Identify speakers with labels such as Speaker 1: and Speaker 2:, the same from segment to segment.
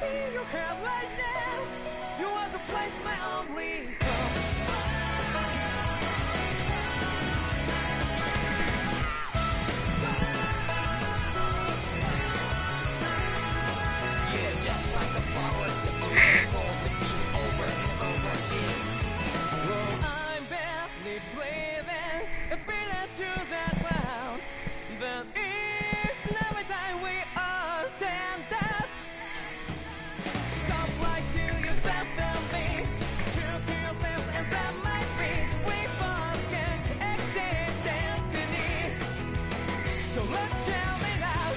Speaker 1: in your head right now. You want to place my only hope. Yeah, just like the flowers that fall with me over and over again. Well, I'm barely breathing, beating to that ground. But each and every time we all stand up, stop lying to yourself and me. True to yourself and that might be. We both can exceed destiny. So let's tell me now.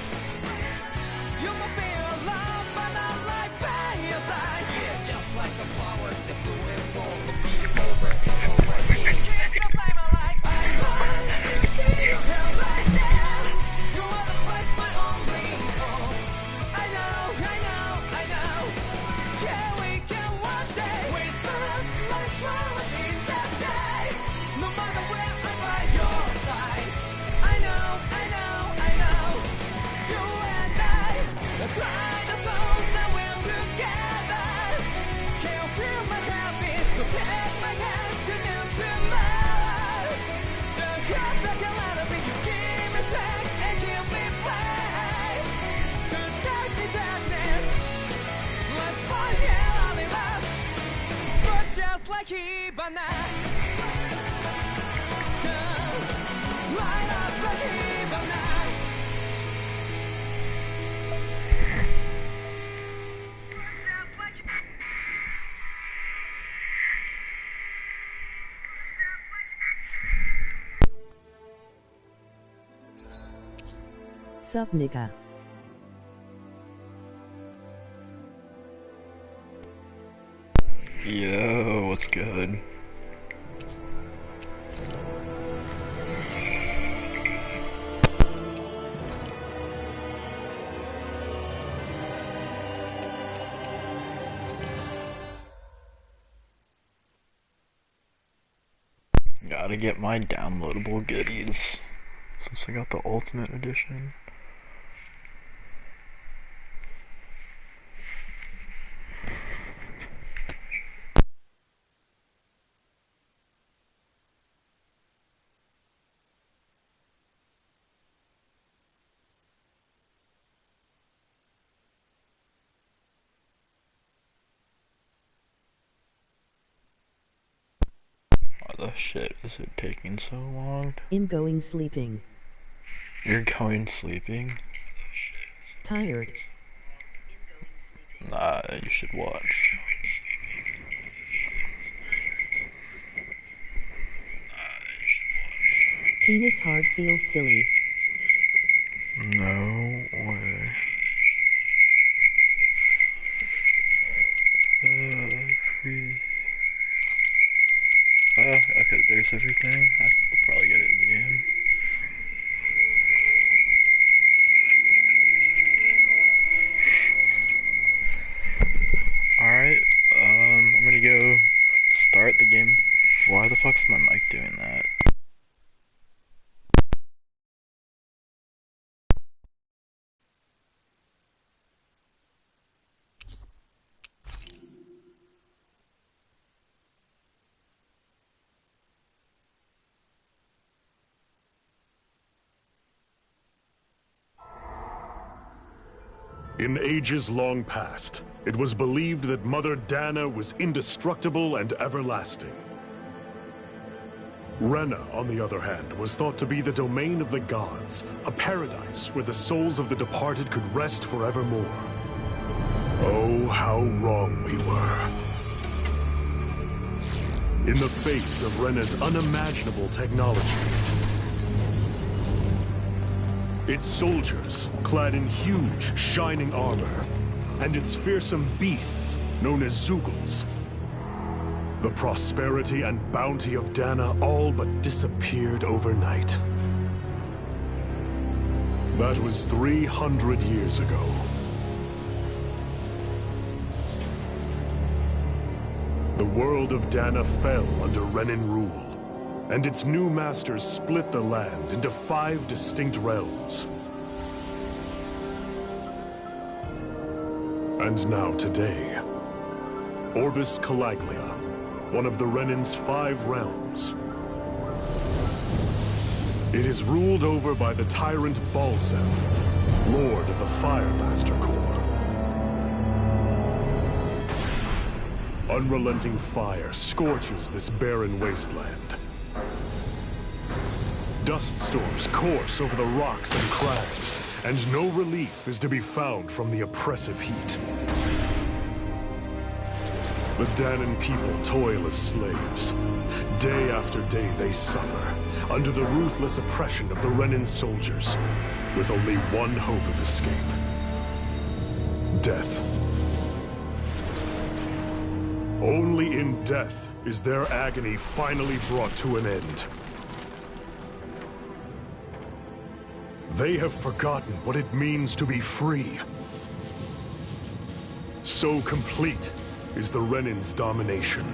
Speaker 1: You must feel love, but not like by your side. Yeah, just like the flowers that bloom and fall, but be over and over again. You'll find my life. I want to see you here right now. You want to place my only hope. I know, I know, I know. Yeah, we can one day whisper like flowers in the sky. No matter where I'm by your side. I know, I know, I know. You and I, let's write a song that we're together. Can't feel my heartbeat, so take my hand to new tomorrow. The heart that can let it be, you give me strength and give me faith. To darkness, let's find hell on it up. Spark just like Hibana. Light up like Hibana.
Speaker 2: Sup nigga.
Speaker 3: Yo, what's good? Gotta get my downloadable goodies since I got the Ultimate Edition. Why the shit is it taking so long?
Speaker 2: Ingoing sleeping.
Speaker 3: You're going sleeping?
Speaker 2: Tired.
Speaker 3: Nah, you should watch.
Speaker 2: Penis hard feels silly.
Speaker 3: No way. Freeze. Okay, there's everything. I'll probably get it in the game. Alright, I'm gonna go start the game. Why the fuck's my mic doing that?
Speaker 4: In ages long past, it was believed that Mother Dana was indestructible and everlasting. Rena, on the other hand, was thought to be the domain of the gods, a paradise where the souls of the departed could rest forevermore. Oh, how wrong we were. In the face of Rena's unimaginable technology, its soldiers, clad in huge, shining armor, and its fearsome beasts, known as Zeugles. The prosperity and bounty of Dana all but disappeared overnight. That was 300 years ago. The world of Dana fell under Renan rule, and its new masters split the land into 5 distinct realms. And now today, Orbis Calaglia, one of the Renin's 5 realms. It is ruled over by the tyrant Balsef, Lord of the Firemaster Corps. Unrelenting fire scorches this barren wasteland. Dust storms course over the rocks and crags, and no relief is to be found from the oppressive heat. The Danan people toil as slaves. Day after day they suffer, under the ruthless oppression of the Renin soldiers, with only one hope of escape. Death. Only in death is their agony finally brought to an end. They have forgotten what it means to be free. So complete is the Renin's domination.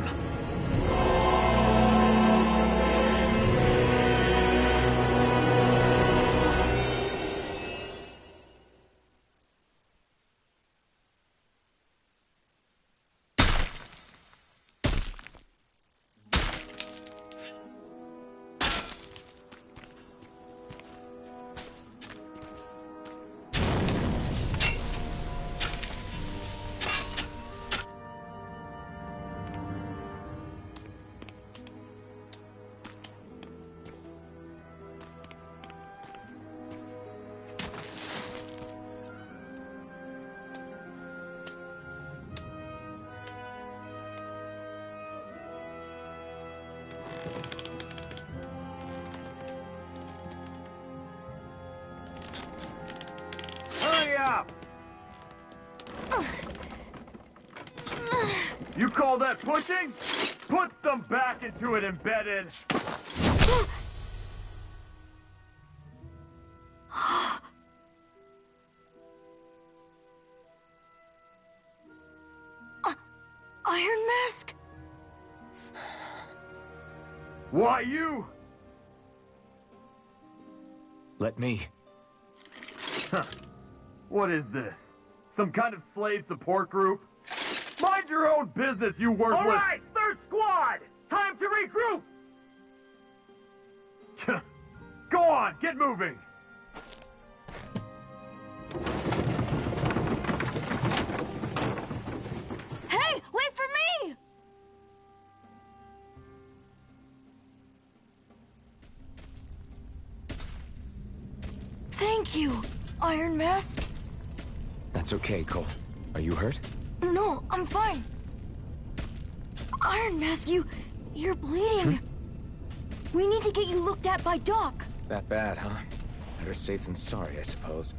Speaker 5: You call that pushing? Put some back into it, embedded!
Speaker 6: Iron Mask?
Speaker 5: Why you?
Speaker 7: Let me.
Speaker 5: Huh. What is this? Some kind of slave support group? Mind your own business, you worthless— All right, third squad! Time to regroup! Go on, get moving!
Speaker 6: Hey, wait for me! Thank you, Iron Mask.
Speaker 7: That's okay, Cole. Are you hurt?
Speaker 6: No, I'm fine. Iron Mask, you're bleeding. We need to get you looked at by Doc.
Speaker 7: That bad, huh? Better safe than sorry, I suppose.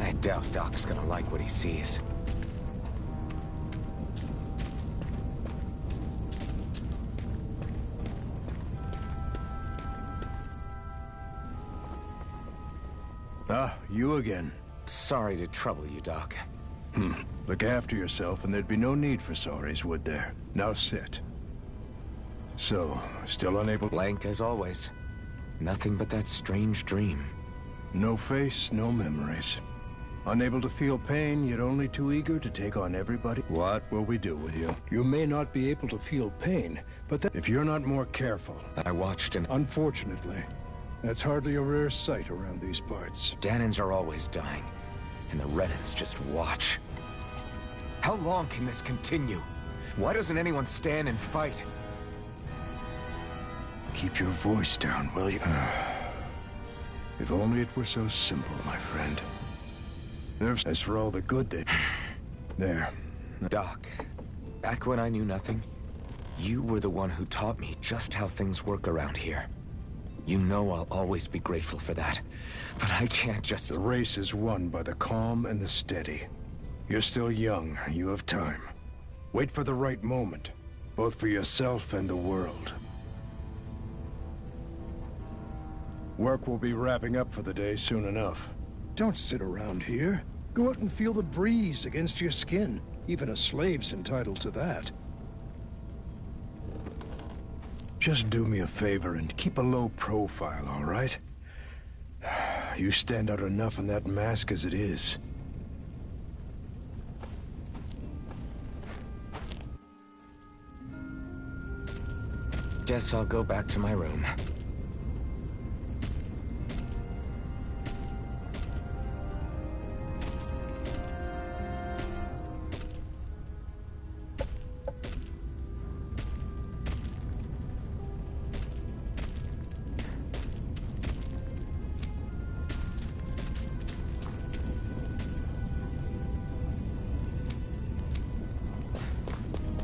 Speaker 7: I doubt Doc's gonna like what he sees.
Speaker 8: Ah, you again.
Speaker 7: Sorry to trouble you, Doc.
Speaker 8: Look after yourself and there'd be no need for sorries, would there? Now sit. So, still unable—
Speaker 7: Blank as always. Nothing but that strange dream.
Speaker 8: No face, no memories. Unable to feel pain, yet only too eager to take on everybody. What will we do with you? You may not be able to feel pain, but if you're not more careful—
Speaker 7: I watched and—
Speaker 8: Unfortunately, that's hardly a rare sight around these parts.
Speaker 7: Danans are always dying, and the Renins just watch. How long can this continue? Why doesn't anyone stand and fight?
Speaker 8: Keep your voice down, will you? If only it were so simple, my friend. As for all the good that— There.
Speaker 7: Doc, back when I knew nothing, you were the one who taught me just how things work around here. You know I'll always be grateful for that. But I can't just...
Speaker 8: The race is won by the calm and the steady. You're still young. You have time. Wait for the right moment, both for yourself and the world. Work will be wrapping up for the day soon enough. Don't sit around here. Go out and feel the breeze against your skin. Even a slave's entitled to that. Just do me a favor and keep a low profile, all right? You stand out enough in that mask as it is.
Speaker 7: Guess I'll go back to my room.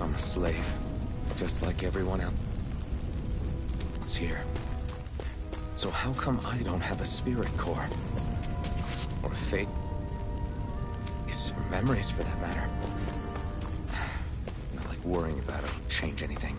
Speaker 7: I'm a slave, just like everyone else here. So how come I don't have a spirit core? Or a fate? Or memories, for that matter. Not like worrying about it'll change anything.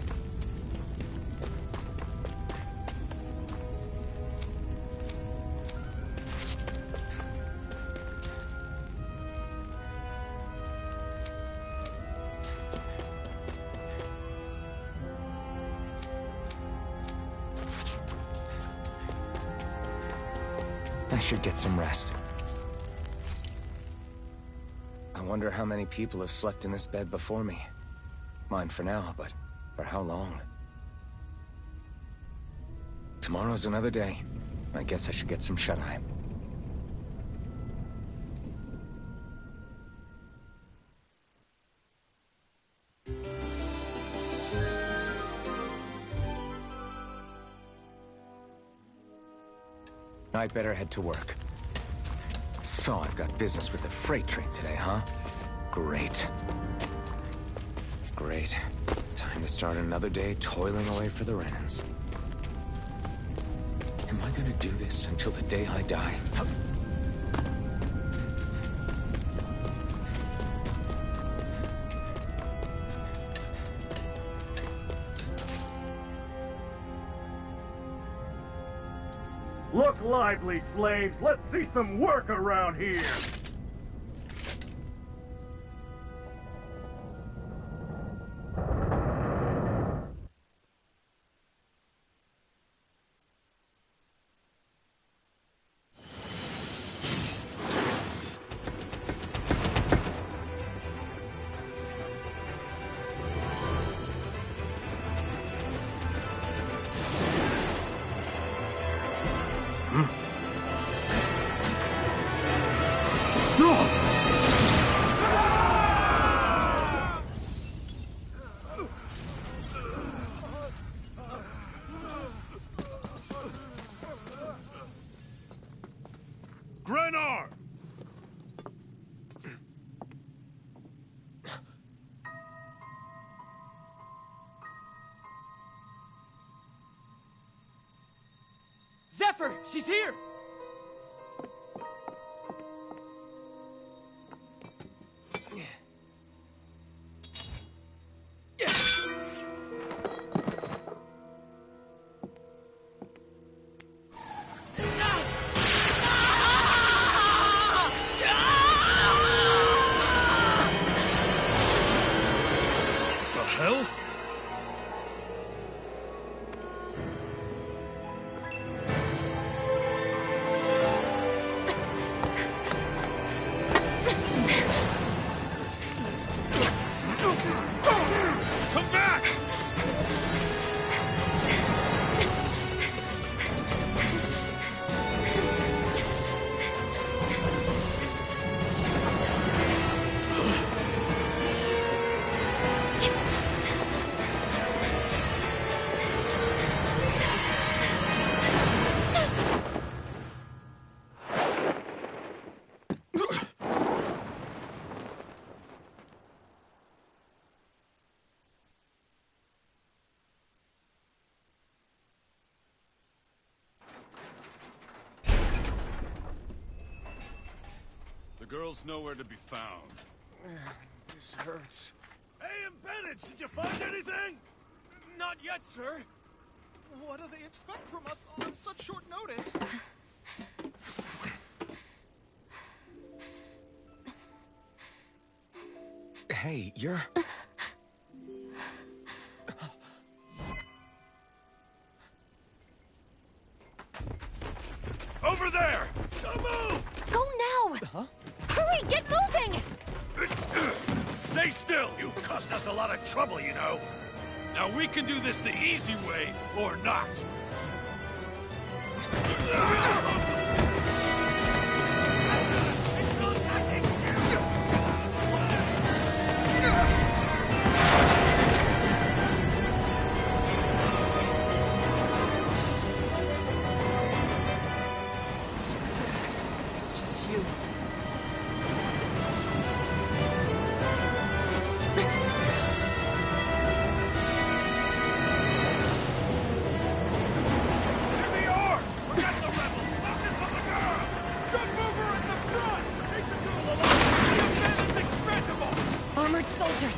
Speaker 7: I should get some rest. I wonder how many people have slept in this bed before me. Mine for now, but for how long? Tomorrow's another day. I guess I should get some shut-eye. I'd better head to work. So I've got business with the freight train today, huh? Great. Great. Time to start another day toiling away for the Renans. Am I gonna do this until the day I die?
Speaker 5: Look lively, slaves! Let's see some work around here!
Speaker 4: Grenar!
Speaker 1: Zephyr! She's here!
Speaker 4: The hell? Come back!
Speaker 9: girl's nowhere to be found.
Speaker 7: This hurts.
Speaker 10: Hey, Embedded, did you find anything?
Speaker 5: Not yet, sir.
Speaker 10: What do they expect from us on such short notice?
Speaker 7: Hey, you're...
Speaker 10: Over there! Don't move!
Speaker 6: Go now!
Speaker 7: Huh?
Speaker 6: Hurry, get moving!
Speaker 10: Stay still! You cost us a lot of trouble, you know. Now we can do this the easy way, or not.
Speaker 7: It's just you.
Speaker 10: Here they are! Forget the rebels! Focus on the girl! Jump over in the front! Take the girl alive! The Embedded's expendable!
Speaker 6: Armored soldiers!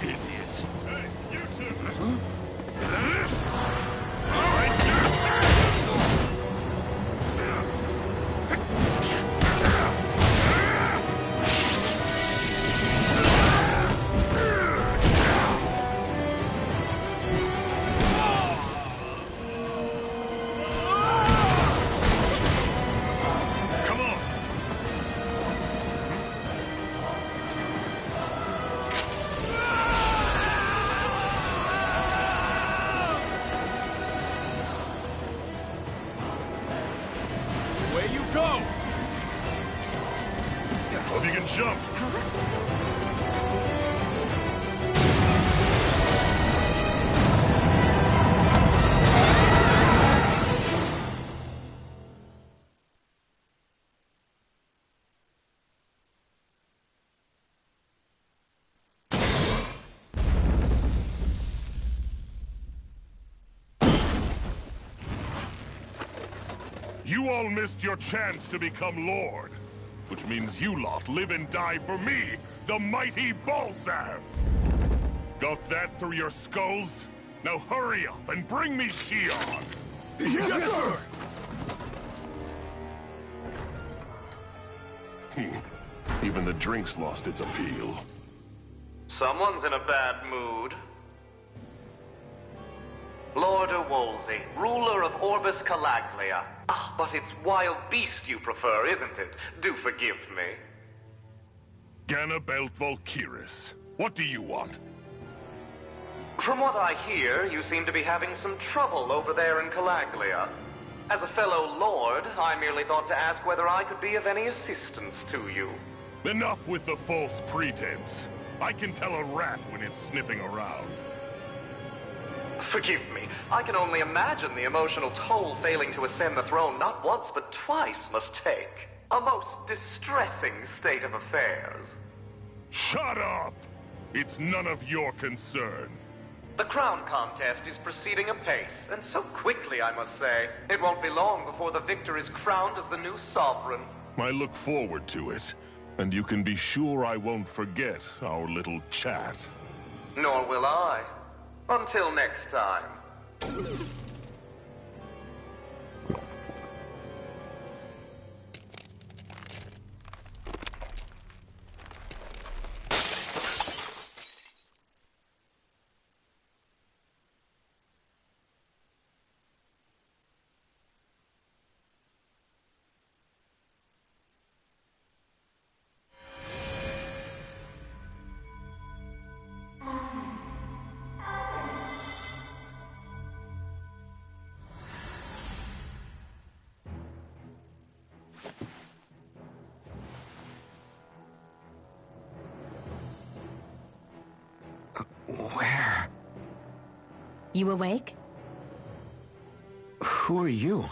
Speaker 10: Idiots. Hey, you two! All right, come on!
Speaker 5: Away you go!
Speaker 4: Hope you can jump. You all missed your chance to become Lord, which means you lot live and die for me, the mighty Balzath! Got that through your skulls? Now hurry up and bring me Shion!
Speaker 10: Yes, sir!
Speaker 4: Even the drink's lost its appeal.
Speaker 11: Someone's in a bad mood. Lord Wolsey, ruler of Orbis Calaglia. Ah, but it's wild beast you prefer, isn't it? Do forgive me.
Speaker 4: Ganabelt Volkyris, what do you want?
Speaker 11: From what I hear, you seem to be having some trouble over there in Calaglia. As a fellow lord, I merely thought to ask whether I could be of any assistance to you.
Speaker 4: Enough with the false pretense. I can tell a rat when it's sniffing around.
Speaker 11: Forgive me. I can only imagine the emotional toll failing to ascend the throne not once but twice must take. A most distressing state of affairs.
Speaker 4: Shut up! It's none of your concern.
Speaker 11: The crown contest is proceeding apace, and so quickly, I must say. It won't be long before the victor is crowned as the new sovereign.
Speaker 4: I look forward to it, and you can be sure I won't forget our little chat.
Speaker 11: Nor will I. Until next time.
Speaker 7: Where?
Speaker 9: You awake?
Speaker 7: Who are you?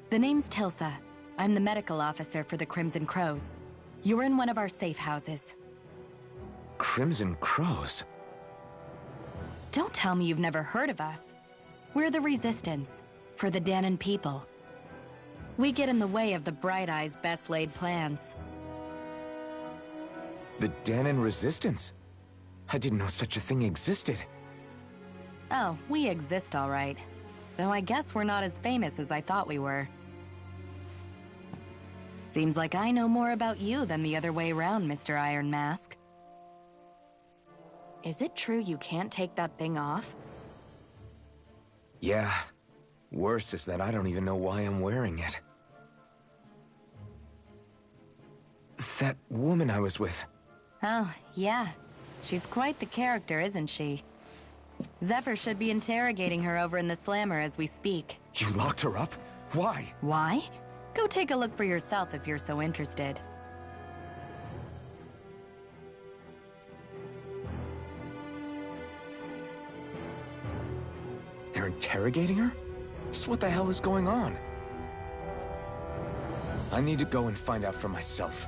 Speaker 9: The name's Tilsa. I'm the medical officer for the Crimson Crows. You're in one of our safe houses.
Speaker 7: Crimson Crows?
Speaker 9: Don't tell me you've never heard of us. We're the Resistance, for the Danon people. We get in the way of the Bright Eyes' best-laid plans.
Speaker 7: The Danon Resistance? I didn't know such a thing existed.
Speaker 9: Oh, we exist all right. Though I guess we're not as famous as I thought we were. Seems like I know more about you than the other way around, Mr. Iron Mask. Is it true you can't take that thing off?
Speaker 7: Yeah. Worse is that I don't even know why I'm wearing it. That woman I was with.
Speaker 9: Oh, yeah. She's quite the character, isn't she? Zephyr should be interrogating her over in the Slammer as we speak.
Speaker 7: You locked her up? Why?
Speaker 9: Why? Go take a look for yourself if you're so interested.
Speaker 7: They're interrogating her? Just what the hell is going on? I need to go and find out for myself.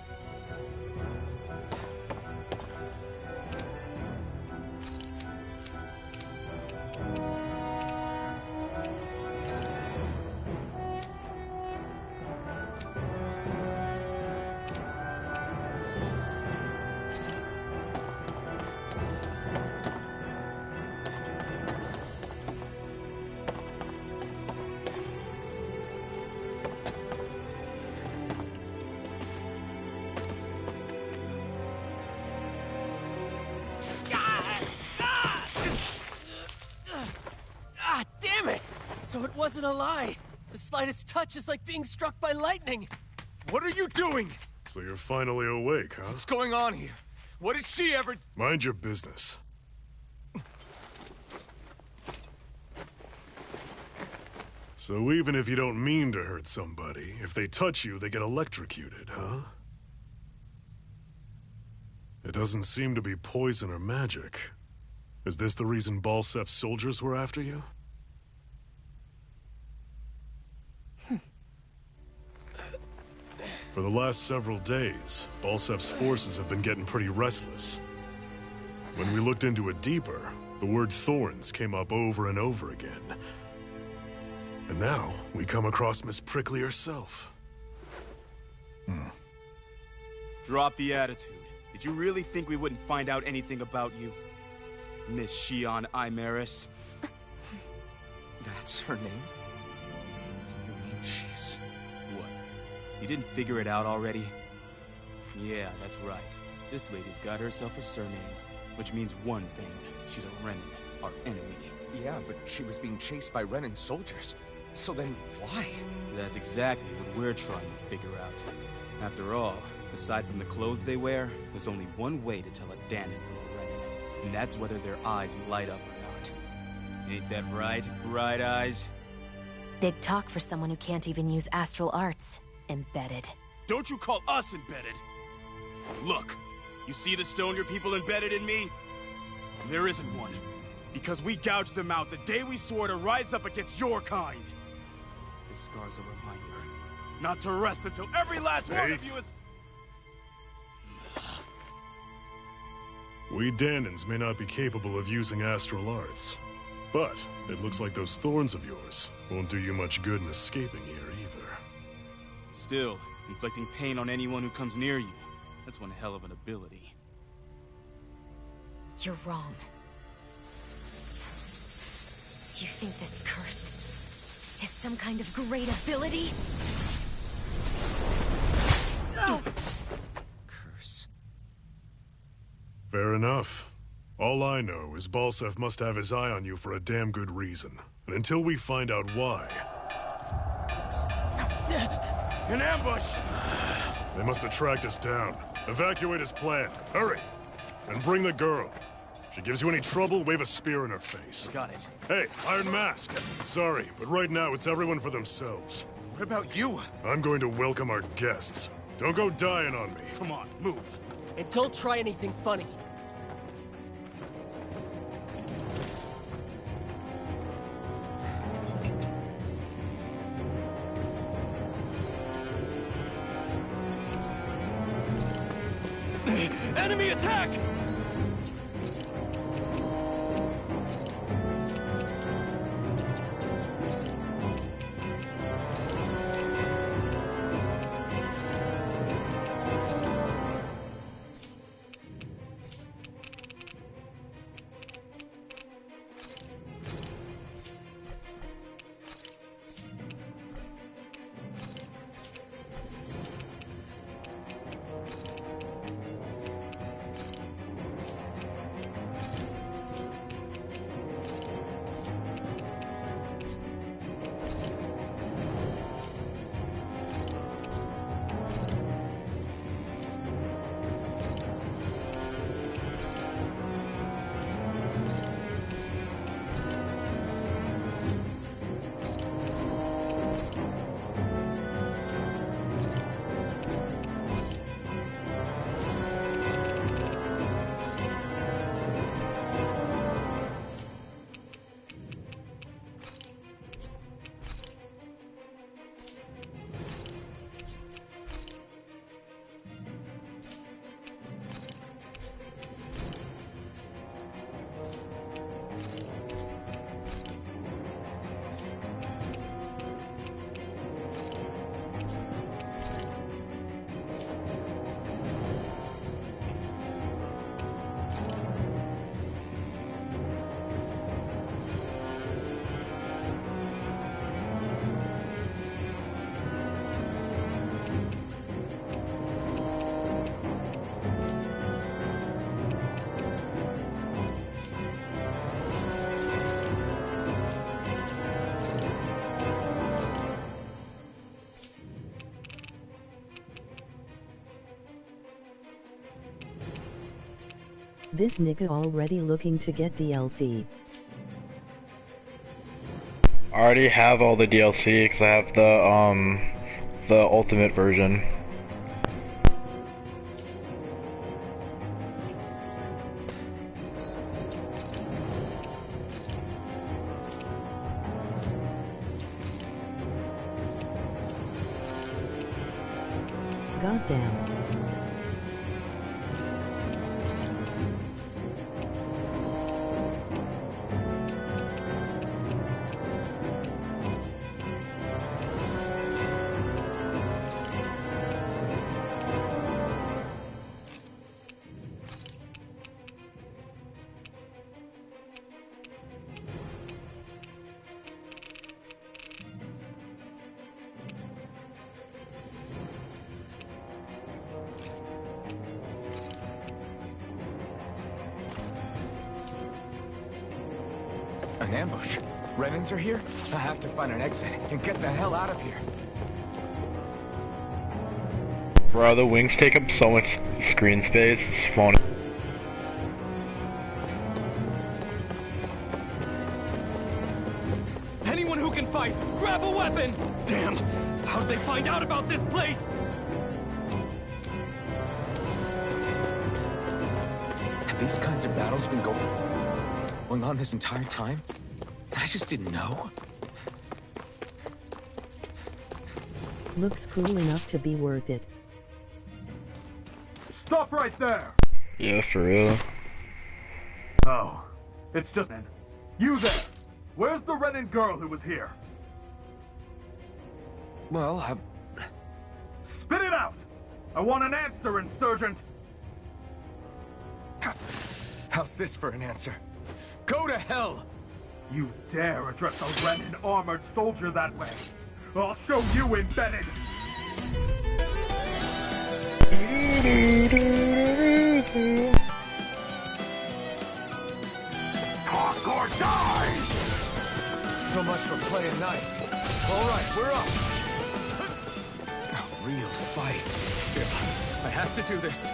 Speaker 1: Ah, damn it! So it wasn't a lie. The slightest touch is like being struck by lightning.
Speaker 10: What are you doing?
Speaker 4: So you're finally awake, huh?
Speaker 10: What's going on here? What did she ever...
Speaker 4: Mind your business. So even if you don't mean to hurt somebody, if they touch you, they get electrocuted, huh? It doesn't seem to be poison or magic. Is this the reason Balsef's soldiers were after you? For the last several days, Balsef's forces have been getting pretty restless. When we looked into it deeper, the word thorns came up over and over again. And now, we come across Miss Prickly herself.
Speaker 10: Drop the attitude. Did you really think we wouldn't find out anything about you? Miss Shion Imaris?
Speaker 7: That's her name?
Speaker 10: You mean she's... what? You didn't figure it out already? Yeah, that's right. This lady's got herself a surname, which means one thing. She's a Renin, our enemy.
Speaker 7: Yeah, but she was being chased by Renin soldiers. So then, why?
Speaker 10: That's exactly what we're trying to figure out. After all, aside from the clothes they wear, there's only one way to tell a Danon from a Renin, and that's whether their eyes light up or not. Ain't that right, Bright Eyes?
Speaker 6: Big talk for someone who can't even use astral arts. Embedded.
Speaker 10: Don't you call us embedded! Look, you see the stone your people embedded in me? There isn't one. Because we gouged them out the day we swore to rise up against your kind. This scar's a reminder, not to rest until every last one of you is...
Speaker 4: We Danons may not be capable of using astral arts, but it looks like those thorns of yours won't do you much good in escaping here either.
Speaker 10: Still, inflicting pain on anyone who comes near you, that's one hell of an ability.
Speaker 6: You're wrong. You think this curse is some kind of great ability? No!
Speaker 7: Curse.
Speaker 4: Fair enough. All I know is Balsef must have his eye on you for a damn good reason. And until we find out why...
Speaker 10: An ambush!
Speaker 4: They must have tracked us down. Evacuate as planned. Hurry! And bring the girl. If she gives you any trouble, wave a spear in her face.
Speaker 10: Got it.
Speaker 4: Hey, Iron Mask. Sorry, but right now it's everyone for themselves.
Speaker 10: What about you?
Speaker 4: I'm going to welcome our guests. Don't go dying on me.
Speaker 10: Come on, move.
Speaker 1: And don't try anything funny.
Speaker 5: way! Enemy attack!
Speaker 2: This nigga already looking to get DLC.
Speaker 3: I already have all the DLC because I have the ultimate version.
Speaker 2: Goddamn.
Speaker 7: An ambush? Renans are here? I have to find an exit and get the hell out of here.
Speaker 3: Bro, the wings take up so much screen space, it's funny.
Speaker 5: Anyone who can fight, grab a weapon! Damn! How'd they find out about this place?
Speaker 7: Have these kinds of battles been going on this entire time? I just didn't know.
Speaker 2: Looks cool enough to be worth it.
Speaker 5: Stop right there!
Speaker 3: Yeah, for real.
Speaker 5: Oh, it's just... You there! Where's the Renan girl who was here?
Speaker 7: Well,
Speaker 5: Spit it out! I want an answer, Insurgent!
Speaker 7: how's this for an answer? Go to hell!
Speaker 5: You dare address a Renan armored soldier that way? I'll show you, Embedded! Talk or die!
Speaker 7: So much for playing nice. Alright, we're up! A real fight. Still, I have to do this.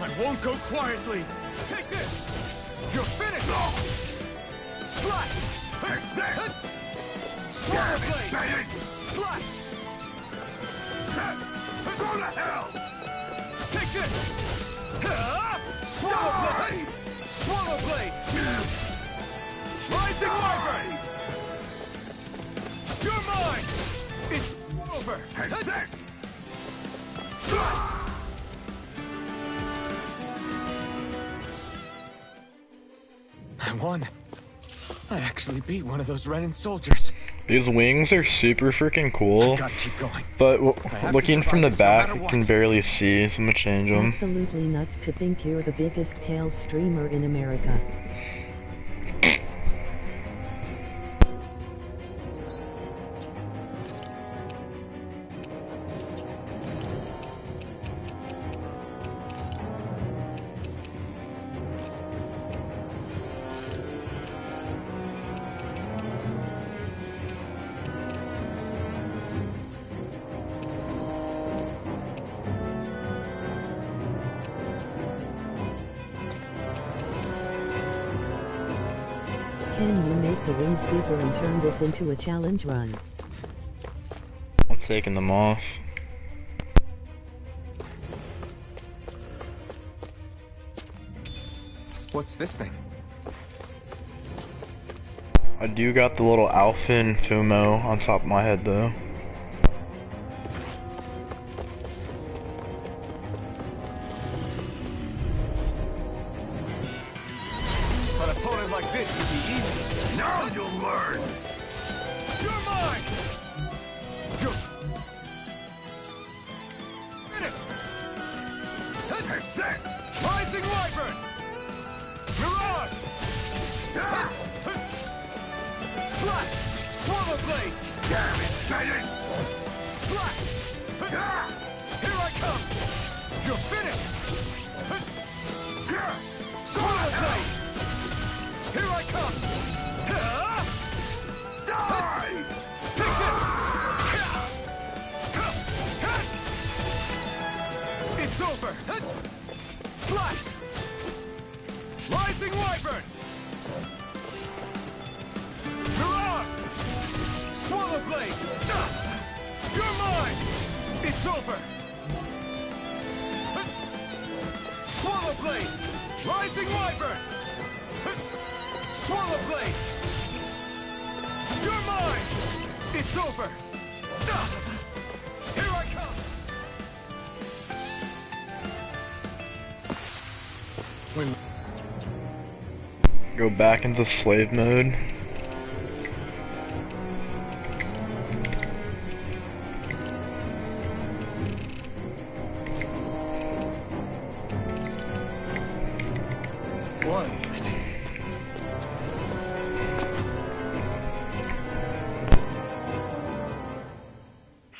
Speaker 7: I won't go quietly. Take this! You're finished! Slash!
Speaker 5: Take this!
Speaker 7: Swallow blade! Slash!
Speaker 5: Go to hell!
Speaker 7: Take this! Swallow blade! Swallow blade! Rising Wyvern! You're mine! It's over!
Speaker 5: Take this!
Speaker 7: I won. I actually beat one of those Renan soldiers.
Speaker 3: These wings are super freaking cool,
Speaker 7: Gotta keep going.
Speaker 3: but looking from the
Speaker 7: this no
Speaker 3: back,
Speaker 7: matter
Speaker 3: you
Speaker 7: what.
Speaker 3: can barely see, so I'm gonna change them.
Speaker 2: Absolutely nuts to think you're the biggest Tales streamer in America. Can you make the wings bigger and turn this into a challenge run?
Speaker 3: I'm taking them off.
Speaker 7: What's this thing?
Speaker 3: I do got the little Alphin Fumo on top of my head though.
Speaker 5: An opponent like this should be easy. Now you'll learn. You're mine. You're finished. Rising Wyvern. Mirage. Slash. Swallow Blade. Damn it, Bennett. Slash. Here I come. You're finished. Swallow Blade. Here I come! Die! Take this! It's over! Slash! Rising Wyvern! Mirage! Swallow Blade! You're mine! It's over! Swallow Blade! Rising Wyvern! Swallow Blade! You're mine! It's over! Here I come!
Speaker 3: Go back into slave mode.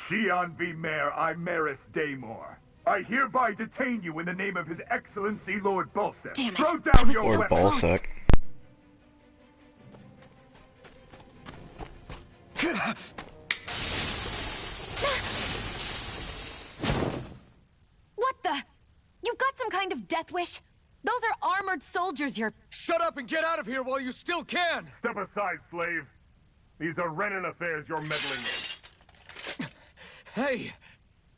Speaker 5: Shion V. Mayor Imaris Daymore. I hereby detain you in the name of His Excellency Lord Balsec.
Speaker 6: Damn it.
Speaker 5: Throw down your
Speaker 3: Or
Speaker 5: weapon.
Speaker 3: Balsec.
Speaker 9: What the? You've got some kind of death wish? Those are armored soldiers you're...
Speaker 5: Shut up and get out of here while you still can! Step aside, slave. These are Renan affairs you're meddling in.
Speaker 7: Hey!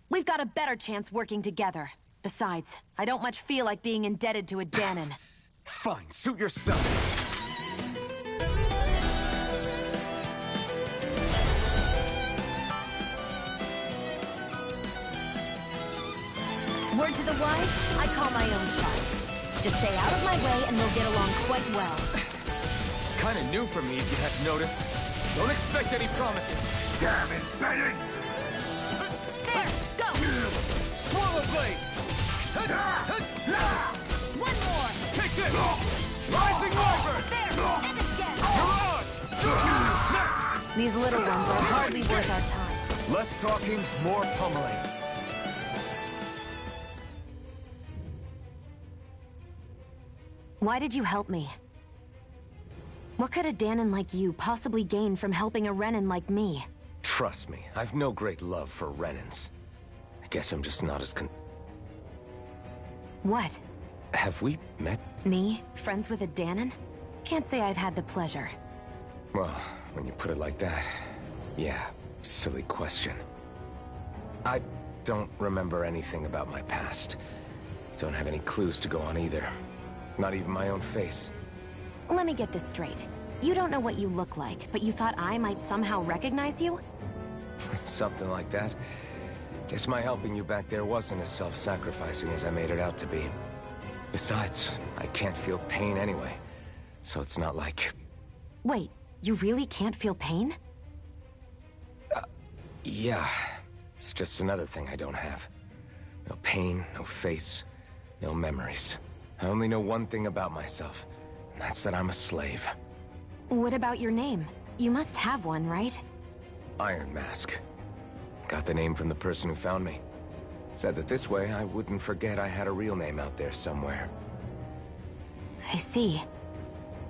Speaker 9: We've got a better chance working together. Besides, I don't much feel like being indebted to a Danon.
Speaker 7: Fine, suit yourself.
Speaker 9: Word to the wise, I call my own shots. Just stay out of my way and we'll get along quite well.
Speaker 7: Kinda new for me, if you hadn't noticed. Don't expect any promises.
Speaker 5: Damn it, Bennett!
Speaker 9: There, go!
Speaker 5: Swallow Blade!
Speaker 9: One more!
Speaker 5: Take this! Rising Wyvern!
Speaker 9: There, and again!
Speaker 5: Mirage!
Speaker 9: These little ones are hardly worth our time.
Speaker 7: Less talking, more pummeling.
Speaker 9: Why did you help me? What could a Danon like you possibly gain from helping a Renan like me?
Speaker 7: Trust me, I've no great love for Renans. I guess I'm just not as
Speaker 9: What?
Speaker 7: Have we met?
Speaker 9: Me? Friends with a Danon? Can't say I've had the pleasure.
Speaker 7: Well, when you put it like that, yeah, silly question. I don't remember anything about my past. Don't have any clues to go on either. Not even my own face.
Speaker 9: Let me get this straight. You don't know what you look like, but you thought I might somehow recognize you?
Speaker 7: Something like that. Guess my helping you back there wasn't as self-sacrificing as I made it out to be. Besides, I can't feel pain anyway. So it's not like...
Speaker 6: Wait, you really can't feel pain?
Speaker 7: Yeah. It's just another thing I don't have. No pain, no face, no memories. I only know one thing about myself, and that's that I'm a slave.
Speaker 6: What about your name? You must have one, right?
Speaker 7: Iron Mask. Got the name from the person who found me. Said that this way I wouldn't forget I had a real name out there somewhere.
Speaker 6: I see.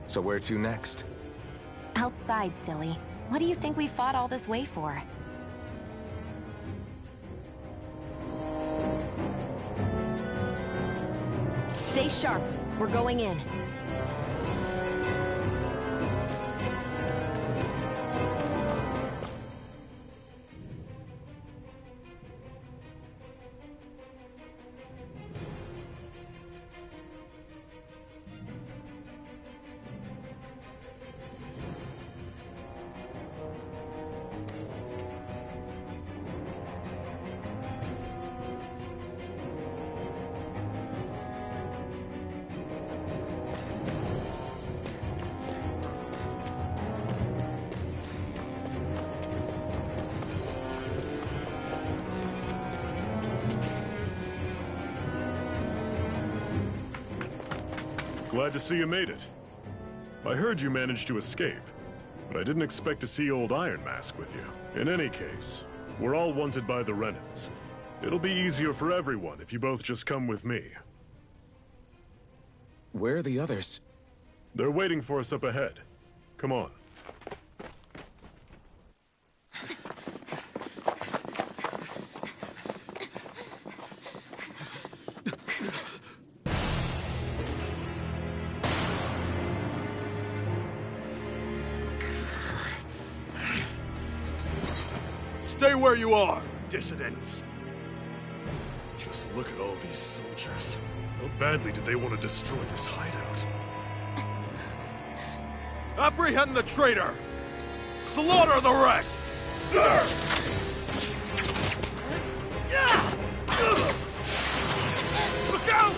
Speaker 7: So where to next?
Speaker 6: Outside, silly. What do you think we fought all this way for? Stay sharp. We're going in.
Speaker 4: Glad to see you made it. I heard you managed to escape, but I didn't expect to see old Iron Mask with you. In any case, we're all wanted by the Renans. It'll be easier for everyone if you both just come with me.
Speaker 7: Where are the others?
Speaker 4: They're waiting for us up ahead. Come on.
Speaker 5: Stay where you are, dissidents.
Speaker 4: Just look at all these soldiers. How badly did they want to destroy this hideout?
Speaker 5: Apprehend the traitor! Slaughter the rest!
Speaker 10: Look out!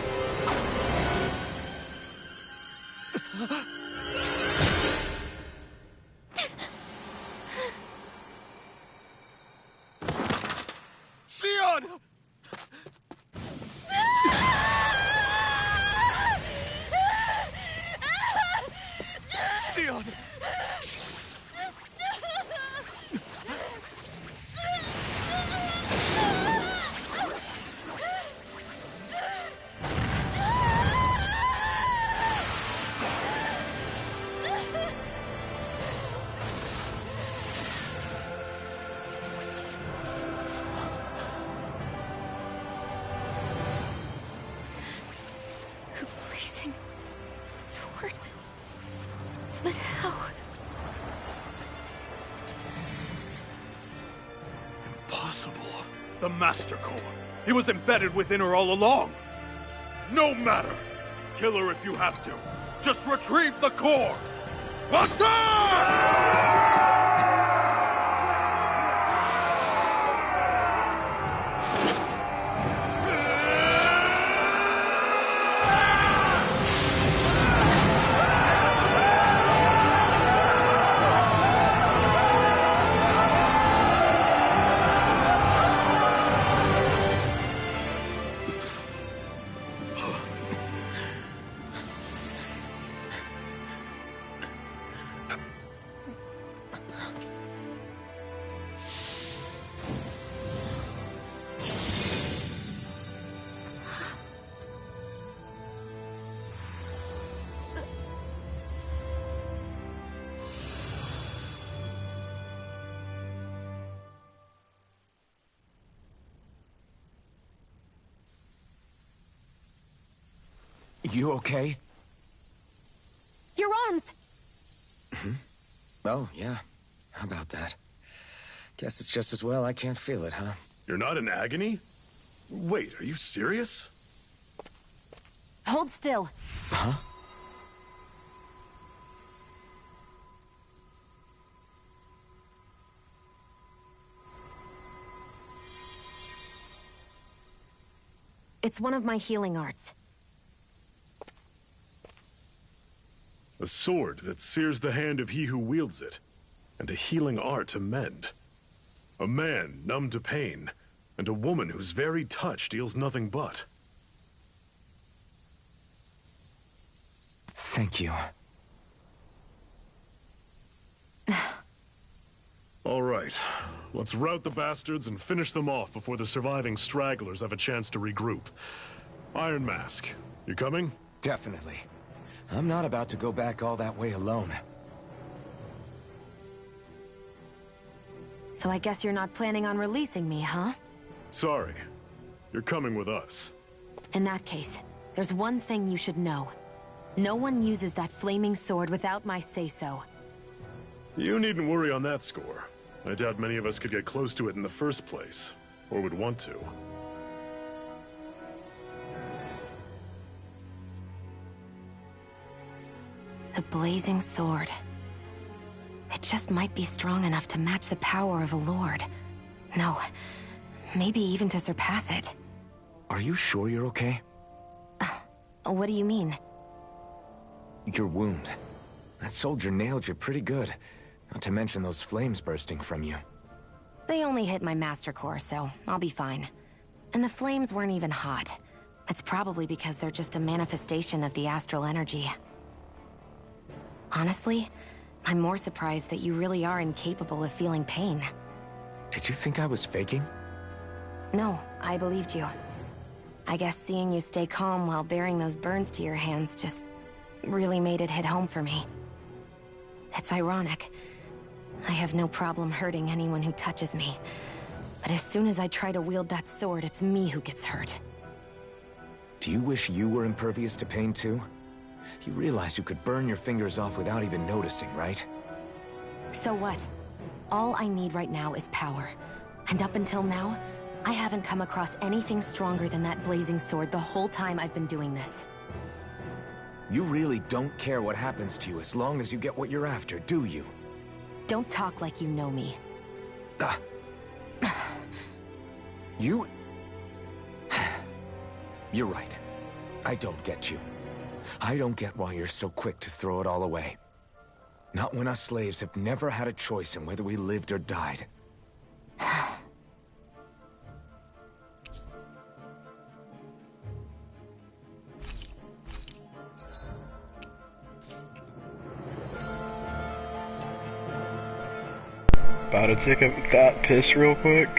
Speaker 10: Sion! Sion!
Speaker 6: Blazing sword. But how?
Speaker 4: Impossible.
Speaker 5: The Master Core. He was embedded within her all along. No matter. Kill her if you have to. Just retrieve the core. Attack!
Speaker 7: You okay?
Speaker 6: Your arms!
Speaker 7: Oh, yeah. How about that? Guess it's just as well I can't feel it, huh?
Speaker 4: You're not in agony? Wait, are you serious?
Speaker 6: Hold still.
Speaker 7: Huh?
Speaker 6: It's one of my healing arts.
Speaker 4: A sword that sears the hand of he who wields it, and a healing art to mend. A man numb to pain, and a woman whose very touch deals nothing but.
Speaker 7: Thank you.
Speaker 4: All right, let's rout the bastards and finish them off before the surviving stragglers have a chance to regroup. Iron Mask, you coming?
Speaker 7: Definitely. I'm not about to go back all that way alone.
Speaker 6: So I guess you're not planning on releasing me, huh?
Speaker 4: Sorry. You're coming with us.
Speaker 6: In that case, there's one thing you should know. No one uses that flaming sword without my say-so.
Speaker 4: You needn't worry on that score. I doubt many of us could get close to it in the first place, or would want to.
Speaker 6: The blazing sword. It just might be strong enough to match the power of a lord. No, maybe even to surpass it.
Speaker 7: Are you sure you're okay?
Speaker 6: What do you mean?
Speaker 7: Your wound. That soldier nailed you pretty good. Not to mention those flames bursting from you.
Speaker 6: They only hit my master core, so I'll be fine. And the flames weren't even hot. It's probably because they're just a manifestation of the astral energy. Honestly, I'm more surprised that you really are incapable of feeling pain.
Speaker 7: Did you think I was faking?
Speaker 6: No, I believed you. I guess seeing you stay calm while bearing those burns to your hands just really made it hit home for me. It's ironic. I have no problem hurting anyone who touches me. But as soon as I try to wield that sword, it's me who gets hurt.
Speaker 7: Do you wish you were impervious to pain too? You realize you could burn your fingers off without even noticing, right?
Speaker 6: So what? All I need right now is power. And up until now, I haven't come across anything stronger than that blazing sword the whole time I've been doing this.
Speaker 7: You really don't care what happens to you as long as you get what you're after, do you?
Speaker 6: Don't talk like you know me.
Speaker 7: You... You're right. I don't get you. I don't get why you're so quick to throw it all away. Not when us slaves have never had a choice in whether we lived or died.
Speaker 3: About to take a fat piss real quick.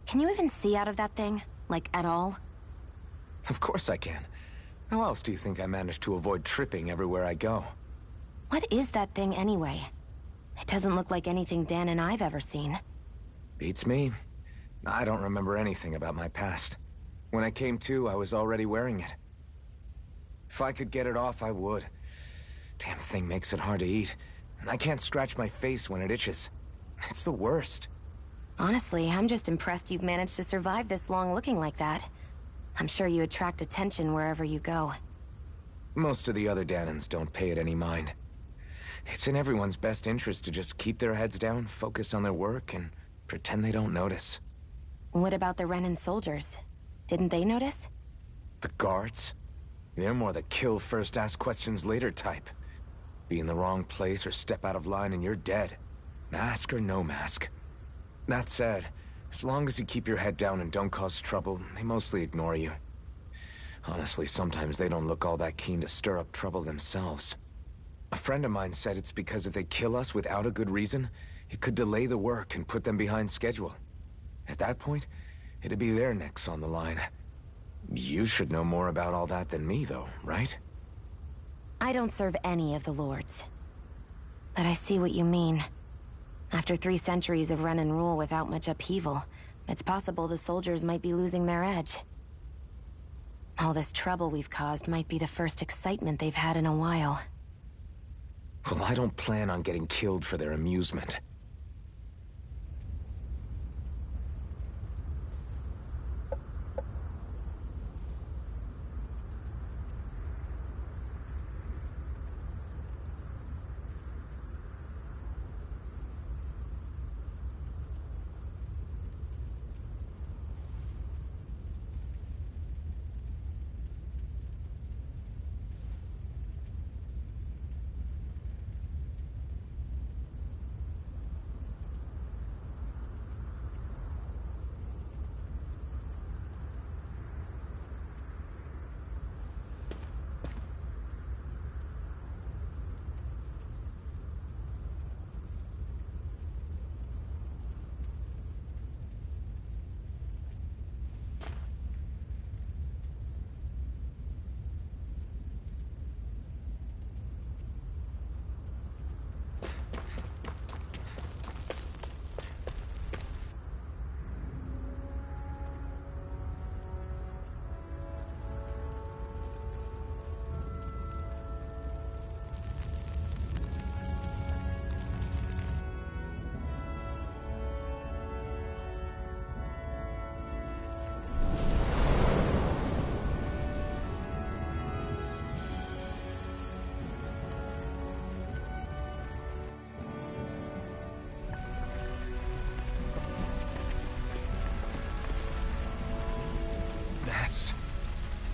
Speaker 6: Can you even see out of that thing? Like, at all?
Speaker 7: Of course I can. How else do you think I managed to avoid tripping everywhere I go?
Speaker 6: What is that thing anyway? It doesn't look like anything Dan and I've ever seen.
Speaker 7: Beats me. I don't remember anything about my past. When I came to, I was already wearing it. If I could get it off, I would. Damn thing makes it hard to eat. And I can't scratch my face when it itches. It's the worst.
Speaker 6: Honestly, I'm just impressed you've managed to survive this long looking like that. I'm sure you attract attention wherever you go.
Speaker 7: Most of the other Danans don't pay it any mind. It's in everyone's best interest to just keep their heads down, focus on their work, and pretend they don't notice.
Speaker 6: What about the Renan soldiers? Didn't they notice?
Speaker 7: The guards? They're more the kill first, ask questions later type. Be in the wrong place or step out of line and you're dead. Mask or no mask. That said, as long as you keep your head down and don't cause trouble, they mostly ignore you. Honestly, sometimes they don't look all that keen to stir up trouble themselves. A friend of mine said it's because if they kill us without a good reason, it could delay the work and put them behind schedule. At that point, it'd be their necks on the line. You should know more about all that than me, though, right?
Speaker 6: I don't serve any of the lords. But I see what you mean. After 3 centuries of Renan rule without much upheaval, it's possible the soldiers might be losing their edge. All this trouble we've caused might be the first excitement they've had in a while.
Speaker 7: Well, I don't plan on getting killed for their amusement.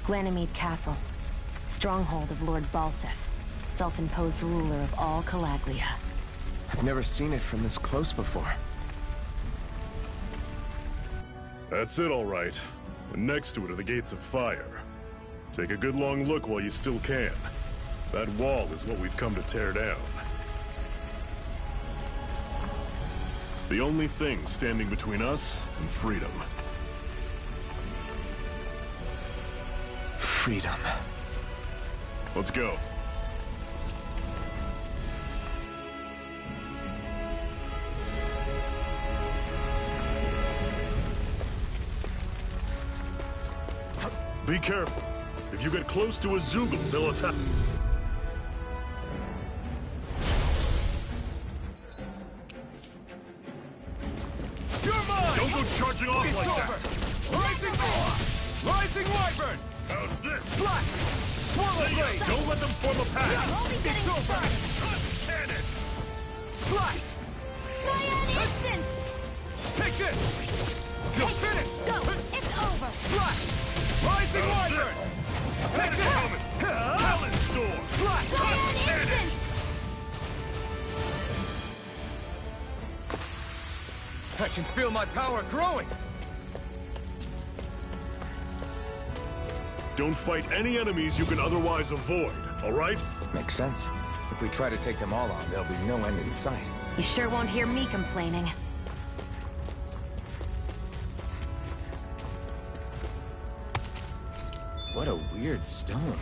Speaker 6: Glanimede Castle. Stronghold of Lord Balsef. Self-imposed ruler of all Calaglia.
Speaker 7: I've never seen it from this close before.
Speaker 4: That's it, all right. And next to it are the Gates of Fire. Take a good long look while you still can. That wall is what we've come to tear down. The only thing standing between us and freedom.
Speaker 7: Freedom.
Speaker 4: Let's go. Be careful. If you get close to a Zoogle, they'll attack.
Speaker 5: You're mine!
Speaker 4: Don't go charging off
Speaker 5: It's
Speaker 4: like
Speaker 5: over.
Speaker 4: that!
Speaker 5: Rising Wyvern!
Speaker 4: How's this?
Speaker 5: Slash! Swallow
Speaker 4: See ya.
Speaker 5: Blade!
Speaker 4: Don't let them form a pack!
Speaker 5: It's over!
Speaker 4: Cannon!
Speaker 5: Slash!
Speaker 9: Cyan Instant!
Speaker 5: Take this! You'll finish!
Speaker 9: Go! It's over!
Speaker 5: Slash! Rising Wyvern! Take this!
Speaker 4: Talon Storm!
Speaker 5: Slash!
Speaker 9: Cyan Instant!
Speaker 5: I can feel my power growing!
Speaker 4: Don't fight any enemies you can otherwise avoid, all right?
Speaker 7: Makes sense. If we try to take them all on, there'll be no end in sight.
Speaker 6: You sure won't hear me complaining.
Speaker 7: What a weird stone.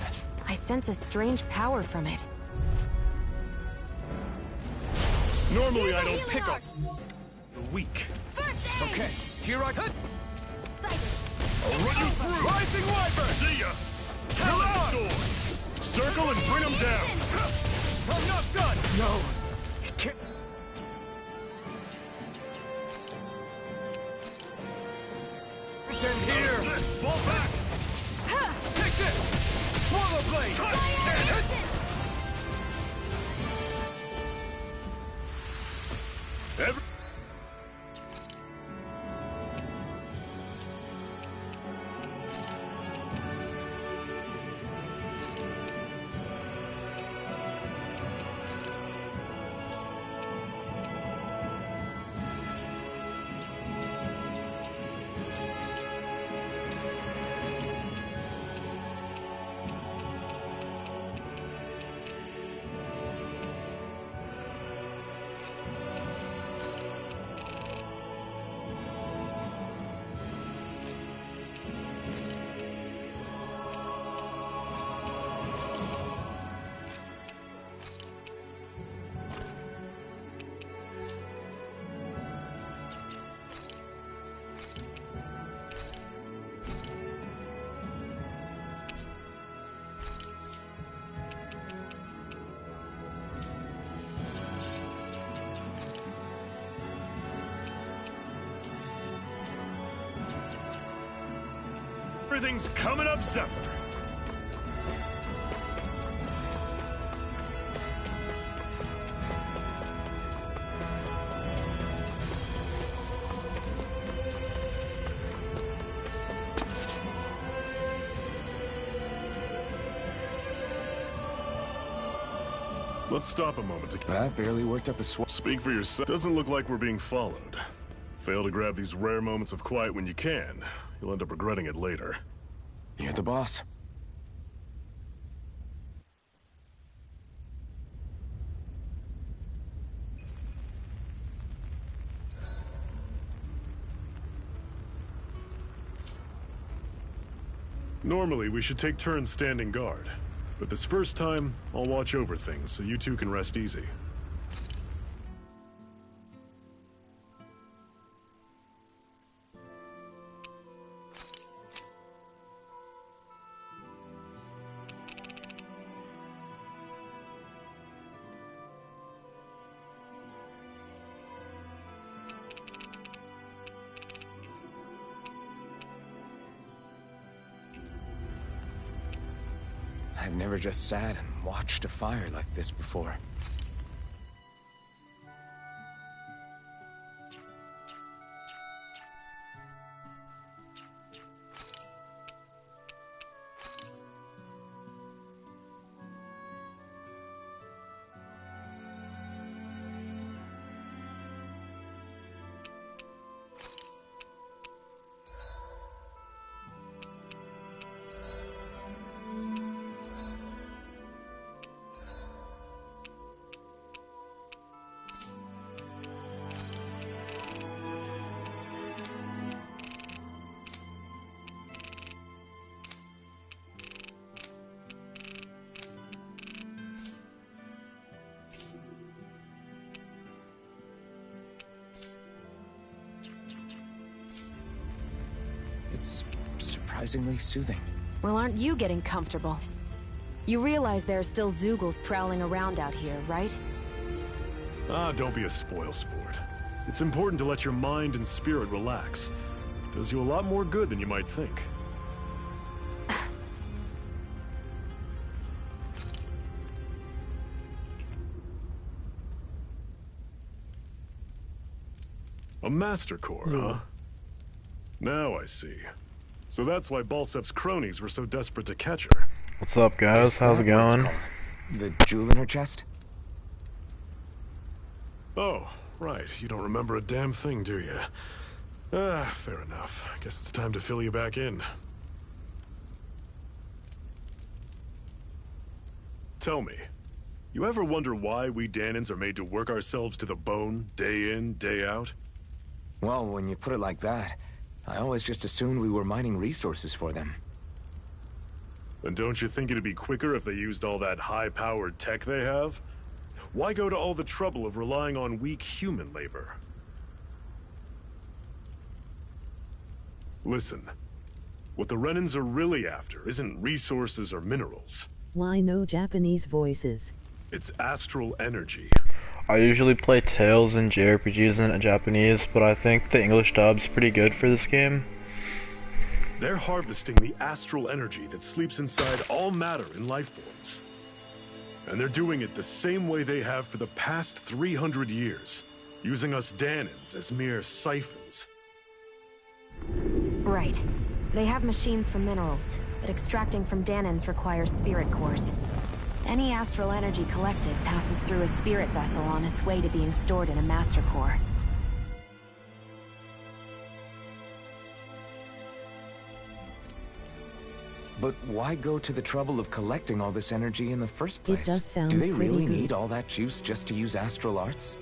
Speaker 6: I sense a strange power from it.
Speaker 4: Normally I don't pick up the weak.
Speaker 5: Okay, here I come!
Speaker 4: I'll run you through!
Speaker 5: Rising Wyvern!
Speaker 4: See ya! Talon Storm! Circle and bring them down!
Speaker 5: I'm not done! No. Can't... Pretend here! Fall back! Take this! Swallow blade! Every... Everything's coming up, Zephyr. Let's stop a moment to...
Speaker 7: That barely worked up a sweat.
Speaker 4: Speak for yourself. Doesn't look like we're being followed. Fail to grab these rare moments of quiet when you can. You'll end up regretting it later.
Speaker 7: You're the boss.
Speaker 4: Normally, we should take turns standing guard. But this first time, I'll watch over things so you two can rest easy.
Speaker 7: I've never just sat and watched a fire like this before. It's surprisingly soothing.
Speaker 6: Well, aren't you getting comfortable? You realize there are still Zeugles prowling around out here, right?
Speaker 4: Ah, don't be a spoil sport. It's important to let your mind and spirit relax. It does you a lot more good than you might think. A Master Core, huh? Now I see. So that's why Balsef's cronies were so desperate to catch her.
Speaker 3: What's up, guys? How's it going?
Speaker 7: The jewel in her chest?
Speaker 4: Oh, right. You don't remember a damn thing, do you? Ah, fair enough. Guess it's time to fill you back in. Tell me, you ever wonder why we Danans are made to work ourselves to the bone, day in, day out?
Speaker 7: Well, when you put it like that, I always just assumed we were mining resources for them.
Speaker 4: Then don't you think it'd be quicker if they used all that high-powered tech they have? Why go to all the trouble of relying on weak human labor? Listen, what the Renans are really after isn't resources or minerals.
Speaker 2: Why no Japanese voices?
Speaker 4: It's astral energy.
Speaker 3: I usually play Tales and JRPGs in Japanese, but I think the English dub's pretty good for this game.
Speaker 4: They're harvesting the astral energy that sleeps inside all matter in life forms. And they're doing it the same way they have for the past 300 years, using us Danans as mere siphons.
Speaker 6: Right. They have machines for minerals, but extracting from Danans requires spirit cores. Any astral energy collected passes through a spirit vessel on its way to being stored in a master core.
Speaker 7: But why go to the trouble of collecting all this energy in the first place?
Speaker 2: It does sound
Speaker 7: Do they
Speaker 2: pretty
Speaker 7: really
Speaker 2: good.
Speaker 7: need all that juice just to use astral arts?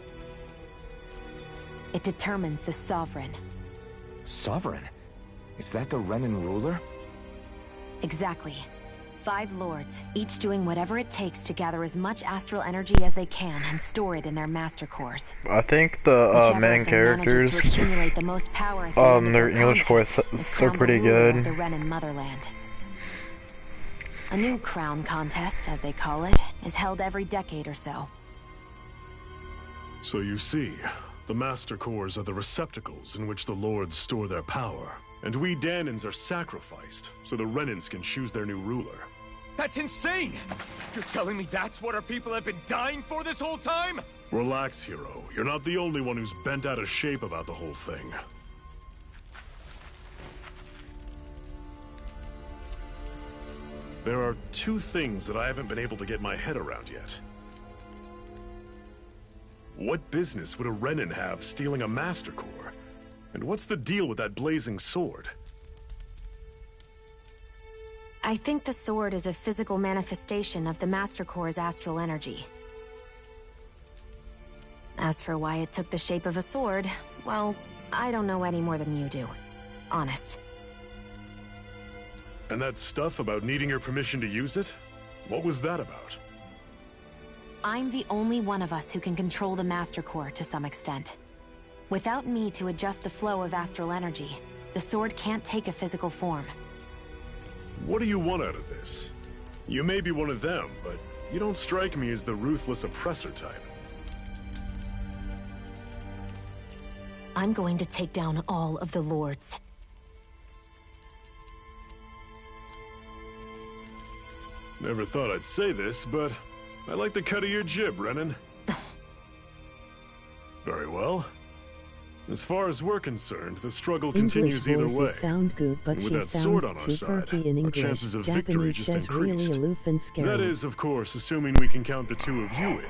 Speaker 6: It determines the Sovereign.
Speaker 7: Sovereign? Is that the Renan ruler?
Speaker 6: Exactly. 5 lords, each doing whatever it takes to gather as much astral energy as they can and store it in their master cores.
Speaker 3: I think the
Speaker 6: Whichever
Speaker 3: main
Speaker 6: of them manages
Speaker 3: characters,
Speaker 6: to accumulate the most power at the end of
Speaker 3: their
Speaker 6: their
Speaker 3: English
Speaker 6: contest
Speaker 3: voice
Speaker 6: is
Speaker 3: are
Speaker 6: crowned the
Speaker 3: pretty
Speaker 6: ruler of
Speaker 3: good.
Speaker 6: the Renan motherland. A new crown contest, as they call it, is held every decade or so.
Speaker 4: So you see, the Master Cores are the receptacles in which the Lords store their power. And we Danans are sacrificed, so the Renans can choose their new ruler.
Speaker 10: That's insane! You're telling me that's what our people have been dying for this whole time?
Speaker 4: Relax, hero. You're not the only one who's bent out of shape about the whole thing. There are 2 things that I haven't been able to get my head around yet. What business would a Renan have stealing a Master Core? And what's the deal with that blazing sword?
Speaker 6: I think the sword is a physical manifestation of the Master Core's astral energy. As for why it took the shape of a sword, well, I don't know any more than you do. Honest.
Speaker 4: And that stuff about needing your permission to use it? What was that about?
Speaker 6: I'm the only one of us who can control the Master Core to some extent. Without me to adjust the flow of astral energy, the sword can't take a physical form.
Speaker 4: What do you want out of this? You may be one of them, but you don't strike me as the ruthless oppressor type.
Speaker 6: I'm going to take down all of the lords.
Speaker 4: Never thought I'd say this, but I like the cut of your jib, Renan. Very well. As far as we're concerned, the struggle
Speaker 2: English
Speaker 4: continues either way.
Speaker 2: voices sound good, but
Speaker 4: And
Speaker 2: she
Speaker 4: with that sword
Speaker 2: sounds
Speaker 4: on our
Speaker 2: too
Speaker 4: side,
Speaker 2: quirky in
Speaker 4: our
Speaker 2: English.
Speaker 4: chances of victory
Speaker 2: Japanese
Speaker 4: just
Speaker 2: says really
Speaker 4: increased.
Speaker 2: aloof and scary.
Speaker 4: That is, of course, assuming we can count the 2 of you in.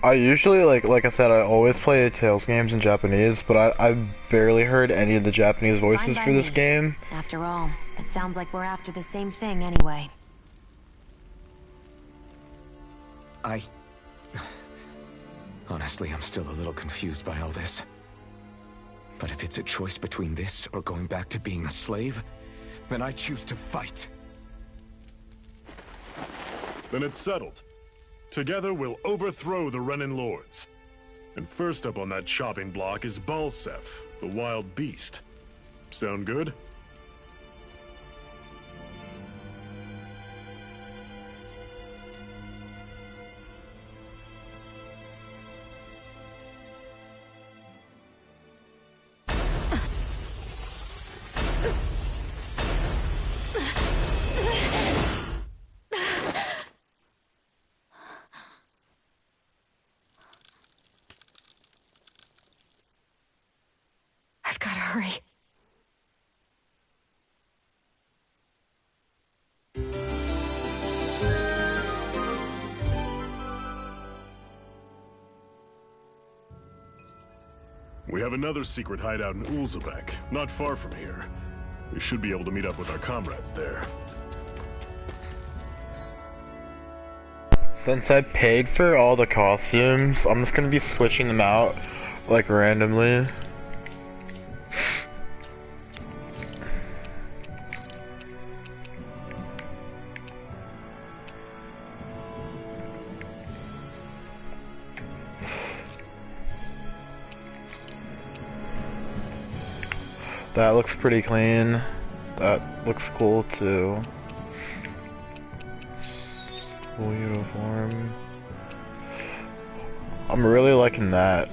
Speaker 3: I usually, like I said, I always play Tales games in Japanese, but I've barely heard any of the Japanese voices
Speaker 6: Fine by
Speaker 3: for this
Speaker 6: me.
Speaker 3: game.
Speaker 6: After all, it sounds like we're after the same thing anyway.
Speaker 7: Honestly, I'm still a little confused by all this. But if it's a choice between this or going back to being a slave, then I choose to fight.
Speaker 4: Then it's settled. Together we'll overthrow the Renan Lords. And first up on that chopping block is Balsef, the wild beast. Sound good?
Speaker 6: I've gotta hurry.
Speaker 4: We have another secret hideout in Ulzebek, not far from here. We should be able to meet up with our comrades there.
Speaker 3: Since I paid for all the costumes, I'm just gonna be switching them out, like, randomly. That looks pretty clean. That looks cool too. Full uniform. I'm really liking that.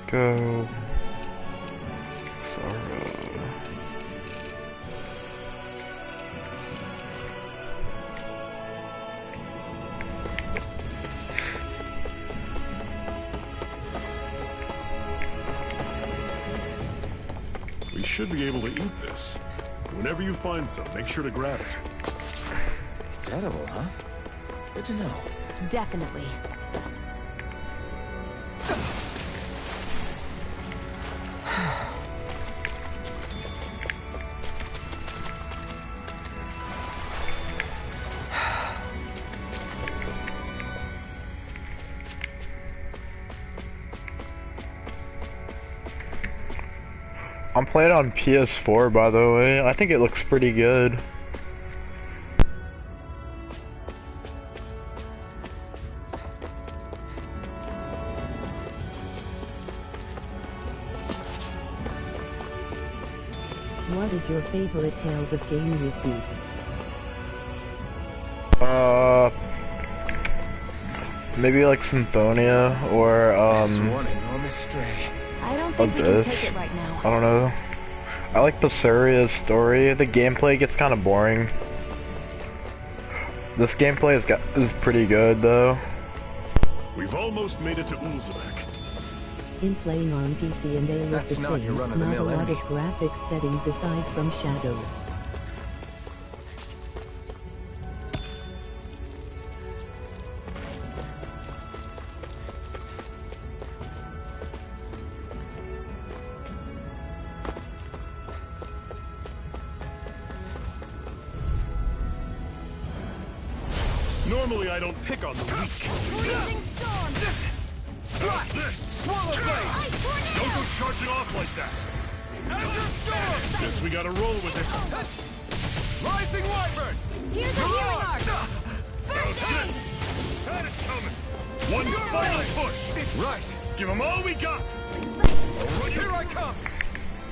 Speaker 3: Go. Sorrow.
Speaker 4: We should be able to eat this. Whenever you find some, make sure to grab it.
Speaker 7: It's edible, huh? Good to know.
Speaker 6: Definitely.
Speaker 3: I'm playing on PS4, by the way. I think it looks pretty good.
Speaker 2: What is your favorite Tales of game you beat?
Speaker 3: Maybe like Symphonia or
Speaker 7: One enormous stray.
Speaker 6: I don't think we can
Speaker 3: Abyss.
Speaker 6: take it right now.
Speaker 3: I don't know. I like Berseria story. The gameplay gets kind of boring. This gameplay is pretty good though.
Speaker 4: We've almost made it to Ulzabek.
Speaker 2: In playing on PC and A was
Speaker 7: That's
Speaker 2: the
Speaker 7: not
Speaker 2: same,
Speaker 7: your
Speaker 2: not a
Speaker 7: run-of-the-mill
Speaker 2: lot
Speaker 7: enemy.
Speaker 2: of graphics settings aside from shadows.
Speaker 4: Normally I don't pick on the weak.
Speaker 1: Freezing storm!
Speaker 4: How's this?
Speaker 1: Swallow blade! Ice tornado!
Speaker 4: Don't go charging off like that.
Speaker 1: Azure storm!
Speaker 4: Guess we gotta roll with it.
Speaker 1: Rising wyvern! Here's a healing arc!
Speaker 4: How's
Speaker 1: First aid!
Speaker 4: this? Had it coming. One final push. Right. Give them all we got. Here I come.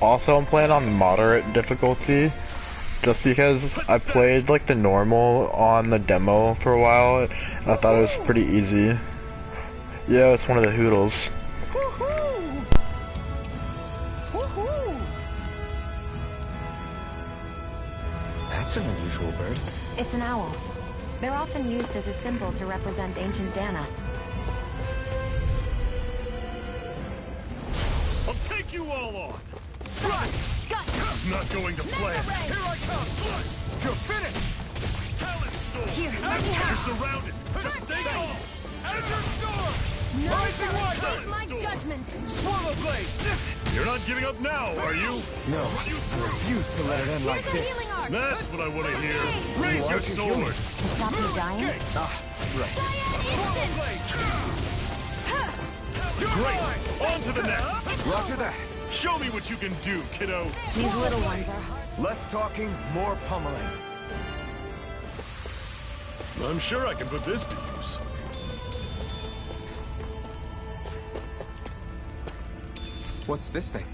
Speaker 3: Also, I'm playing on moderate difficulty, just because I played like the normal on the demo for a while, and I thought it was pretty easy. Yeah, it's one of the Hoodles.
Speaker 1: Woohoo! Woohoo!
Speaker 7: That's an unusual bird.
Speaker 6: It's an owl. They're often used as a symbol to represent ancient Dana.
Speaker 4: I'll take you all on.
Speaker 1: Got
Speaker 4: It's not going to plan.
Speaker 1: Here I come!
Speaker 4: You're finished. Talent storm.
Speaker 6: Here, let me
Speaker 4: You're
Speaker 6: have.
Speaker 4: surrounded. Just stay calm. Azure storm.
Speaker 1: No
Speaker 4: Rising
Speaker 1: escape
Speaker 4: wyvern.
Speaker 1: my judgment!
Speaker 4: Swallow blade. You're not giving up now, are you?
Speaker 7: No, I refuse to let it end like
Speaker 1: Here's a
Speaker 7: this.
Speaker 1: healing arc!
Speaker 4: That's what I want to hear. Raise
Speaker 7: You
Speaker 4: your
Speaker 7: aren't human.
Speaker 4: sword.
Speaker 6: To stop you dying?
Speaker 7: Ah, right.
Speaker 1: Instant!
Speaker 4: Great. On to the next.
Speaker 7: Roger that.
Speaker 4: Show me what you can do, kiddo.
Speaker 6: These little ones are hard.
Speaker 7: Less talking, more pummeling.
Speaker 4: I'm sure I can put this to use.
Speaker 7: What's this thing?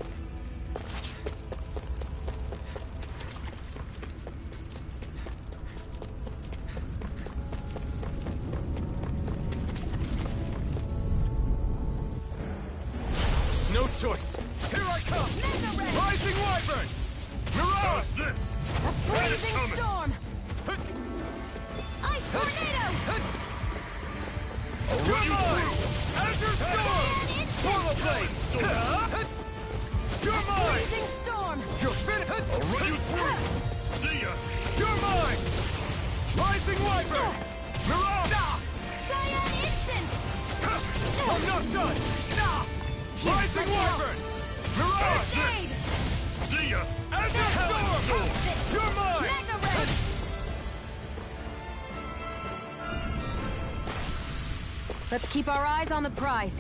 Speaker 10: No choice.
Speaker 1: Here I come! Rising wyvern!
Speaker 4: How's this?
Speaker 1: A freezing storm! Ice tornado!
Speaker 4: You're mine.
Speaker 1: Azure storm!
Speaker 4: Swallow blade.
Speaker 1: You're mine! Freezing storm!
Speaker 4: You're finished. I'll run you through. See ya.
Speaker 1: You're mine! Rising wyvern! Mirage! Cyan instant!
Speaker 4: I'm not done.
Speaker 1: Rising wyvern! Mirage! Aid!
Speaker 4: See ya.
Speaker 1: Azure storm!
Speaker 4: You're mine.
Speaker 1: Mega ray! Let's keep our eyes on the prize.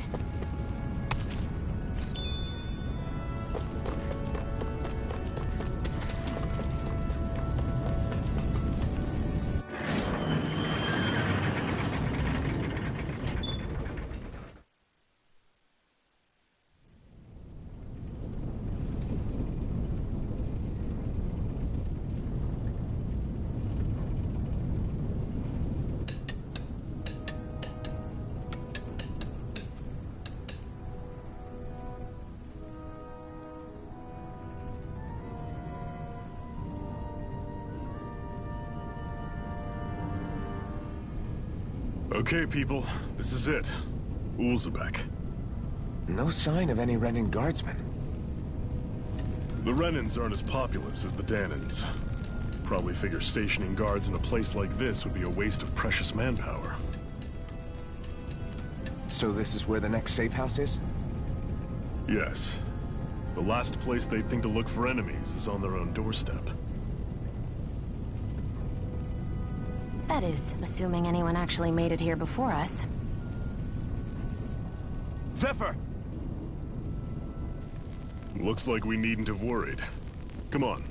Speaker 4: Okay, people, this is it. Ulzebek.
Speaker 7: No sign of any Renan guardsmen.
Speaker 4: The Renans aren't as populous as the Danans. Probably figure stationing guards in a place like this would be a waste of precious manpower.
Speaker 7: So this is where the next safe house is?
Speaker 4: Yes. The last place they'd think to look for enemies is on their own doorstep.
Speaker 6: That is, assuming anyone actually made it here before us.
Speaker 10: Zephyr!
Speaker 4: Looks like we needn't have worried. Come on.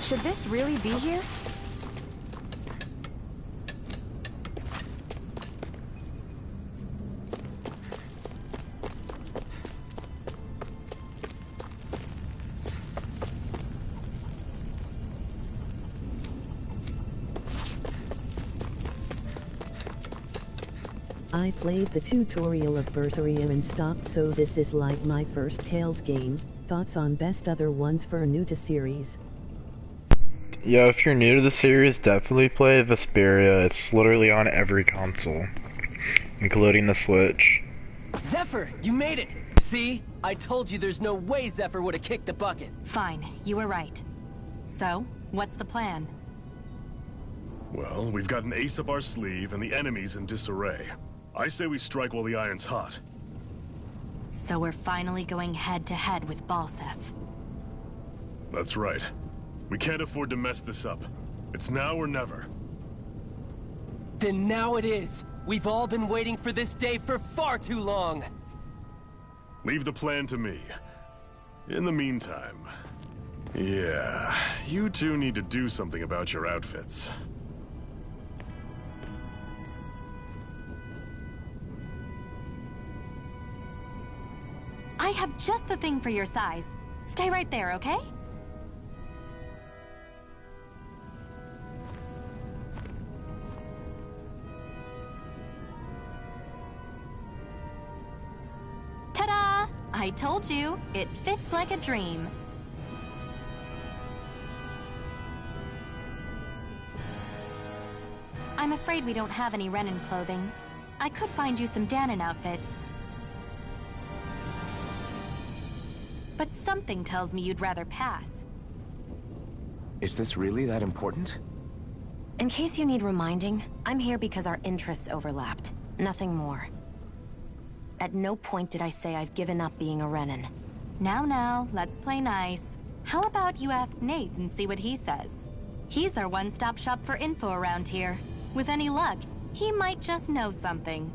Speaker 6: Should this really be here?
Speaker 2: I played the tutorial of Berseria and stopped, so this is like my first Tales game. Thoughts on best other ones for a new to series?
Speaker 3: Yeah, if you're new to the series, definitely play Vesperia. It's literally on every console, including the Switch.
Speaker 1: Zephyr, you made it! See? I told you there's no way Zephyr would have kicked the bucket.
Speaker 9: Fine, you were right. So, what's the plan?
Speaker 4: Well, we've got an ace up our sleeve and the enemy's in disarray. I say we strike while the iron's hot.
Speaker 9: So we're finally going head-to-head with Balsef.
Speaker 4: That's right. We can't afford to mess this up. It's now or never.
Speaker 1: Then now it is! We've all been waiting for this day for far too long!
Speaker 4: Leave the plan to me. In the meantime... yeah, you two need to do something about your outfits.
Speaker 9: I have just the thing for your size. Stay right there, okay? Ta-da! I told you, it fits like a dream. I'm afraid we don't have any Renan clothing. I could find you some Danon outfits. But something tells me you'd rather pass.
Speaker 7: Is this really that important?
Speaker 6: In case you need reminding, I'm here because our interests overlapped. Nothing more. At no point did I say I've given up being a Renan.
Speaker 9: Now, let's play nice. How about you ask Nate and see what he says? He's our one-stop shop for info around here. With any luck, he might just know something.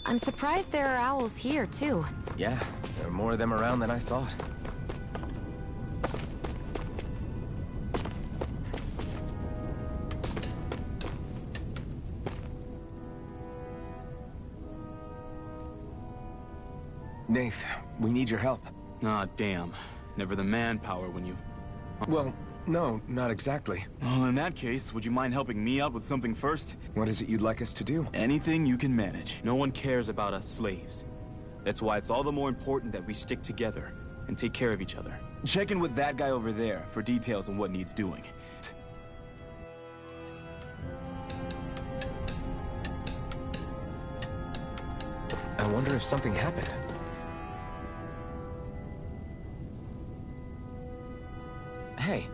Speaker 6: I'm surprised there are owls here, too.
Speaker 7: Yeah, there are more of them around than I thought. Nath, we need your help.
Speaker 10: Ah, damn. Never the manpower when you...
Speaker 7: Well, no, not exactly.
Speaker 10: Well, in that case, would you mind helping me out with something first?
Speaker 7: What is it you'd like us to do?
Speaker 10: Anything you can manage. No one cares about us slaves. That's why it's all the more important that we stick together and take care of each other. Check in with that guy over there for details on what needs doing.
Speaker 7: wonder if something happened. Hey.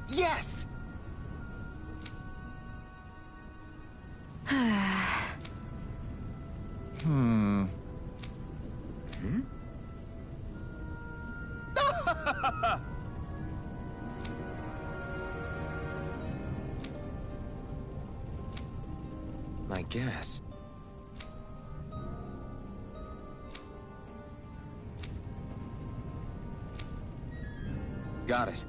Speaker 7: Yes! Hmm? I guess. Got it.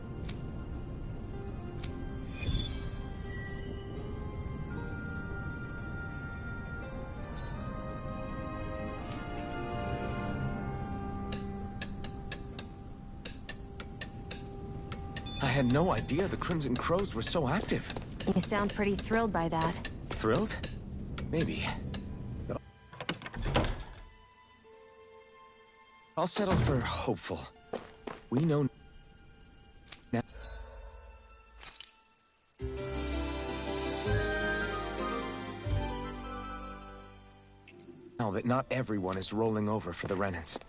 Speaker 7: I had no idea the Crimson Crows were so active.
Speaker 6: You sound pretty thrilled by that.
Speaker 7: Thrilled? Maybe. I'll settle for hopeful. We know now. Now that not everyone is rolling over for the Renans.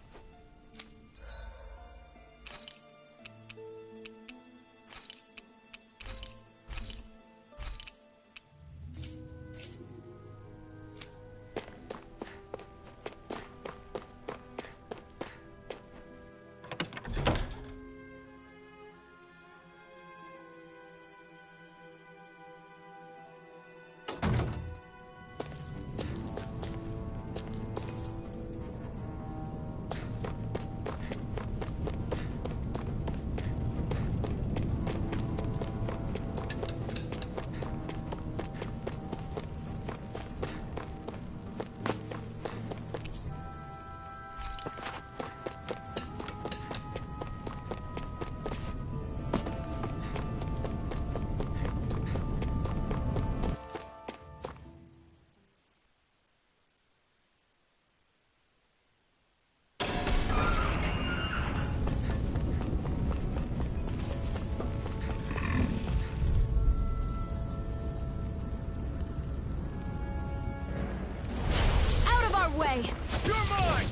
Speaker 1: Way.
Speaker 5: You're mine!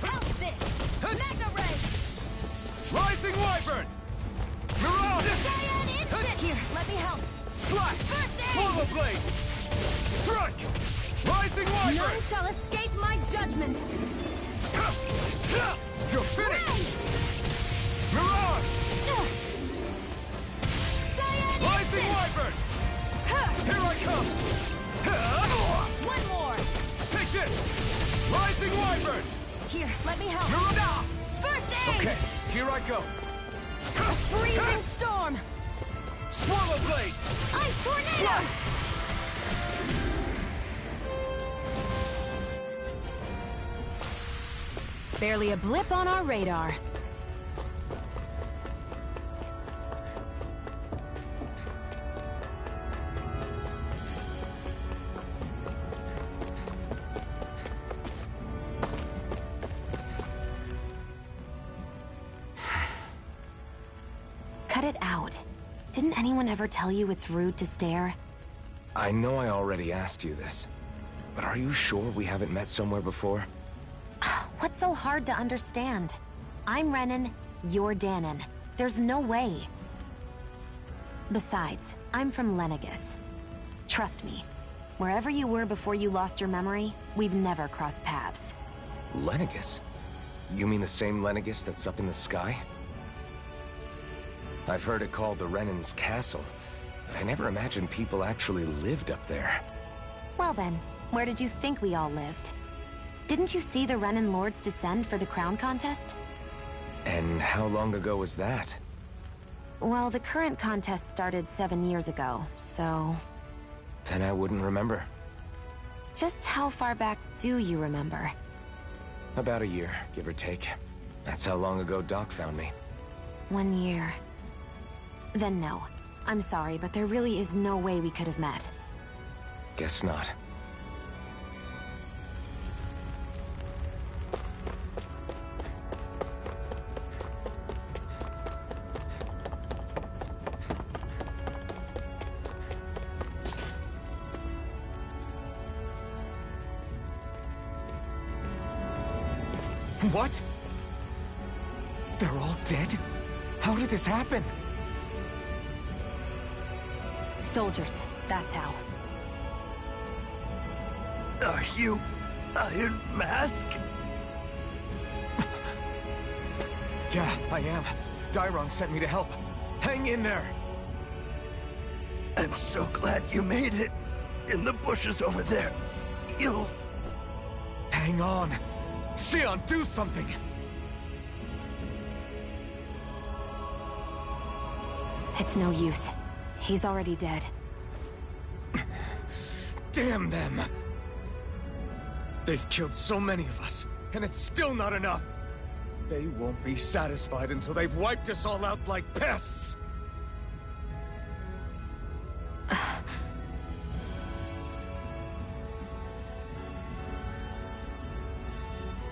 Speaker 1: Help this! Mega Ray!
Speaker 5: Rising Wyvern! Mirage!
Speaker 1: Cyan Instant! Here, let me help.
Speaker 5: Slash!
Speaker 1: First aid!
Speaker 5: Swallow Blade! Strike! Rising Wyvern!
Speaker 1: None shall escape my judgment!
Speaker 5: You're finished! Mirage!
Speaker 1: Cyan
Speaker 5: Rising
Speaker 1: Instant!
Speaker 5: Wyvern! Here I come!
Speaker 1: One more!
Speaker 5: Take this! Rising Wyvern!
Speaker 1: Here, let me help.
Speaker 5: Mirage!
Speaker 1: First aid!
Speaker 5: Okay, here I go.
Speaker 1: Freezing storm!
Speaker 5: Swallow Blade!
Speaker 1: Ice tornado! Barely a blip on our radar. Cut it out. Didn't anyone ever tell you it's rude to stare?
Speaker 7: I know I already asked you this, but are you sure we haven't met somewhere before?
Speaker 6: What's so hard to understand? I'm Renan, you're Danon. There's no way. Besides, I'm from Lenegis. Trust me, wherever you were before you lost your memory, we've never crossed paths.
Speaker 7: Lenegis? You mean the same Lenegis that's up in the sky? I've heard it called the Renan's Castle, but I never imagined people actually lived up there.
Speaker 6: Well then, where did you think we all lived? Didn't you see the Renan Lords descend for the crown contest?
Speaker 7: And how long ago was that?
Speaker 6: Well, the current contest started 7 years ago, so...
Speaker 7: Then I wouldn't remember.
Speaker 6: Just how far back do you remember?
Speaker 7: About a year, give or take. That's how long ago Doc found me.
Speaker 6: 1 year. Then no. I'm sorry, but there really is no way we could have met.
Speaker 7: Guess not. What? They're all dead? How did this happen?
Speaker 6: Soldiers, that's how.
Speaker 12: Are you Iron Mask?
Speaker 7: Yeah, I am. Dairon sent me to help. Hang in there!
Speaker 12: I'm so glad you made it. In the bushes over there. You'll...
Speaker 7: Hang on! Xion, do something!
Speaker 6: It's no use. He's already dead.
Speaker 7: Damn them! They've killed so many of us, and it's still not enough! They won't be satisfied until they've wiped us all out like pests!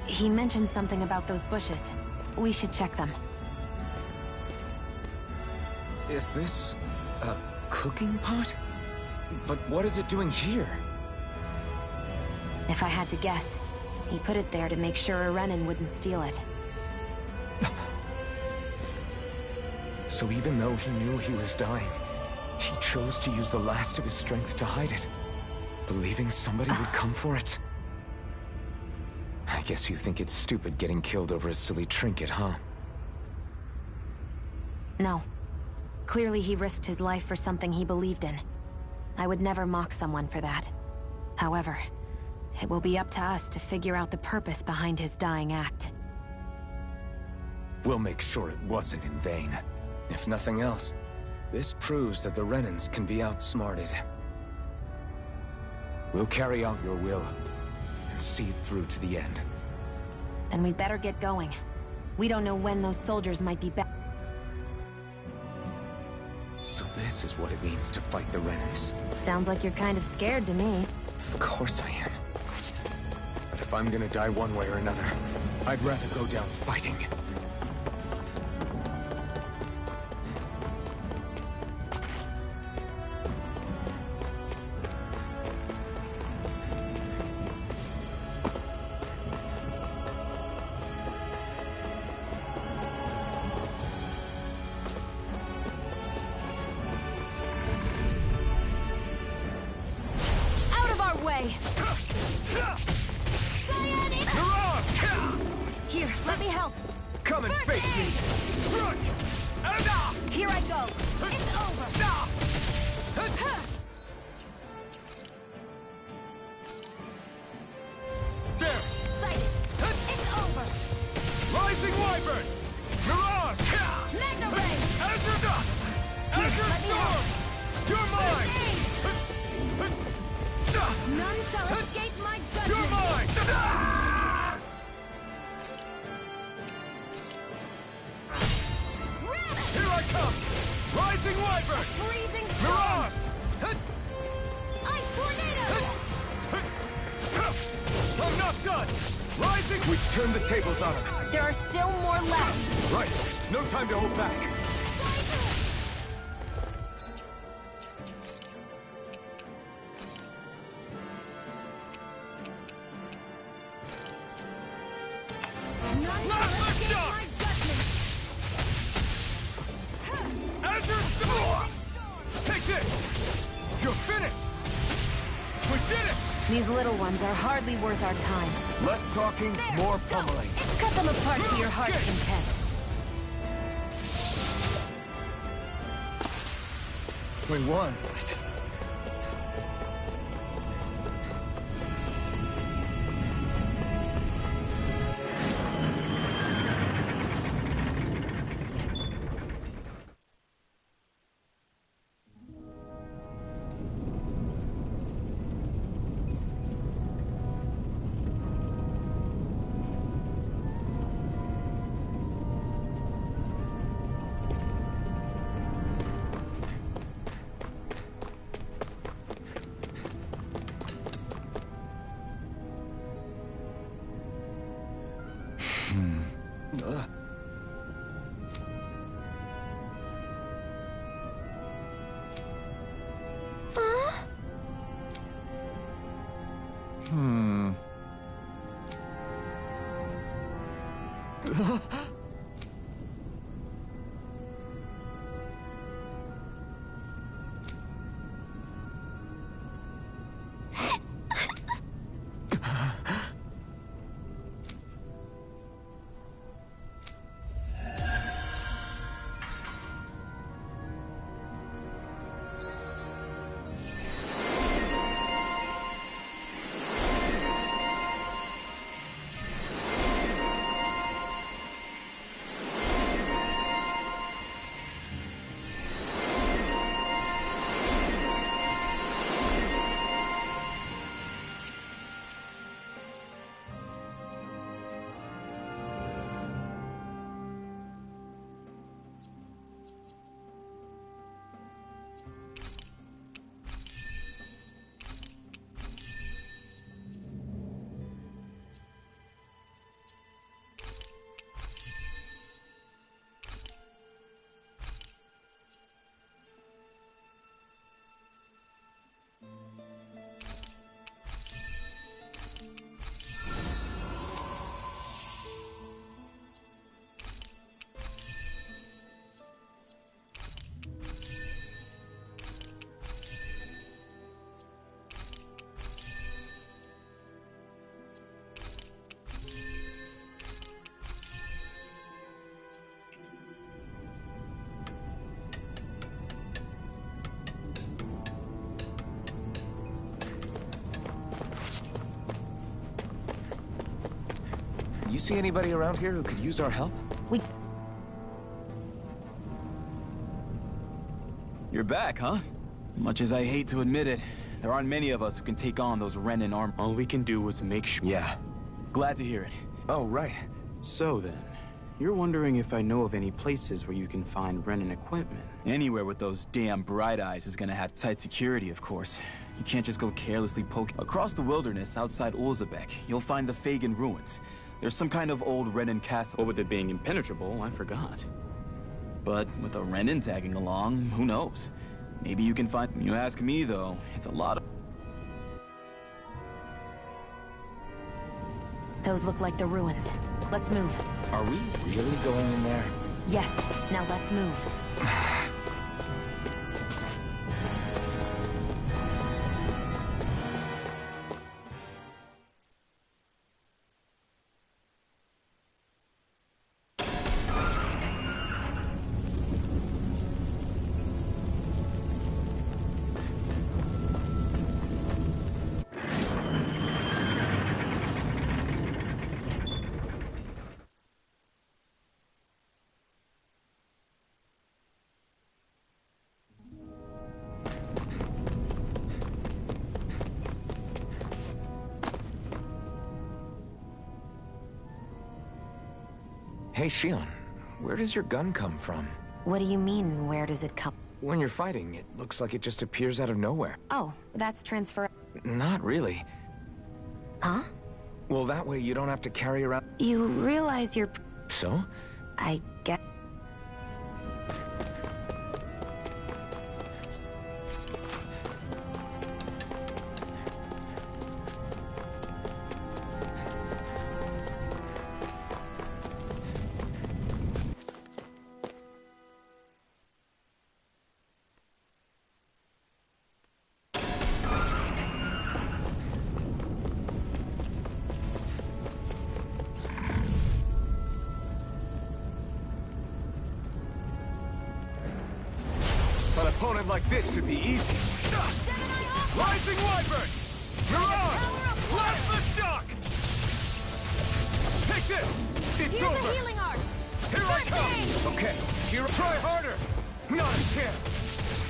Speaker 6: He mentioned something about those bushes. We should check them.
Speaker 7: Is this... a cooking pot? But what is it doing here?
Speaker 6: If I had to guess, he put it there to make sure a Renin wouldn't steal it.
Speaker 7: So even though he knew he was dying, he chose to use the last of his strength to hide it, believing somebody would come for it. I guess you think it's stupid getting killed over a silly trinket, huh?
Speaker 6: No. Clearly he risked his life for something he believed in. I would never mock someone for that. However, it will be up to us to figure out the purpose behind his dying act.
Speaker 7: We'll make sure it wasn't in vain. If nothing else, this proves that the Renins can be outsmarted. We'll carry out your will, and see it through to the end.
Speaker 6: Then we'd better get going. We don't know when those soldiers might be back.
Speaker 7: So this is what it means to fight the Renins.
Speaker 6: Sounds like you're kind of scared to me.
Speaker 7: Of course I am. But if I'm gonna die one way or another, I'd rather go down fighting.
Speaker 6: Here, let me help.
Speaker 7: Come and face me!
Speaker 6: Here I go. It's over.
Speaker 7: There!
Speaker 6: Sighted. It's over.
Speaker 7: Rising Wyvern! Mirage!
Speaker 6: Magna Ray!
Speaker 7: Azure Azure
Speaker 6: let me
Speaker 7: Storm! You're mine!
Speaker 6: None shall escape my judgment.
Speaker 7: You're mine! Here I come! Rising Wyvern!
Speaker 6: Freezing
Speaker 7: Mirage!
Speaker 6: Ice Tornado!
Speaker 7: I'm not done! Rising! We turn the tables on him.
Speaker 6: There are still more left.
Speaker 7: Right. No time to hold back.
Speaker 6: None shall escape my judgment.
Speaker 7: Azure Storm! Take this! You're finished! We did it!
Speaker 6: These little ones are hardly worth our time.
Speaker 7: Less talking, more pummeling.
Speaker 6: Cut them apart to your heart's content.
Speaker 7: We won. You see anybody around here who could use our help?
Speaker 10: You're back, huh? Much as I hate to admit it, there aren't many of us who can take on those Renin arm. All we can do is make sure.
Speaker 7: Yeah.
Speaker 10: Glad to hear it.
Speaker 7: Oh, right.
Speaker 13: So then, you're wondering if I know of any places where you can find Renin equipment?
Speaker 10: Anywhere with those damn bright eyes is gonna have tight security, of course. You can't just go carelessly poking. Across the wilderness outside Ulzebek, you'll find the Fagan ruins. There's some kind of old Renin castle.
Speaker 13: Well, with it being impenetrable, I forgot.
Speaker 10: But with a Renin tagging along, who knows? Maybe you can find... You ask me, though, it's a lot of...
Speaker 6: Those look like the ruins. Let's move.
Speaker 7: Are we really going in there?
Speaker 6: Yes. Now let's move.
Speaker 7: Hey, Shion, where does your gun come from?
Speaker 6: What do you mean, where does it come?
Speaker 7: When you're fighting, it looks like it just appears out of nowhere.
Speaker 6: Oh, that's transfer...
Speaker 7: Not really.
Speaker 6: Huh?
Speaker 7: Well, that way you don't have to carry around...
Speaker 6: You realize you're...
Speaker 7: So?
Speaker 6: I get...
Speaker 5: An opponent like this should be easy. Rising Wyvern! Mirage! Plasma Shock! Take this! It's over!
Speaker 6: Here's a healing art!
Speaker 5: Here I come! Okay, here, try harder! Not a chance!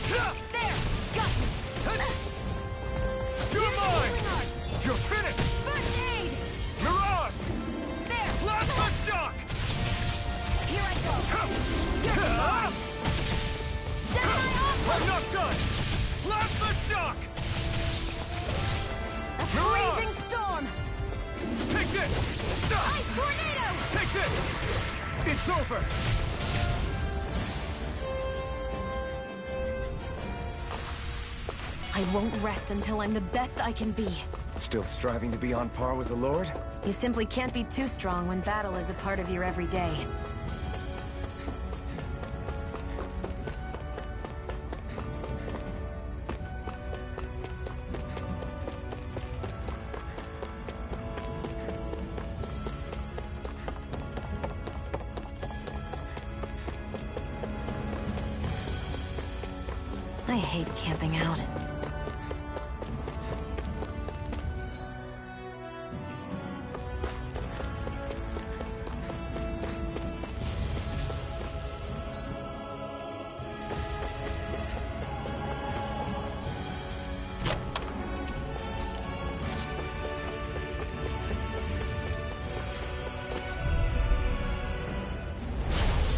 Speaker 6: There! Got it!
Speaker 5: You're mine! You're finished!
Speaker 6: First aid!
Speaker 5: Mirage!
Speaker 6: There!
Speaker 5: Plasma Shock!
Speaker 6: Here I go!
Speaker 5: I'm not done! Plasma Shock!
Speaker 6: A freezing storm!
Speaker 5: Take this!
Speaker 6: Ice tornado!
Speaker 5: Take this! It's over!
Speaker 6: I won't rest until I'm the best I can be.
Speaker 7: Still striving to be on par with the Lord?
Speaker 6: You simply can't be too strong when battle is a part of your everyday. I hate camping out.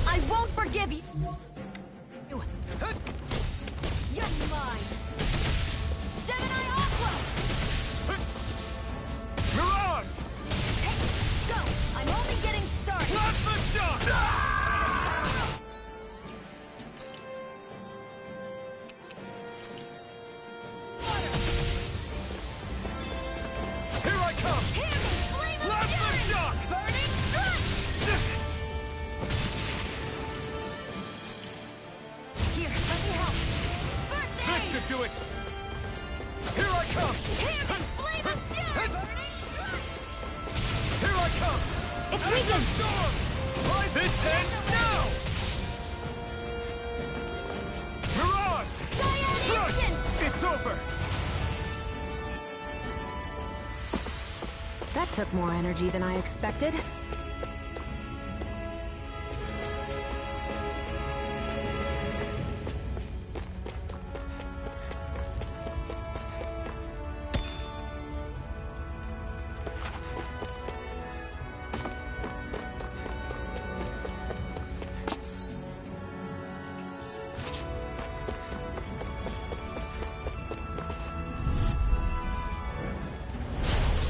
Speaker 6: I won't forgive you! You're mine! Gemini Aqua!
Speaker 5: Mirage!
Speaker 6: Hey, go! I'm only getting started!
Speaker 5: Plasma shock! Here I come!
Speaker 6: Hear me! Flame of
Speaker 5: Plasma
Speaker 6: fury!
Speaker 5: shock!
Speaker 6: Burning strike! Here, let me help! First
Speaker 5: This
Speaker 6: aid!
Speaker 5: should do it! Here I come!
Speaker 6: Hear me! Flame of fury! Burning strike!
Speaker 5: Here I come!
Speaker 6: It's weakened!
Speaker 5: Storm! This ends now! Mirage!
Speaker 6: Cyan
Speaker 5: Look!
Speaker 6: instant!
Speaker 5: It's over!
Speaker 6: That took more energy than I expected.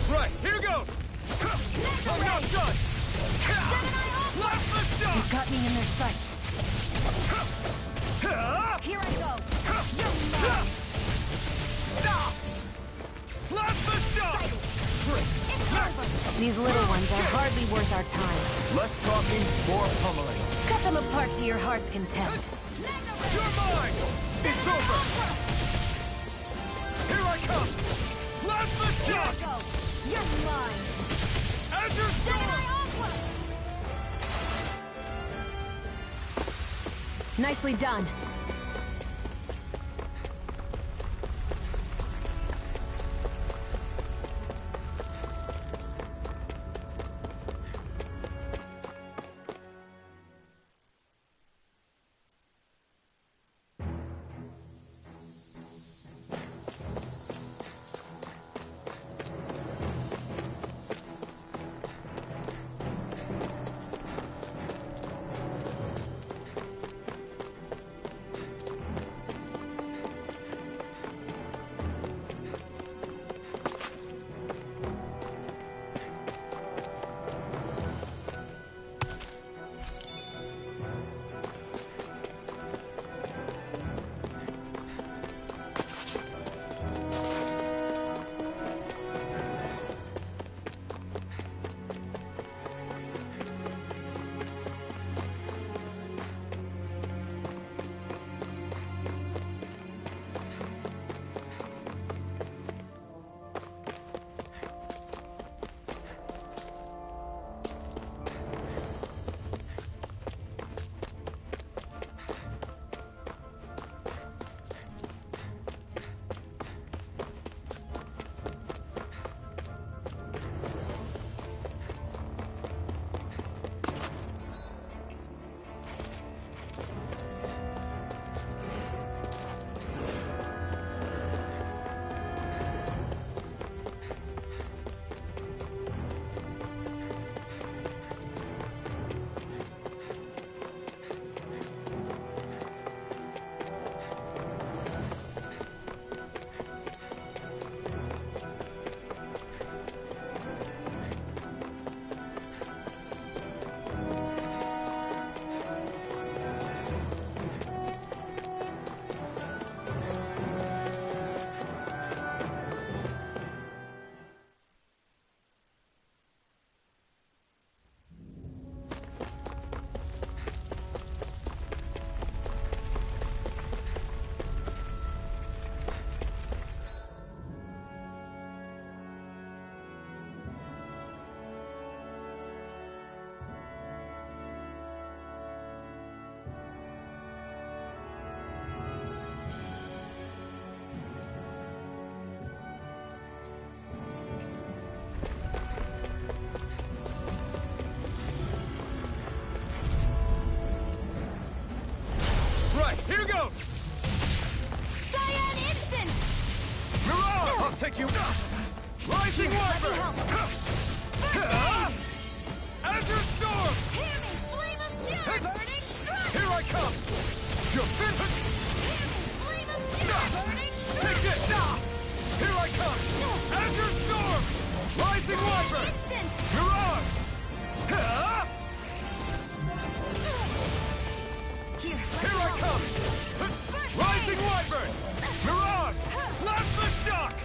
Speaker 5: Right, here goes! I'm not done! Plasma
Speaker 6: You
Speaker 5: shock!
Speaker 6: got me in their sights. Here I go! You're mine!
Speaker 5: Plasma shock!
Speaker 6: It's over! These little ones are hardly worth our time.
Speaker 5: Less talking, more pummeling.
Speaker 6: Cut them apart to your heart's content.
Speaker 5: You're mine! It's over! Here I come! Plasma
Speaker 6: Here I
Speaker 5: shock!
Speaker 6: go! You're mine!
Speaker 5: Azure Storm!
Speaker 6: Nicely done.
Speaker 10: Right, here goes!
Speaker 9: Cyan Instant!
Speaker 10: Mirage! I'll take you! Rising Wyvern! Azure Storm!
Speaker 9: Hear me! Flame of Fury! Burning Strike!
Speaker 10: Here I come! You're fit!
Speaker 9: Hear me! Flame of Fury! Burning Strike!
Speaker 10: Take this! Here I come! Azure Storm! Rising Wyvern!
Speaker 9: Instant!
Speaker 10: Mirage! Here I come! Rising Wyvern! Mirage! Slash the shock!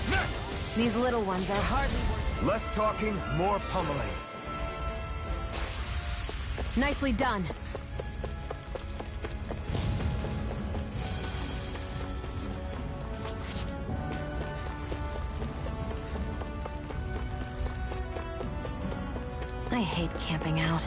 Speaker 10: Next!
Speaker 6: These little ones are hardly worth.
Speaker 14: Less talking, more pummeling.
Speaker 6: Nicely done. I hate camping out.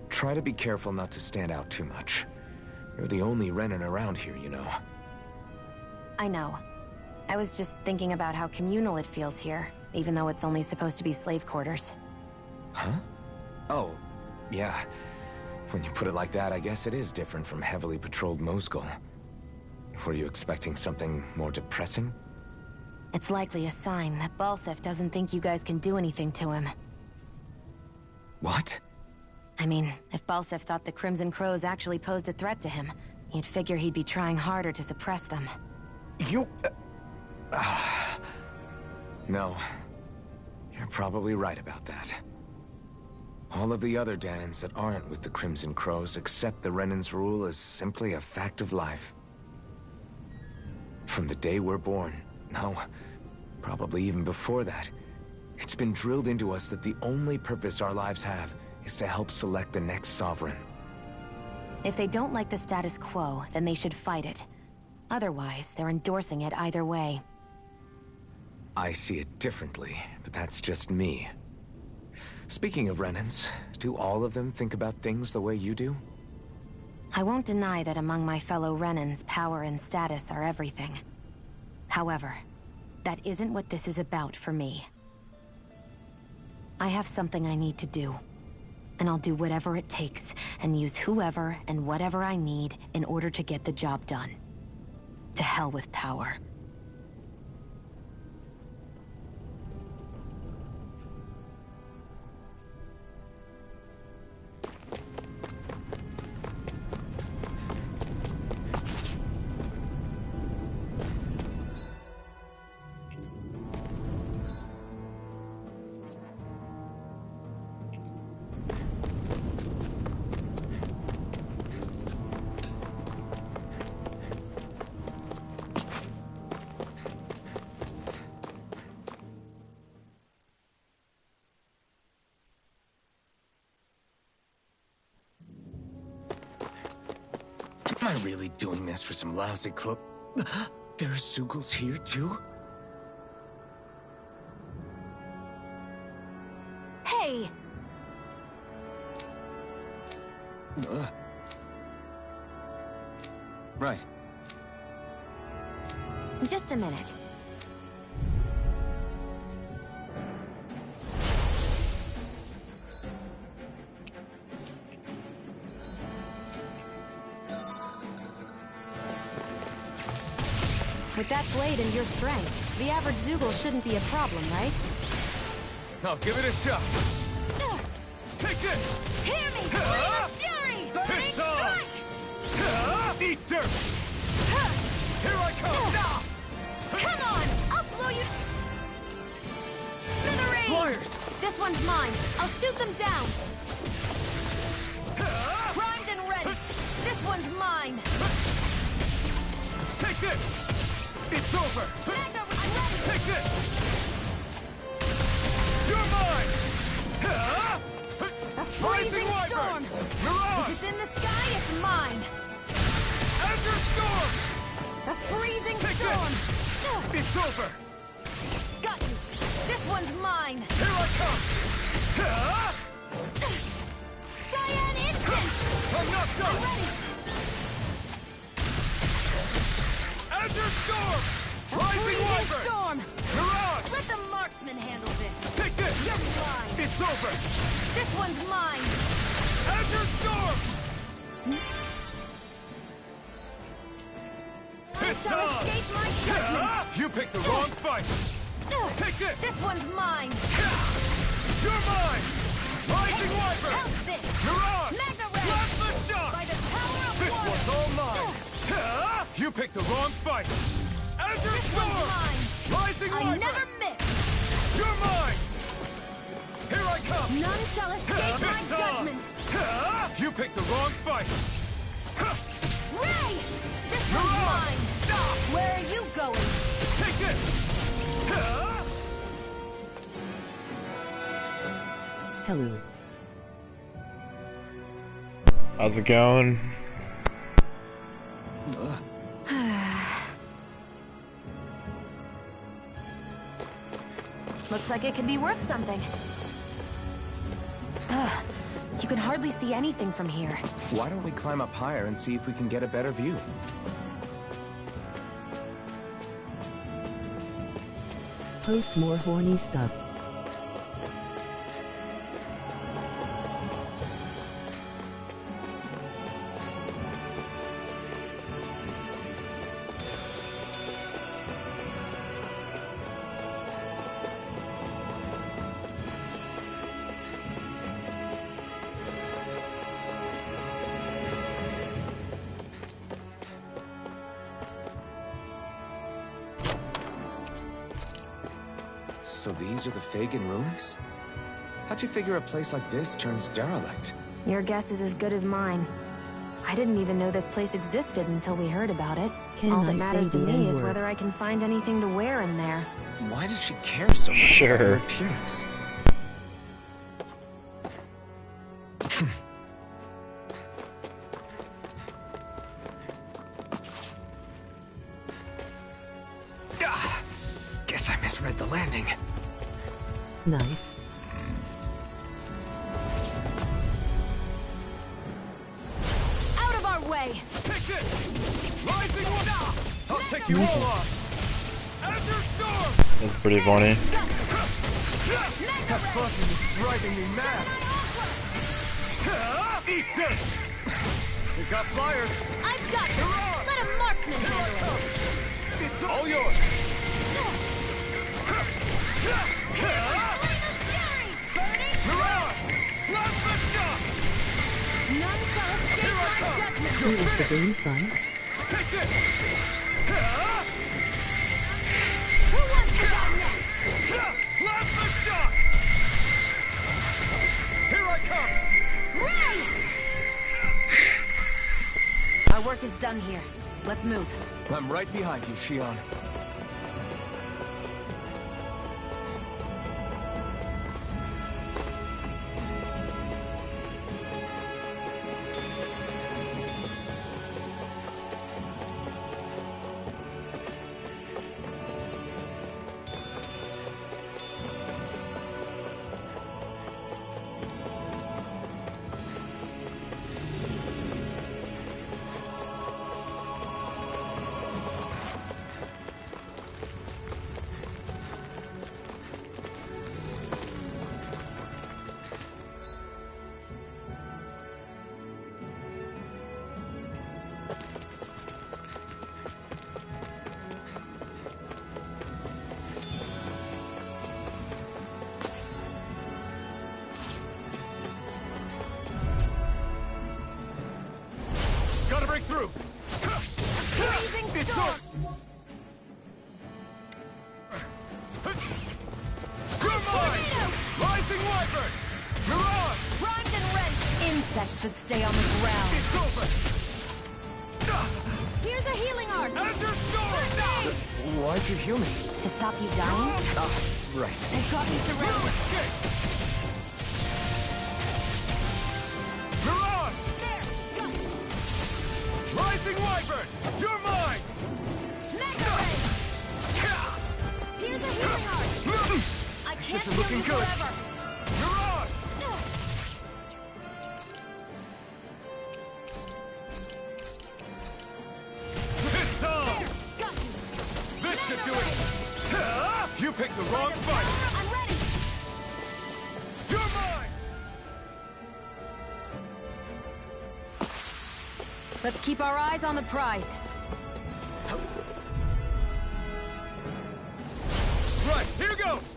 Speaker 7: Try to be careful not to stand out too much. You're the only Renin around here, you know.
Speaker 6: I know. I was just thinking about how communal it feels here, even though it's only supposed to be slave quarters.
Speaker 7: Huh? Oh, yeah. When you put it like that, I guess it is different from heavily patrolled Mosgul. Were you expecting something more depressing?
Speaker 6: It's likely a sign that Balsef doesn't think you guys can do anything to him.
Speaker 7: What?
Speaker 6: I mean, if Balsef thought the Crimson Crows actually posed a threat to him, you'd figure he'd be trying harder to suppress them.
Speaker 7: You... No. You're probably right about that. All of the other Danans that aren't with the Crimson Crows accept the Renin's rule as simply a fact of life. From the day we're born, no, probably even before that, it's been drilled into us that the only purpose our lives have is to help select the next sovereign.
Speaker 6: If they don't like the status quo, then they should fight it. Otherwise, they're endorsing it either way.
Speaker 7: I see it differently, but that's just me. Speaking of Renins, do all of them think about things the way you do?
Speaker 6: I won't deny that among my fellow Renins, power and status are everything. However, that isn't what this is about for me. I have something I need to do. And I'll do whatever it takes, and use whoever and whatever I need in order to get the job done. To hell with power.
Speaker 7: Am I really doing this for some lousy cloak? There's Zuguls here, too?
Speaker 6: Hey!
Speaker 7: Right.
Speaker 6: Just a minute. With that blade and your strength, the average Zugul shouldn't be a problem, right?
Speaker 10: I'll give it a shot. Take this!
Speaker 9: Hear me! Flame of fury! Burning
Speaker 10: It's on!
Speaker 9: strike!
Speaker 10: Eat dirt! Here I come!
Speaker 9: Come on! I'll blow you... Smithereens!
Speaker 10: Flyers!
Speaker 9: This one's mine. I'll shoot them down. Primed and ready. This one's mine.
Speaker 10: Take this! It's over!
Speaker 9: Magna, I'm ready.
Speaker 10: Take this! You're mine!
Speaker 9: A freezing
Speaker 10: Wyvern!
Speaker 9: storm.
Speaker 10: Mirage!
Speaker 9: If it's in the sky, it's mine.
Speaker 10: Azure Storm!
Speaker 9: A freezing
Speaker 10: Take
Speaker 9: storm.
Speaker 10: It's over!
Speaker 9: Got you. This one's mine.
Speaker 10: Here I come!
Speaker 9: Cyan instant.
Speaker 10: I'm not
Speaker 9: I'm
Speaker 10: done!
Speaker 9: ready.
Speaker 10: Azure Storm!
Speaker 9: A
Speaker 10: Rising
Speaker 9: freezing
Speaker 10: Wyvern!
Speaker 9: storm.
Speaker 10: Mirage!
Speaker 9: Let the marksman handle this.
Speaker 10: Take this!
Speaker 9: You're mine.
Speaker 10: It's over!
Speaker 9: This one's mine.
Speaker 10: Azure Storm!
Speaker 9: I
Speaker 10: It's
Speaker 9: shall
Speaker 10: on!
Speaker 9: escape my judgment.
Speaker 10: You picked the wrong fight! Take this!
Speaker 9: This one's mine.
Speaker 10: You're mine! Rising Wyvern!
Speaker 9: Help this.
Speaker 10: Mirage!
Speaker 9: Magna Ray.
Speaker 10: Slap the shot!
Speaker 9: By the power of
Speaker 10: This
Speaker 9: water.
Speaker 10: one's all mine! You picked the wrong fight! Azure
Speaker 9: This
Speaker 10: Storm!
Speaker 9: one's mine.
Speaker 10: Rising
Speaker 9: I
Speaker 10: Wyvern!
Speaker 9: never miss.
Speaker 10: You're mine! Here I come!
Speaker 9: None shall escape my
Speaker 10: It's on!
Speaker 9: judgment.
Speaker 10: You picked the wrong fight!
Speaker 9: Ray! This one's mine. Where are you going?
Speaker 10: Take this!
Speaker 2: Hello.
Speaker 3: How's it going?
Speaker 6: Looks like it could be worth something. You can hardly see anything from here.
Speaker 7: Why don't we climb up higher and see if we can get a better view?
Speaker 2: Post more horny stuff.
Speaker 7: So these are the Fagin ruins? How'd you figure a place like this turns derelict?
Speaker 6: Your guess is as good as mine. I didn't even know this place existed until we heard about it.
Speaker 2: Can
Speaker 6: All that
Speaker 2: I
Speaker 6: matters
Speaker 2: say
Speaker 6: to
Speaker 2: the
Speaker 6: me is
Speaker 2: N-word?
Speaker 6: whether I can find anything to wear in there.
Speaker 7: Why does she care so much about her
Speaker 3: Sure.
Speaker 7: appearance?
Speaker 14: Guess I misread the landing.
Speaker 2: Nice.
Speaker 9: Out of our way!
Speaker 10: Take this! Rising Wyvern! I'll take you all off! Azure Storm!
Speaker 3: That's pretty funny.
Speaker 14: That fucking is driving me mad.
Speaker 10: Eat dirt! We got flyers!
Speaker 9: I've got this! Let a marksman handle it!
Speaker 10: It's all yours!
Speaker 9: Flame of fury! Burning
Speaker 10: Mirage! Slap the shot!
Speaker 9: None shall escape my judgment!
Speaker 2: Is the game fun?
Speaker 10: Take this!
Speaker 9: Who wants to go next?
Speaker 10: Slap the shot! Here I come!
Speaker 9: Ray! Our work is done here. Let's move.
Speaker 14: I'm right behind you, Shion. through!
Speaker 1: Freezing storm!
Speaker 14: You're mine! Rising Wyvern! You're on!
Speaker 9: Primed and ready! Insects should stay on the ground.
Speaker 14: It's over!
Speaker 9: Here's a healing art!
Speaker 14: Azure Storm!
Speaker 13: Why'd you heal me?
Speaker 9: To stop you dying?
Speaker 13: Right.
Speaker 9: And copies the
Speaker 14: We'll
Speaker 9: ring.
Speaker 14: escape! Mirage!
Speaker 9: There! Go!
Speaker 14: Rising Wyvern! You're mine!
Speaker 9: Mega ray! Here's a healing art! I can't
Speaker 14: This is
Speaker 9: heal
Speaker 14: looking
Speaker 9: you
Speaker 14: good.
Speaker 9: forever!
Speaker 14: Mirage! It's on!
Speaker 9: Got you!
Speaker 14: This should do it! You picked the wrong fight!
Speaker 9: I'm ready!
Speaker 14: You're mine!
Speaker 9: Let's keep our eyes on the prize.
Speaker 14: Right, here goes!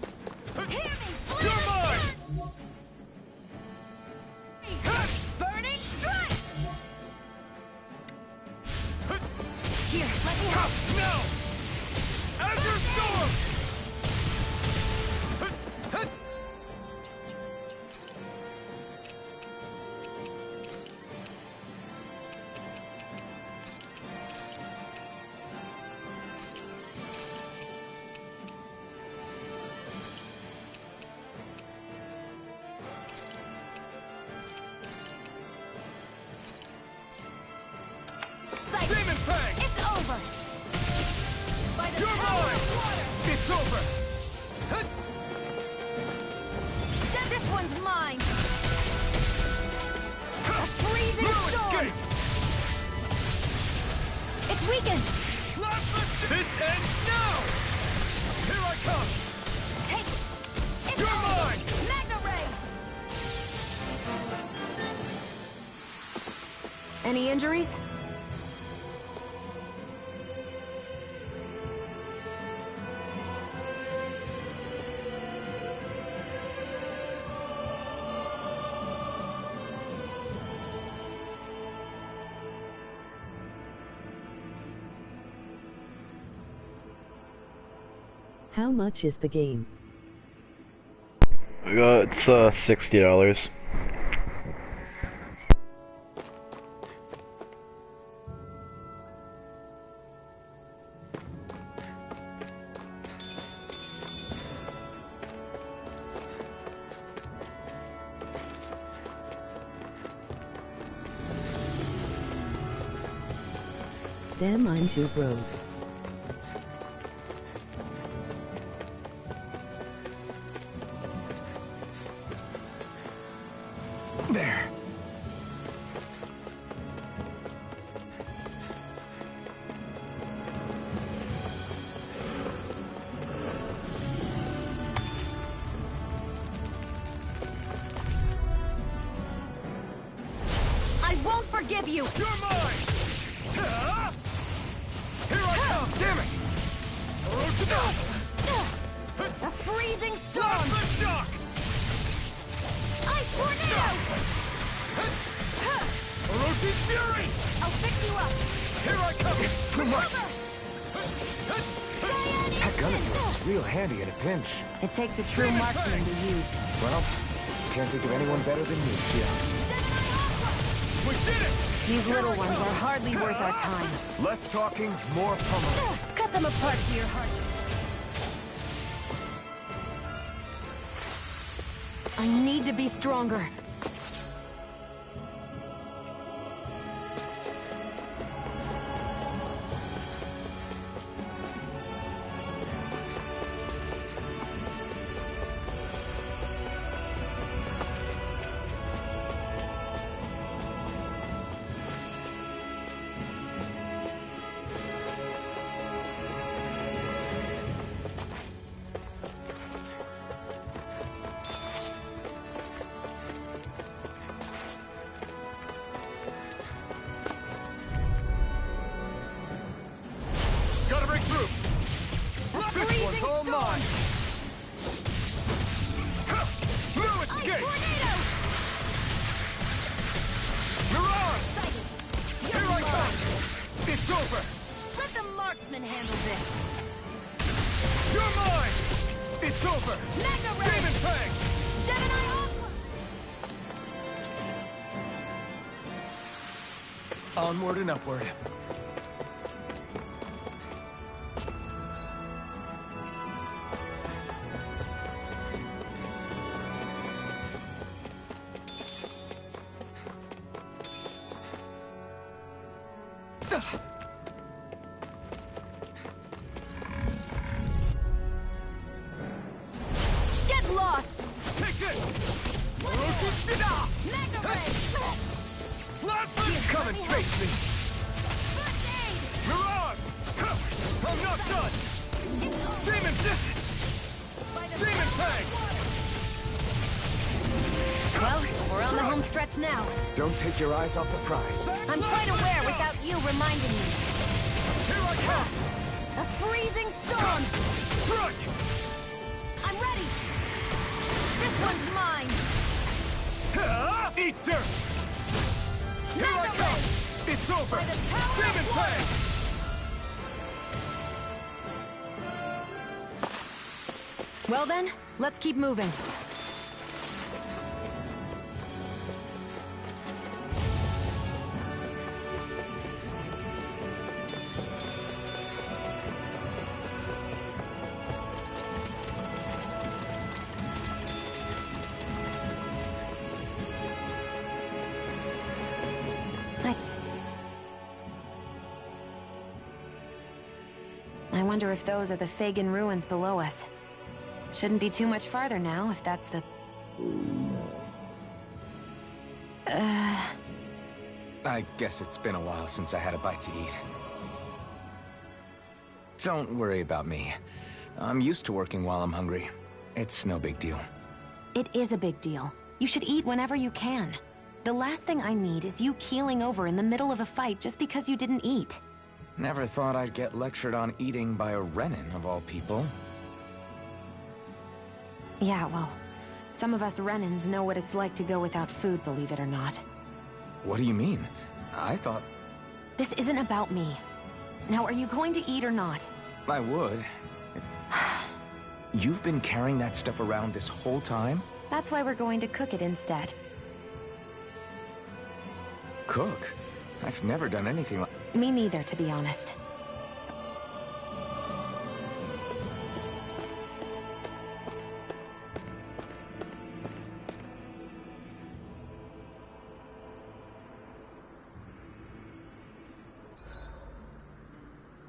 Speaker 9: Hear me!
Speaker 14: You're mine!
Speaker 9: Burning strike! Here, let me help!
Speaker 14: Now! Azure Storm!
Speaker 9: Sight!
Speaker 14: Demon Fang!
Speaker 9: It's over! By the
Speaker 14: You're
Speaker 9: power
Speaker 14: mine!
Speaker 9: of water!
Speaker 14: It's over!
Speaker 9: Then this one's mine! A freezing
Speaker 14: No
Speaker 9: storm!
Speaker 14: escape!
Speaker 9: It's weakened!
Speaker 14: This ends now! Here I come!
Speaker 9: Take it! It's
Speaker 14: You're
Speaker 9: over!
Speaker 14: mine!
Speaker 9: Magna ray! Any injuries?
Speaker 2: How much is the game?
Speaker 3: It's $60.
Speaker 2: Damn, I'm too broke.
Speaker 8: There.
Speaker 9: I won't forgive you!
Speaker 14: You're mine! Here I come! Damn it!
Speaker 9: A freezing storm!
Speaker 14: Blast the shock!
Speaker 9: Ice tornado!
Speaker 14: Orochi's Fury!
Speaker 9: I'll fix you up!
Speaker 14: Here I come!
Speaker 8: It's too much. That gun of yours is real handy in a pinch.
Speaker 9: It takes a true marksman to use.
Speaker 8: Well, can't think of anyone better than you, Xiao.
Speaker 14: We did it!
Speaker 9: These little ones are hardly worth our time.
Speaker 8: Less talking, more pummeling.
Speaker 9: Cut them apart to your heart. I need to be stronger.
Speaker 14: over!
Speaker 9: Let the marksman handle this!
Speaker 14: You're mine! It's over!
Speaker 9: Mega Ray!
Speaker 14: Demon Fang!
Speaker 9: Gemini Aqua!
Speaker 14: Onward and upward.
Speaker 9: Get lost!
Speaker 14: Take this!
Speaker 9: Mega Ray!
Speaker 14: Come and face me! Mirage! I'm not done! Demon Distance! Demon Fang!
Speaker 9: Well, we're on the home stretch now.
Speaker 7: Don't take your eyes off the prize.
Speaker 9: I'm quite aware without you reminding me.
Speaker 14: Here I come!
Speaker 9: A freezing storm!
Speaker 14: Strike!
Speaker 9: I'm ready! This one's mine!
Speaker 14: Eat dirt! Here I come! It's over! Demon Fang!
Speaker 9: Well then, let's keep moving. I wonder if those are the Fagin ruins below us. Shouldn't be too much farther now, if that's the...
Speaker 7: I guess it's been a while since I had a bite to eat. Don't worry about me. I'm used to working while I'm hungry. It's no big deal.
Speaker 6: It is a big deal. You should eat whenever you can. The last thing I need is you keeling over in the middle of a fight just because you didn't eat.
Speaker 7: Never thought I'd get lectured on eating by a Renin, of all people.
Speaker 6: Yeah, well, some of us Renins know what it's like to go without food, believe it or not.
Speaker 7: What do you mean? I thought...
Speaker 6: This isn't about me. Now, are you going to eat or not?
Speaker 7: I would. You've been carrying that stuff around this whole time?
Speaker 6: That's why we're going to cook it instead.
Speaker 7: Cook? I've never done anything like...
Speaker 6: Me neither, to be honest.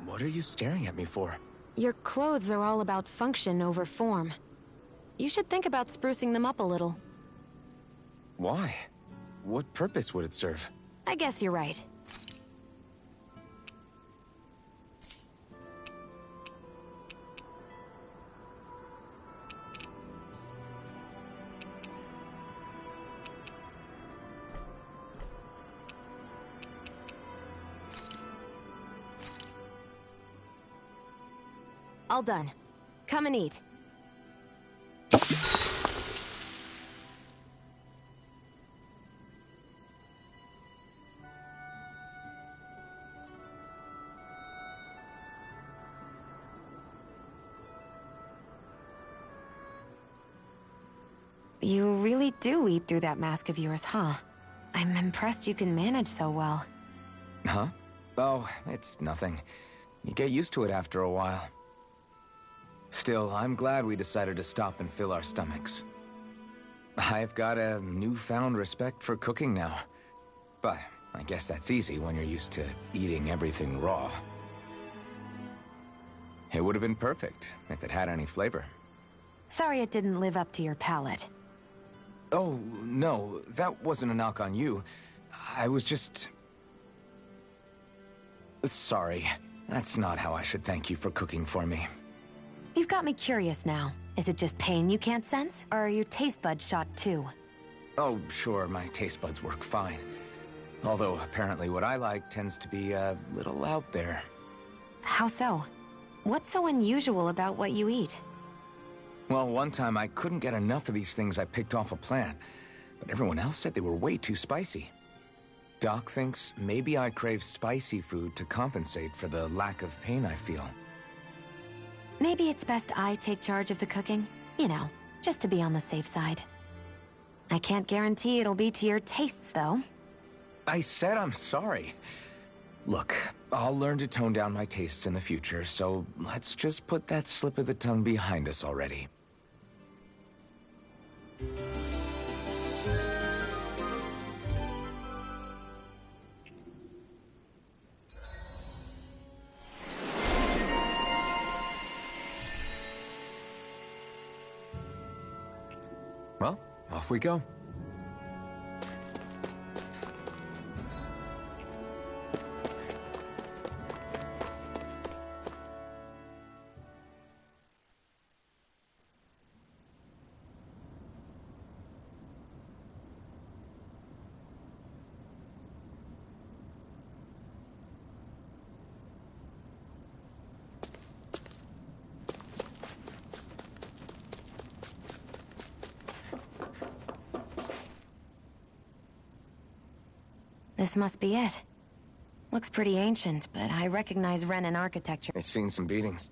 Speaker 7: What are you staring at me for?
Speaker 6: Your clothes are all about function over form. You should think about sprucing them up a little.
Speaker 7: Why? What purpose would it serve?
Speaker 6: I guess you're right. All done. Come and eat. You really do eat through that mask of yours, huh? I'm impressed you can manage so well.
Speaker 7: Huh? Oh, it's nothing. You get used to it after a while. Still, I'm glad we decided to stop and fill our stomachs. I've got a newfound respect for cooking now. But I guess that's easy when you're used to eating everything raw. It would have been perfect if it had any flavor.
Speaker 6: Sorry it didn't live up to your palate.
Speaker 7: Oh, no, that wasn't a knock on you. I was just... Sorry. That's not how I should thank you for cooking for me.
Speaker 6: You've got me curious now. Is it just pain you can't sense, or are your taste buds shot too?
Speaker 7: Oh, sure, my taste buds work fine. Although, apparently what I like tends to be a little out there.
Speaker 6: How so? What's so unusual about what you eat?
Speaker 7: Well, one time I couldn't get enough of these things I picked off a plant, but everyone else said they were way too spicy. Doc thinks maybe I crave spicy food to compensate for the lack of pain I feel.
Speaker 6: Maybe it's best I take charge of the cooking. You know, just to be on the safe side. I can't guarantee it'll be to your tastes, though.
Speaker 7: I said I'm sorry. Look, I'll learn to tone down my tastes in the future, so let's just put that slip of the tongue behind us already. Well, off we go.
Speaker 6: This must be it. Looks pretty ancient, but I recognize Renan architecture.
Speaker 7: It's seen some beatings.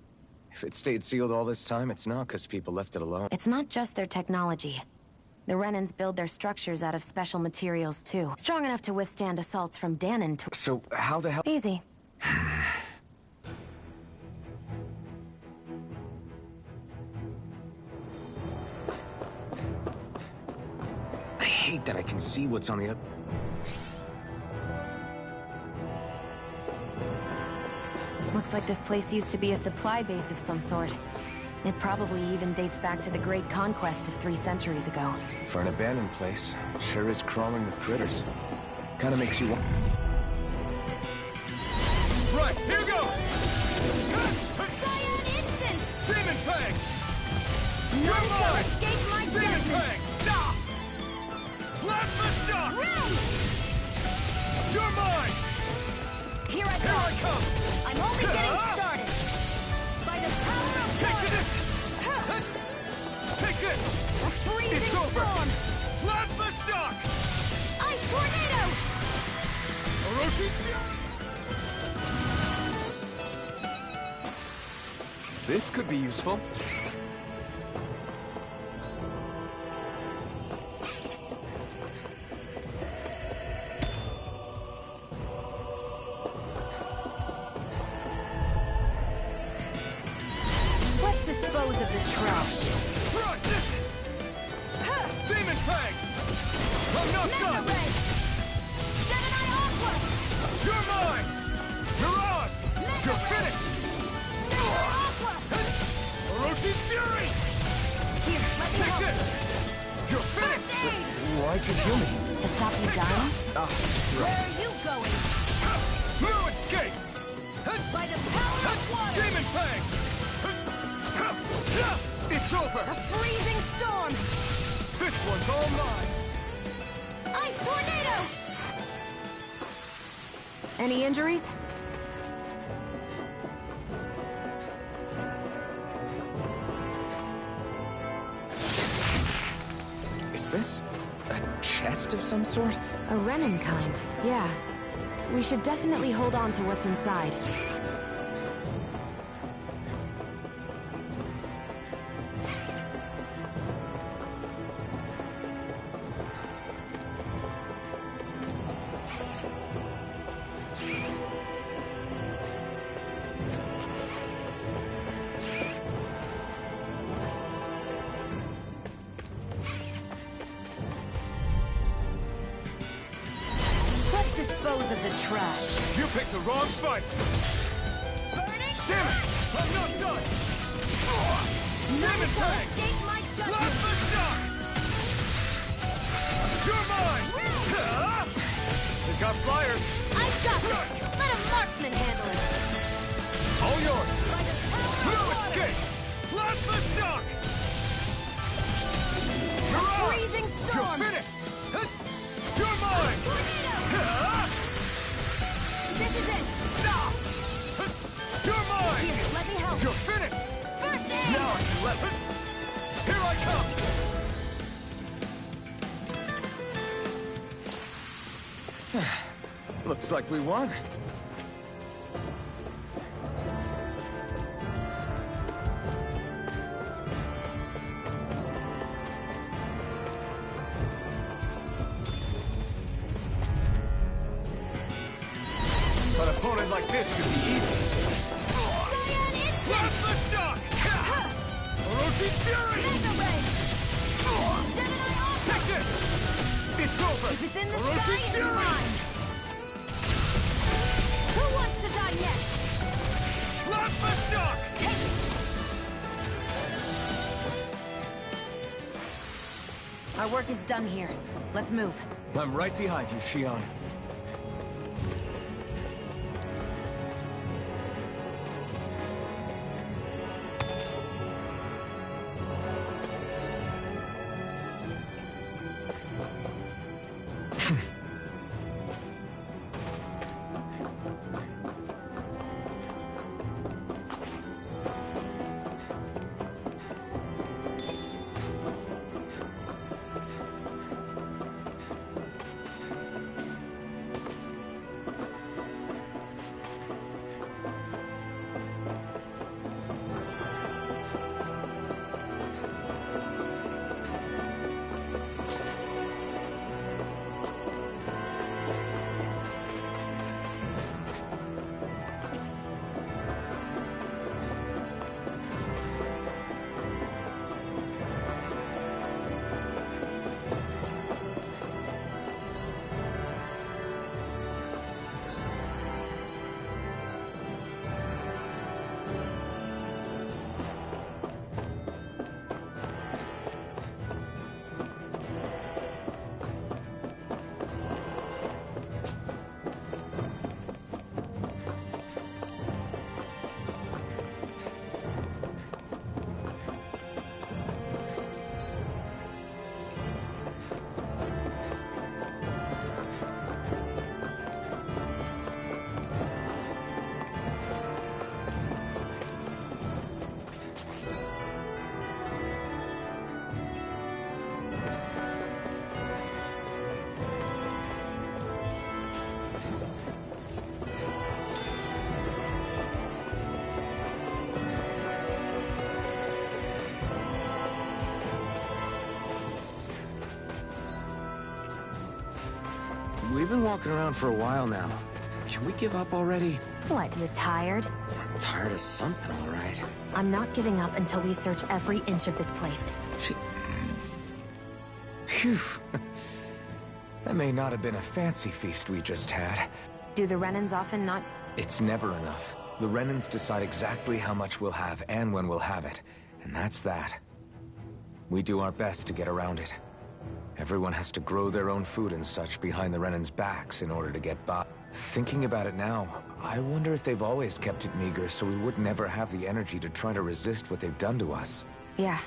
Speaker 7: If it stayed sealed all this time, it's not because people left it alone.
Speaker 6: It's not just their technology. The Renans build their structures out of special materials, too. Strong enough to withstand assaults from Danon to...
Speaker 7: So, how the hell...
Speaker 6: Easy.
Speaker 7: I hate that I can see what's on the other...
Speaker 6: Looks like this place used to be a supply base of some sort. It probably even dates back to the Great Conquest of 3 centuries ago.
Speaker 7: For an abandoned place, sure is crawling with critters. Kinda makes you want...
Speaker 14: Right, here goes!
Speaker 9: Cyan instant!
Speaker 14: Demon Fang!
Speaker 9: None shall escape my
Speaker 14: Demon
Speaker 9: judgment!
Speaker 14: Fang! Stop! Slap the shock! You're mine!
Speaker 9: Here I come! I'm only getting started! By the power of
Speaker 14: Take
Speaker 9: water!
Speaker 14: this! Take this!
Speaker 9: A freezing
Speaker 14: It's over!
Speaker 9: storm!
Speaker 14: Slap the shock!
Speaker 9: Ice tornado!
Speaker 14: Orochi Fury!
Speaker 7: This could be useful.
Speaker 9: Let's dispose of the trash.
Speaker 14: Crush it! Demon Fang! I'm not
Speaker 9: Mega
Speaker 14: done!
Speaker 9: Ray! Gemini Aqua!
Speaker 14: You're mine! Mirage!
Speaker 9: Mega
Speaker 14: You're
Speaker 9: Ray!
Speaker 14: finished!
Speaker 9: Mega Aqua!
Speaker 14: Orochi Fury!
Speaker 9: Here, let me
Speaker 14: Take
Speaker 9: help.
Speaker 14: this! You're
Speaker 9: First
Speaker 14: finished!
Speaker 9: aid!
Speaker 7: Why'd you kill me?
Speaker 6: To stop you dying?
Speaker 9: Where are you going?
Speaker 14: No escape!
Speaker 9: By the power of water!
Speaker 14: Demon Fang! It's over!
Speaker 9: A freezing storm!
Speaker 14: This one's all mine!
Speaker 9: Ice tornado!
Speaker 6: Any injuries?
Speaker 7: Is this a chest of some sort?
Speaker 6: A Renan kind, yeah. We should definitely hold on to what's inside.
Speaker 9: Let's dispose of the trash.
Speaker 14: You picked the wrong fight!
Speaker 9: Burning
Speaker 14: Damn it! I'm not done! Demon Fang!
Speaker 9: escape my
Speaker 14: Slap
Speaker 9: judgment!
Speaker 14: the shock! You're mine! They got flyers!
Speaker 9: I got this! Let a marksman handle it!
Speaker 14: All yours!
Speaker 9: By the power
Speaker 14: No
Speaker 9: of water!
Speaker 14: escape! Slap the shock!
Speaker 9: A
Speaker 14: You're on!
Speaker 9: freezing
Speaker 14: You're
Speaker 9: storm!
Speaker 14: finished! You're mine!
Speaker 9: Tornado! This is it!
Speaker 14: Stop! You're mine!
Speaker 9: Here, let me help!
Speaker 14: You're finished!
Speaker 9: First aid!
Speaker 14: Now I can let it! Here I come!
Speaker 7: Looks like we won.
Speaker 14: An opponent like this should be easy. Blast the shock! Orochi's Fury! Take this! It's over!
Speaker 9: If it's in the
Speaker 14: Orochi's
Speaker 9: sky, it's
Speaker 14: Fury!
Speaker 9: mine! Who wants to die next?
Speaker 14: Blast the shock!
Speaker 9: Our work is done here. Let's move.
Speaker 7: I'm right behind you, Shion. We've been walking around for a while now. Can we give up already?
Speaker 6: What, you're tired?
Speaker 7: Tired of something, all right.
Speaker 6: I'm not giving up until we search every inch of this place.
Speaker 7: Phew. That may not have been a fancy feast we just had.
Speaker 6: Do the Renans often not...
Speaker 7: It's never enough. The Renans decide exactly how much we'll have and when we'll have it. And that's that. We do our best to get around it. Everyone has to grow their own food and such behind the Renans' backs in order to get by. Thinking about it now, I wonder if they've always kept it meager so we would never have the energy to try to resist what they've done to us.
Speaker 6: Yeah.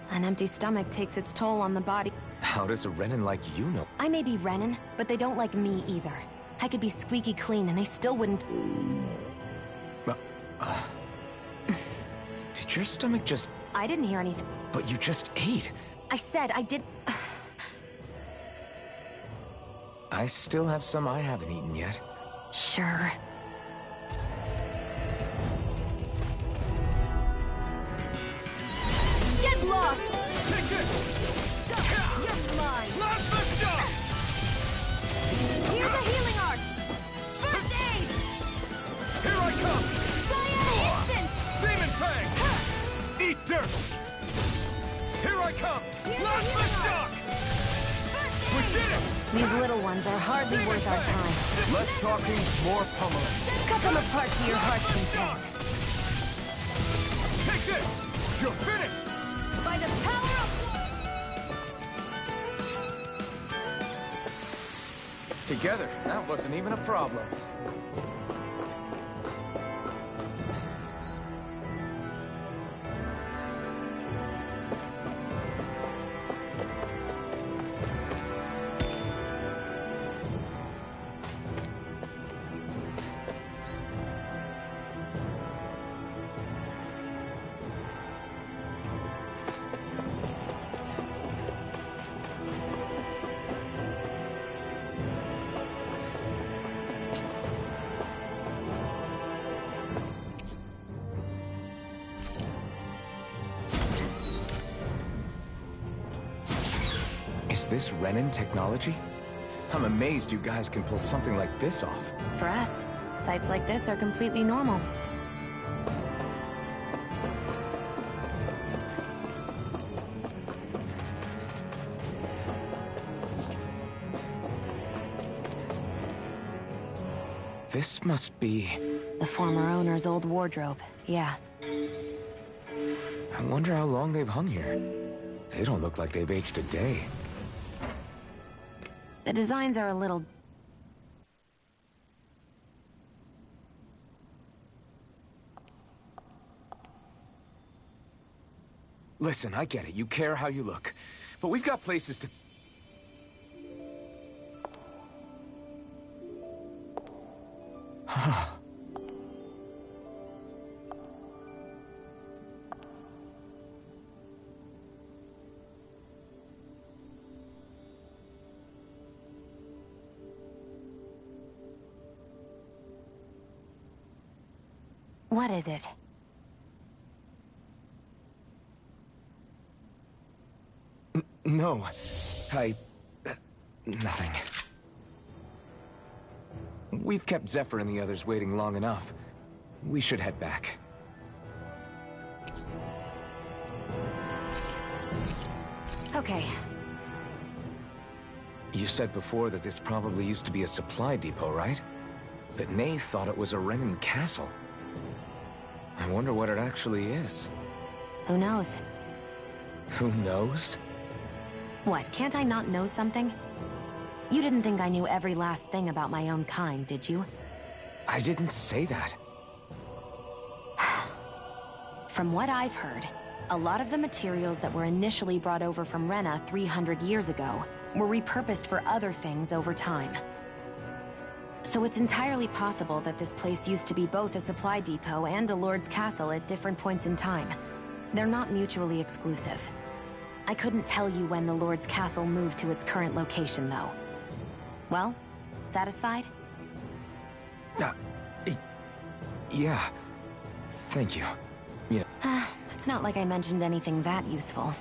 Speaker 6: An empty stomach takes its toll on the body.
Speaker 7: How does a Renan like you know?
Speaker 6: I may be Renan, but they don't like me either. I could be squeaky clean and they still wouldn't...
Speaker 7: Did your stomach just...
Speaker 6: I didn't hear anything.
Speaker 7: But you just ate.
Speaker 6: I said I did...
Speaker 7: I still have some I haven't eaten yet.
Speaker 6: Sure.
Speaker 9: Get lost!
Speaker 14: Take this!
Speaker 9: You're mine!
Speaker 14: Blast the shock!
Speaker 9: Here's a healing arc! First aid!
Speaker 14: Here I come!
Speaker 9: Cyan instant!
Speaker 14: Demon Fang! Eat dirt! Here I come! Blast the shock! We did it!
Speaker 6: These little ones are hardly worth our time.
Speaker 14: Less talking, more pummeling.
Speaker 6: Cut them apart to your heart's content.
Speaker 14: Take this! You're finished!
Speaker 9: By the power of...
Speaker 7: Together, that wasn't even a problem. this Renin technology? I'm amazed you guys can pull something like this off.
Speaker 6: For us, sites like this are completely normal.
Speaker 7: This must be...
Speaker 6: The former owner's old wardrobe, yeah.
Speaker 7: I wonder how long they've hung here. They don't look like they've aged a day.
Speaker 6: The designs are a little...
Speaker 7: Listen, I get it. You care how you look. But we've got places to...
Speaker 6: What is it?
Speaker 7: No. Nothing. We've kept Zephyr and the others waiting long enough. We should head back.
Speaker 6: Okay.
Speaker 7: You said before that this probably used to be a supply depot, right? But Nay thought it was a Renin castle. I wonder what it actually is.
Speaker 6: Who knows?
Speaker 7: Who knows?
Speaker 6: What, can't I not know something? You didn't think I knew every last thing about my own kind, did you?
Speaker 7: I didn't say that.
Speaker 6: From what I've heard, a lot of the materials that were initially brought over from Rena 300 years ago were repurposed for other things over time. So it's entirely possible that this place used to be both a supply depot and a lord's castle at different points in time. They're not mutually exclusive. I couldn't tell you when the lord's castle moved to its current location, though. Well, satisfied?
Speaker 7: Yeah. Thank you. Yeah.
Speaker 6: It's not like I mentioned anything that useful.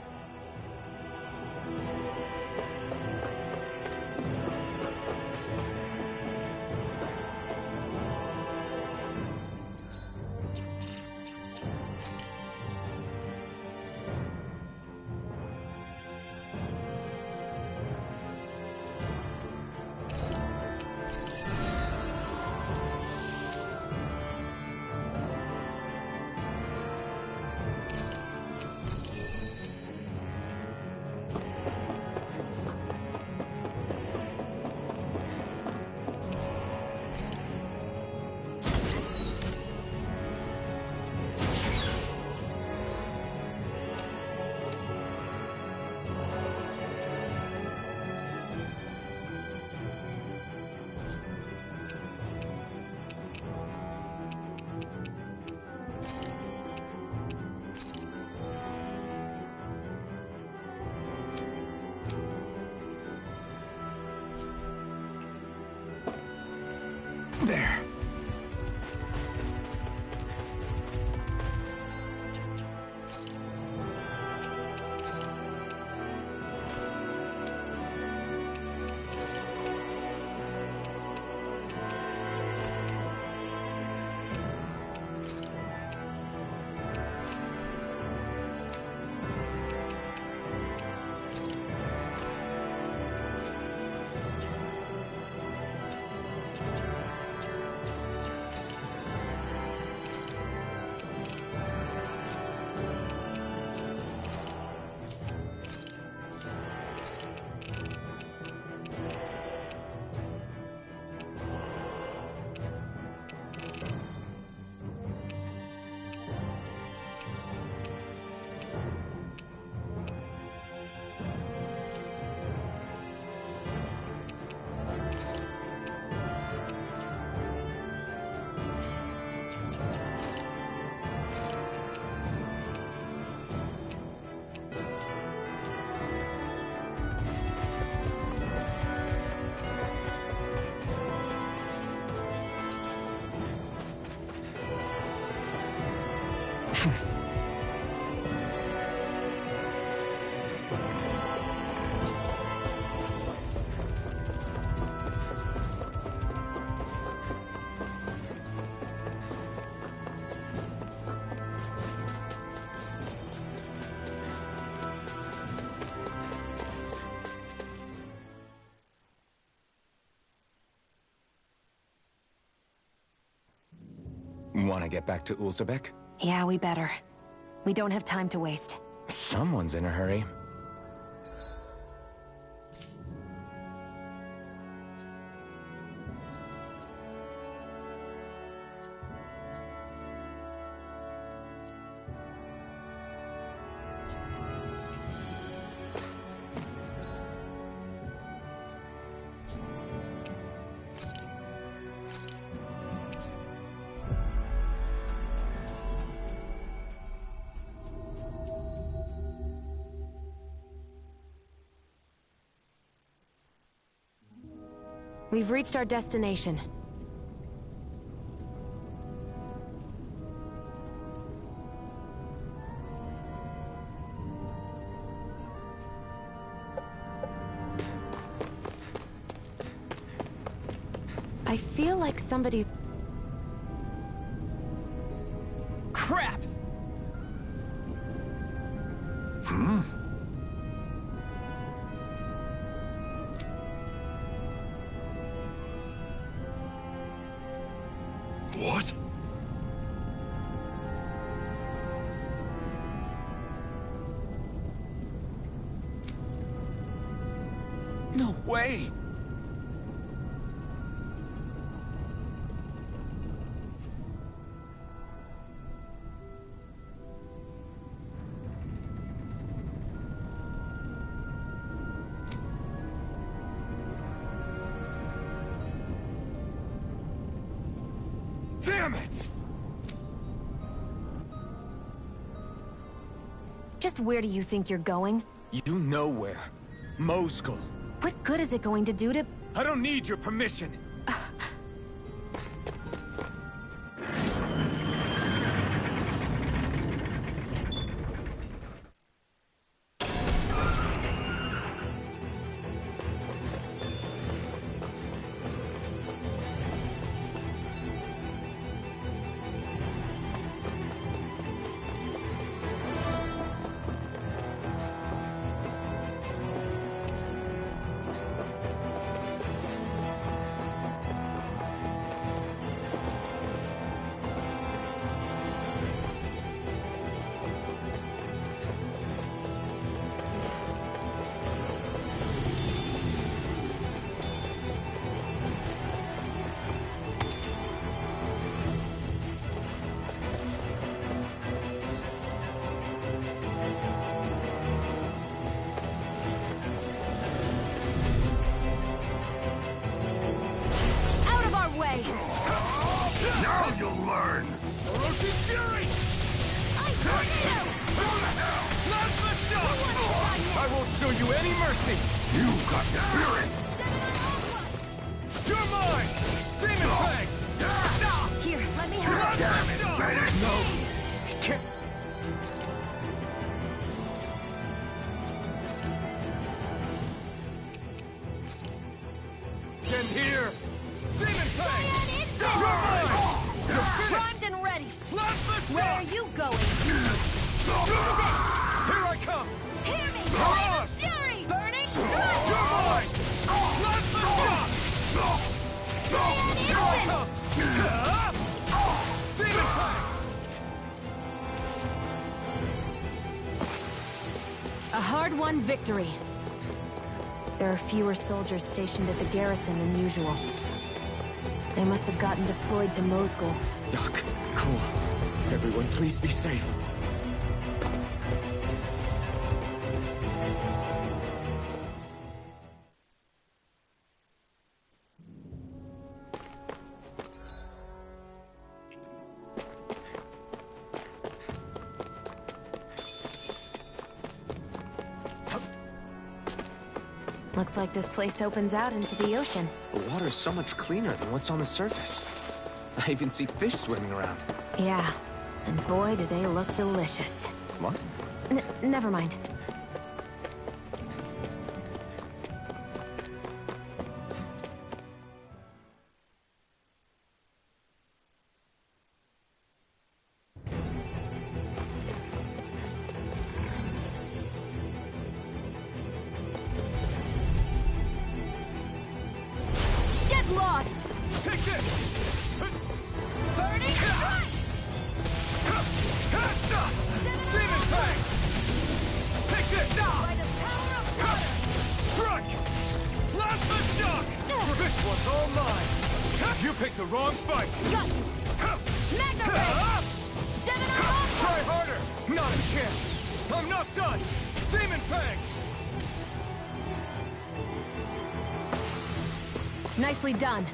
Speaker 7: Want to get back to Ulzebek?
Speaker 6: Yeah, we better. We don't have time to waste.
Speaker 7: Someone's in a hurry.
Speaker 6: We've reached our destination. I feel like somebody...
Speaker 14: Crap!
Speaker 4: Hmm? What?
Speaker 14: No way! Damn it!
Speaker 6: Just where do you think you're going?
Speaker 14: You know where. Moskul.
Speaker 6: What good is it going to do to...
Speaker 14: I don't need your permission.
Speaker 4: Now you'll learn!
Speaker 14: Orochi Fury! Plasma Shock! I won't show you any mercy!
Speaker 4: You got the spirit!
Speaker 14: You're mine! Demon Fangs!
Speaker 6: Here, let me help.
Speaker 14: Plasma Shock!
Speaker 4: No!
Speaker 14: Can't... Get here! Demon Fangs!
Speaker 6: Primed and ready. Where are you going?
Speaker 14: Here I come!
Speaker 6: Hear me!
Speaker 14: Mirage!
Speaker 6: Fury! Burning
Speaker 14: You're mine! Plasma Shock! Here I come! Demon Fangs!
Speaker 6: A hard-won victory. There are fewer soldiers stationed at the garrison than usual. They must have gotten deployed to Moskul.
Speaker 7: Doc, cool. Everyone, please be safe.
Speaker 6: Looks like this place opens out into the ocean.
Speaker 7: The water's so much cleaner than what's on the surface. I even see fish swimming around.
Speaker 6: Yeah, and boy do they look delicious.
Speaker 7: What?
Speaker 6: Never mind.
Speaker 14: Take this!
Speaker 6: Burning
Speaker 14: Demon Fang! Take this! Strike! Plasma Shock! This one's all mine! You picked the wrong fight!
Speaker 9: Got you! Magna Ray!
Speaker 14: Try harder! Not a chance! I'm not done! Demon Fang!
Speaker 9: Nicely done.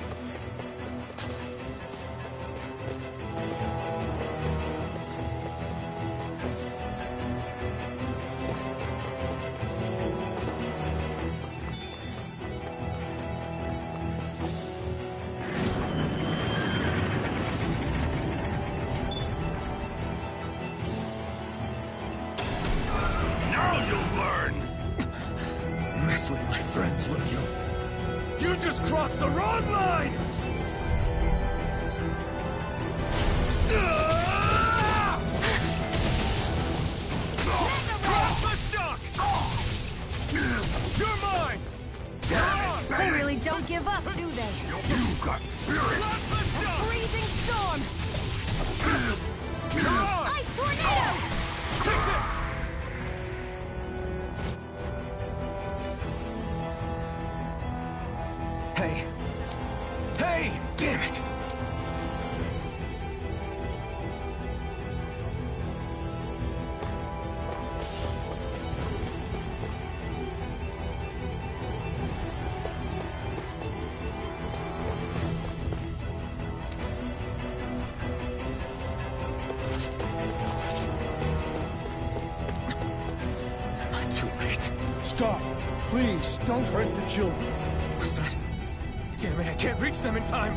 Speaker 14: Now you'll learn! Mess with my friends, will you? You just crossed the wrong line! Plasma Shock! You're mine!
Speaker 9: They really don't give up, do they?
Speaker 14: You got spirit! Plasma Shock!
Speaker 9: Freezing storm!
Speaker 14: You're on!
Speaker 9: Ice tornado!
Speaker 14: Take this! Hey! Hey! Damn it! Too late.
Speaker 8: Stop. Please, don't hurt the children.
Speaker 14: What's that? Damn it, I can't reach them in time!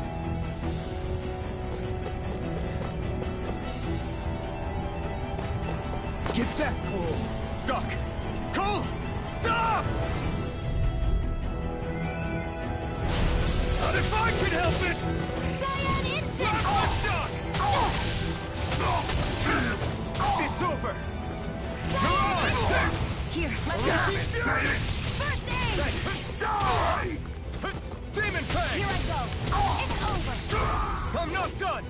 Speaker 8: Get that, Cole!
Speaker 14: Doc! Cole! Stop! Not if I can help it!
Speaker 9: Cyan insect!
Speaker 14: Plasma Shock! It's over! You're on!
Speaker 9: Here, let's go! First aid!
Speaker 14: Die! Demon Fang!
Speaker 9: Here I go! It's over!
Speaker 14: I'm not done!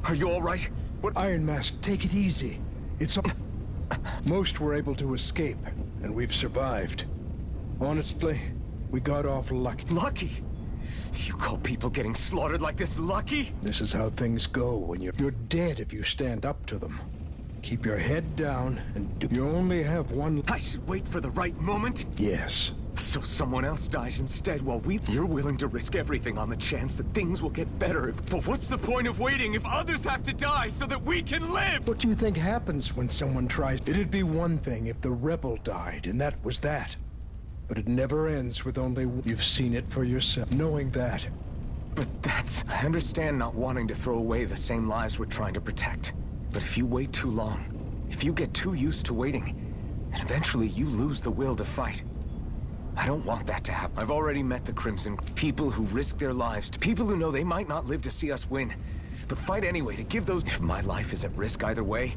Speaker 14: Are you all right? What?
Speaker 8: Iron Mask, take it easy. It's... Most were able to escape, and we've survived. Honestly, we got off lucky.
Speaker 14: Lucky? You call people getting slaughtered like this lucky?
Speaker 8: This is how things go when you're dead if you stand up to them. Keep your head down and do... You only have one...
Speaker 14: I should wait for the right moment?
Speaker 8: Yes.
Speaker 14: So someone else dies instead while we... You're willing to risk everything on the chance that things will get better if... But what's the point of waiting if others have to die so that we can live?
Speaker 8: What do you think happens when someone tries... It'd be one thing if the rebel died, and that was that. But it never ends with only... You've seen it for yourself. Knowing that...
Speaker 14: But that's... I understand not wanting to throw away the same lives we're trying to protect. But if you wait too long, if you get too used to waiting, then eventually you lose the will to fight. I don't want that to happen. I've already met the Crimson. People who risk their lives, people who know they might not live to see us win, but fight anyway to give those... If my life is at risk either way...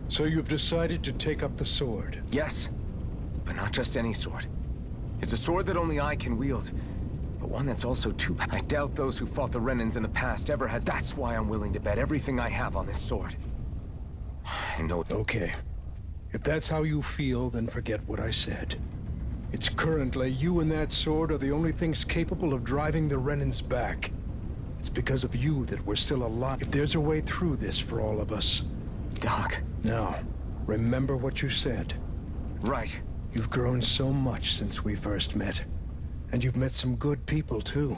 Speaker 8: So you've decided to take up the sword?
Speaker 14: Yes, but not just any sword. It's a sword that only I can wield, but one that's also too... I doubt those who fought the Renans in the past ever had... That's why I'm willing to bet everything I have on this sword. I know...
Speaker 8: Okay. If that's how you feel, then forget what I said. It's currently you and that sword are the only things capable of driving the Renans back. It's because of you that we're still alive. If there's a way through this for all of us...
Speaker 14: Doc.
Speaker 8: Now, remember what you said.
Speaker 14: Right.
Speaker 8: You've grown so much since we first met. And you've met some good people, too.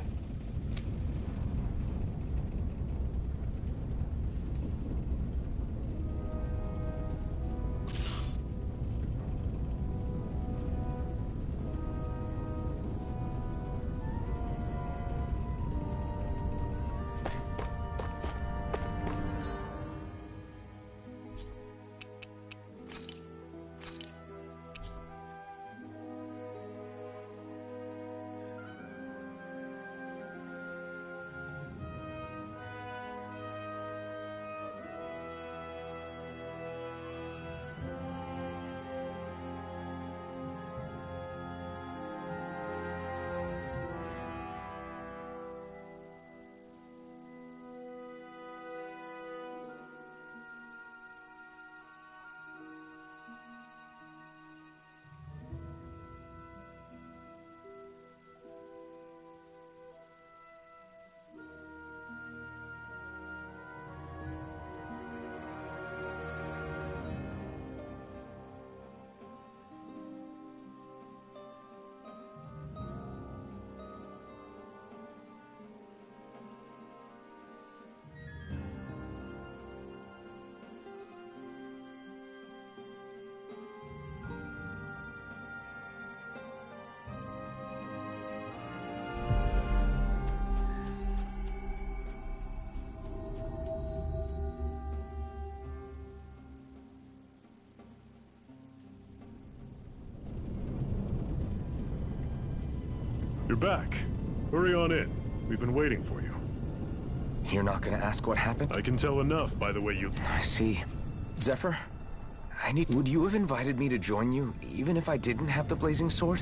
Speaker 4: You're back. Hurry on in. We've been waiting for you.
Speaker 14: You're not gonna ask what happened?
Speaker 4: I can tell enough by the way you...
Speaker 14: I see. Zephyr, would you have invited me to join you, even if I didn't have the blazing sword?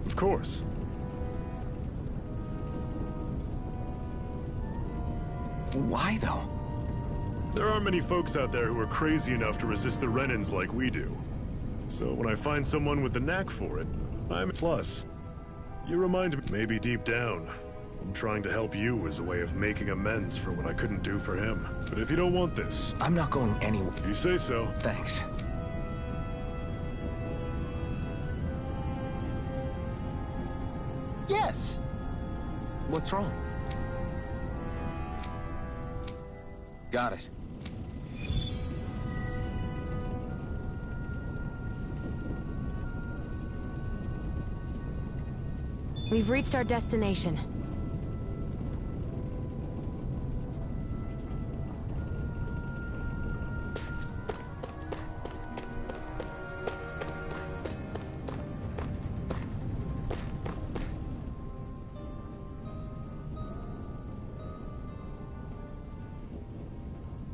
Speaker 4: Of course.
Speaker 14: Why, though?
Speaker 4: There aren't many folks out there who are crazy enough to resist the Renans like we do. So when I find someone with the knack for it, I'm... Plus, you remind me, maybe deep down, I'm trying to help you as a way of making amends for what I couldn't do for him. But if you don't want this...
Speaker 14: I'm not going anywhere.
Speaker 4: If you say so.
Speaker 14: Thanks.
Speaker 12: Yes!
Speaker 14: What's wrong? Got it.
Speaker 6: We've reached our destination.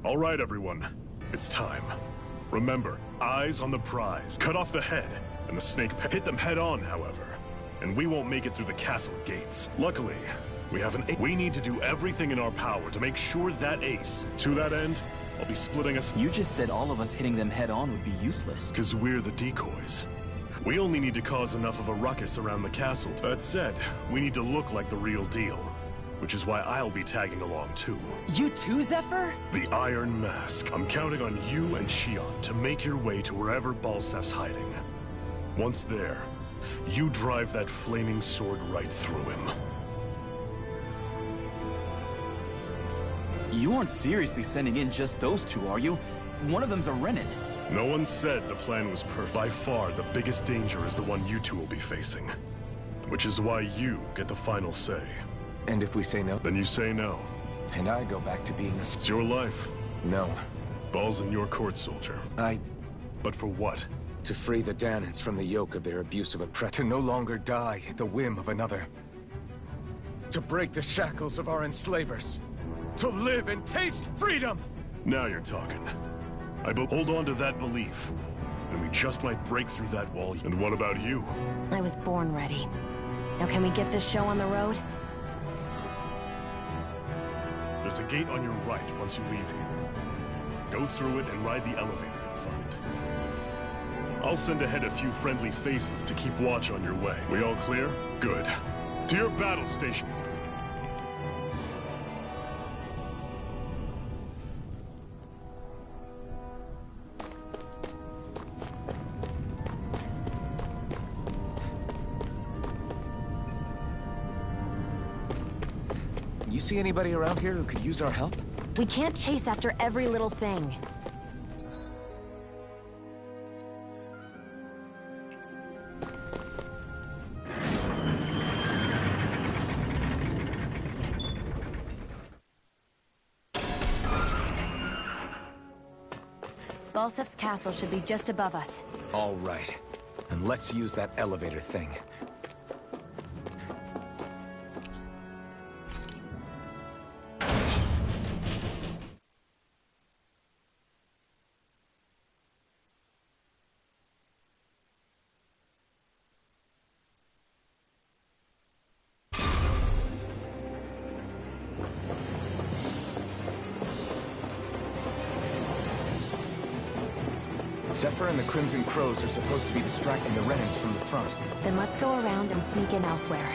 Speaker 4: All right, everyone. It's time. Remember, eyes on the prize. Cut off the head, and the snake hit them head on, however. And we won't make it through the castle gates. Luckily, we have an ace. We need to do everything in our power to make sure that ace. To that end, I'll be splitting us.
Speaker 13: You just said all of us hitting them head on would be useless.
Speaker 4: Because we're the decoys. We only need to cause enough of a ruckus around the castle. That said, we need to look like the real deal. Which is why I'll be tagging along too.
Speaker 15: You too, Zephyr?
Speaker 4: The Iron Mask. I'm counting on you and Shion to make your way to wherever Balsef's hiding. Once there, you drive that flaming sword right through him.
Speaker 15: You aren't seriously sending in just those two, are you? One of them's a Renin.
Speaker 4: No one said the plan was perfect. By far, the biggest danger is the one you two will be facing. Which is why you get the final say.
Speaker 14: And if we say no?
Speaker 4: Then you say no.
Speaker 14: And I go back to being a...
Speaker 4: It's your life.
Speaker 14: No.
Speaker 4: Ball's in your court, soldier.
Speaker 14: But
Speaker 4: for what?
Speaker 14: To free the Danans from the yoke of their abusive oppressor. To no longer die at the whim of another. To break the shackles of our enslavers. To live and taste freedom!
Speaker 4: Now you're talking. Hold on to that belief, and we just might break through that wall. And what about you?
Speaker 6: I was born ready. Now can we get this show on the road?
Speaker 4: There's a gate on your right once you leave here. Go through it and ride the elevator you'll find. I'll send ahead a few friendly faces to keep watch on your way. We all clear? Good. To your battle station.
Speaker 14: You see anybody around here who could use our help?
Speaker 6: We can't chase after every little thing. Balsef's castle should be just above us.
Speaker 14: All right. And let's use that elevator thing. Zephyr and the Crimson Crows are supposed to be distracting the Renans from the front.
Speaker 6: Then let's go around and sneak in elsewhere.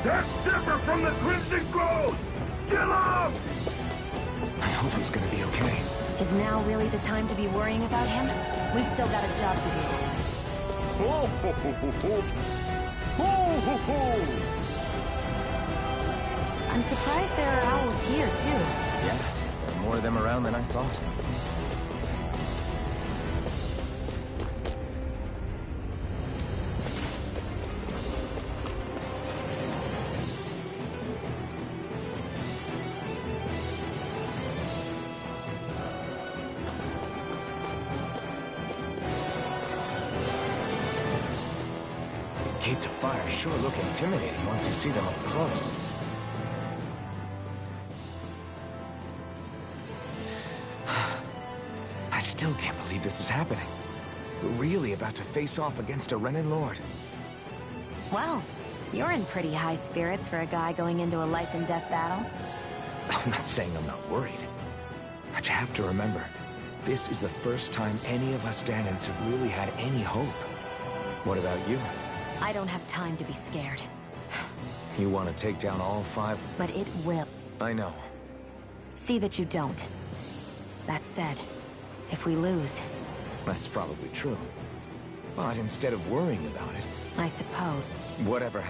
Speaker 5: That's Zephyr from the Crimson Crows! Kill him!
Speaker 14: I hope he's gonna be okay.
Speaker 6: Is now really the time to be worrying about him? We've still got a job to do.
Speaker 5: Ho, ho, ho, ho, ho. Ho, ho, ho.
Speaker 6: I'm surprised there are owls here, too.
Speaker 14: Yeah, there are more of them around than I thought. Gates of fire sure look intimidating once you see them up close. I still can't believe this is happening. We're really about to face off against a Renin Lord.
Speaker 6: Well, you're in pretty high spirits for a guy going into a life and death battle.
Speaker 14: I'm not saying I'm not worried. But you have to remember, this is the first time any of us Danans have really had any hope. What about you?
Speaker 6: I don't have time to be scared.
Speaker 14: You want to take down all 5?
Speaker 6: But it will.
Speaker 14: I know.
Speaker 6: See that you don't. That said, if we lose...
Speaker 14: That's probably true. But instead of worrying about it...
Speaker 6: I suppose.
Speaker 14: Whatever.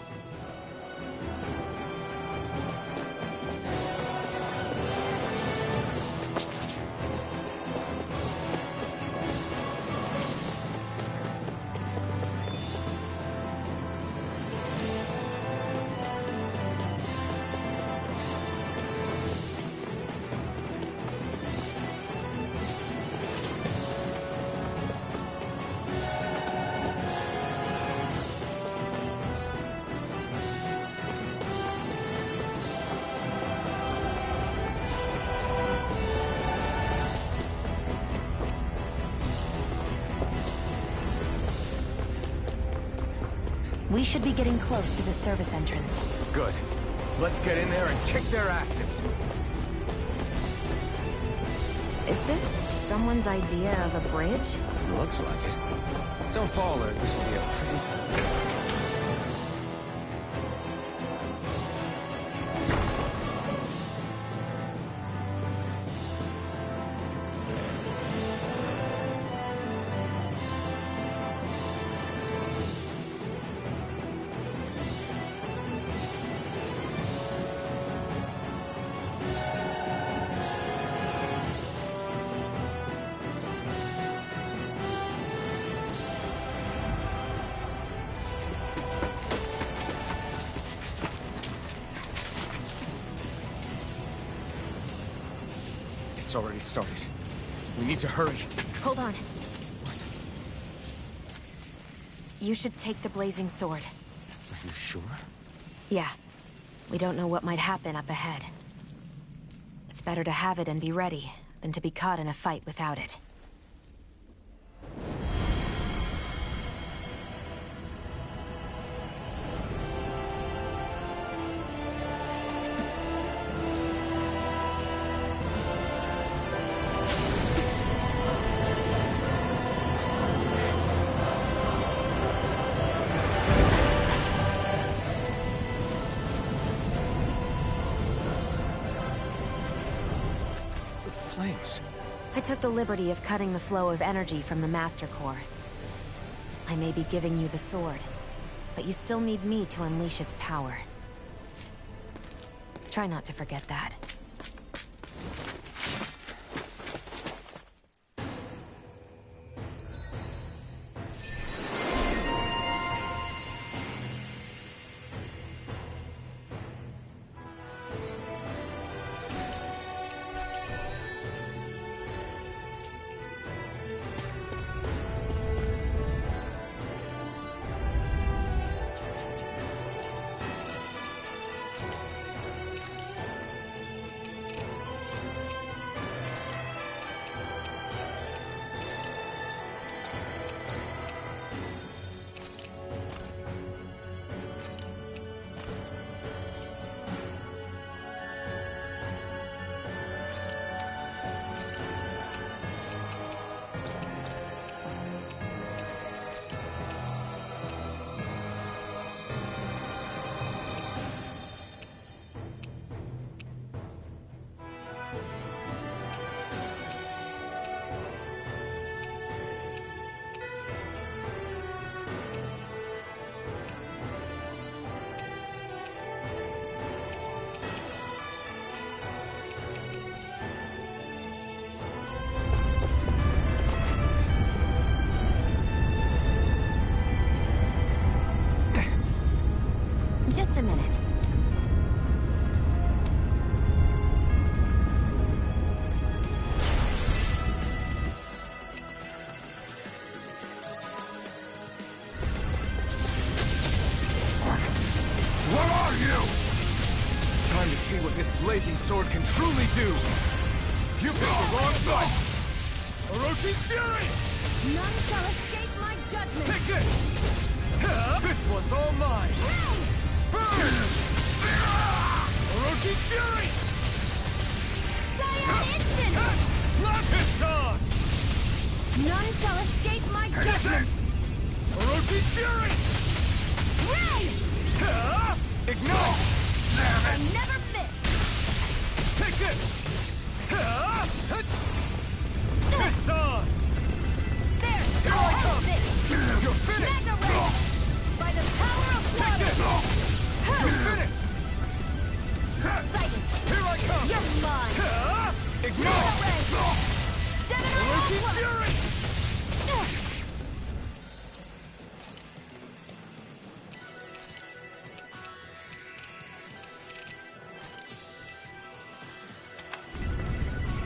Speaker 6: We should be getting close to the service entrance.
Speaker 14: Good. Let's get in there and kick their asses.
Speaker 6: Is this someone's idea of a bridge?
Speaker 14: Looks like it. Don't fall or this will be a pretty... It's already started. We need to hurry.
Speaker 6: Hold on. What? You should take the blazing sword.
Speaker 14: Are you sure?
Speaker 6: Yeah. We don't know what might happen up ahead. It's better to have it and be ready than to be caught in a fight without it.
Speaker 14: Flames.
Speaker 6: I took the liberty of cutting the flow of energy from the Master Core. I may be giving you the sword, but you still need me to unleash its power. Try not to forget that. Just a minute.
Speaker 14: What are you? Time to see what this blazing sword can truly do. You picked the wrong fight. Orochi's fury!
Speaker 1: None shall escape my judgment!
Speaker 14: Take this! This one's all mine! Burn! Orochi's fury!
Speaker 1: Scion instant!
Speaker 14: Flash on!
Speaker 1: None shall escape my judgment!
Speaker 14: Orochi's fury!
Speaker 1: Ray!
Speaker 14: Ignite!
Speaker 1: I never miss!
Speaker 14: Take this! It's on!
Speaker 1: There!
Speaker 14: Here I come! You're finished!
Speaker 1: Mega Ray! By the power of water!
Speaker 14: Take this! You're finished!
Speaker 1: Exciting!
Speaker 14: Here I come!
Speaker 1: You're mine!
Speaker 14: Ignite!
Speaker 1: Mega Ray! Gemini
Speaker 14: Orochi's
Speaker 1: Aqua!
Speaker 14: fury!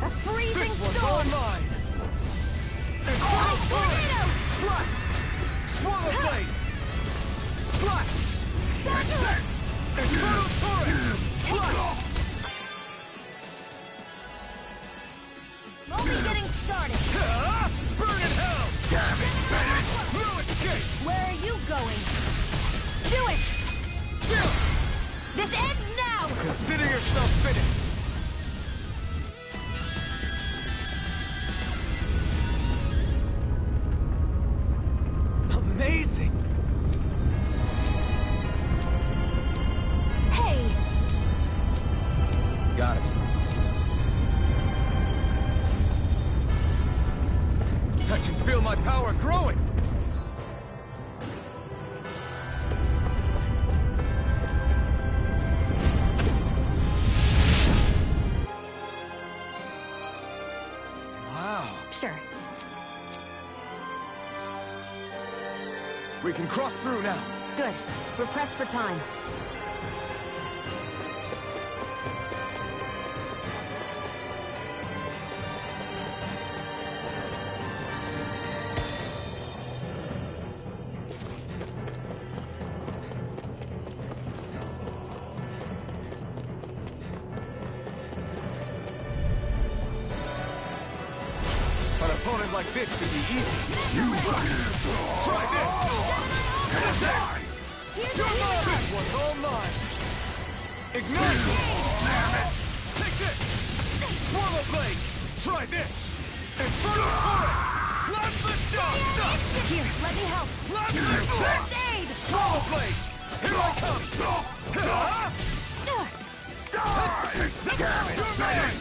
Speaker 1: A freezing
Speaker 14: This one's
Speaker 1: storm!
Speaker 14: all mine!
Speaker 1: Ice tornado!
Speaker 14: Slash! Swallow blade! Slash!
Speaker 1: Circular!
Speaker 14: Infernal torrent! Slash!
Speaker 1: Only getting started!
Speaker 14: Burn! Consider yourself finished. Amazing!
Speaker 6: Hey!
Speaker 14: Got it. I can feel my power growing! Wow.
Speaker 6: Sure.
Speaker 14: We can cross through now.
Speaker 6: Good. We're pressed for time.
Speaker 14: An opponent like this should be easy. Try this! You're mine! This one's all mine! Ignite! Take this! Swallow blade! Try this! Infernal torrent! Slap the dust!
Speaker 6: Here, let me help.
Speaker 14: Slap the first aid! Swallow blade! Here I come! You're mine!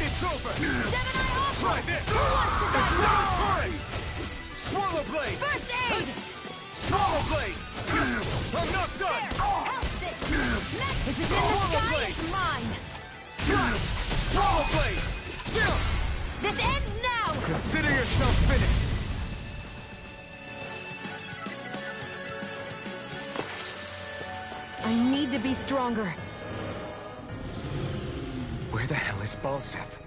Speaker 14: It's over! Try this! Infernal torrent! Swallow blade!
Speaker 6: First aid!
Speaker 14: Swallow blade! I'm not done!
Speaker 6: If it's in the sky, it's mine.
Speaker 14: Swallow blade! Jump!
Speaker 6: This ends now!
Speaker 14: Consider yourself finished!
Speaker 6: I need to be stronger.
Speaker 14: Where the hell is Balsef?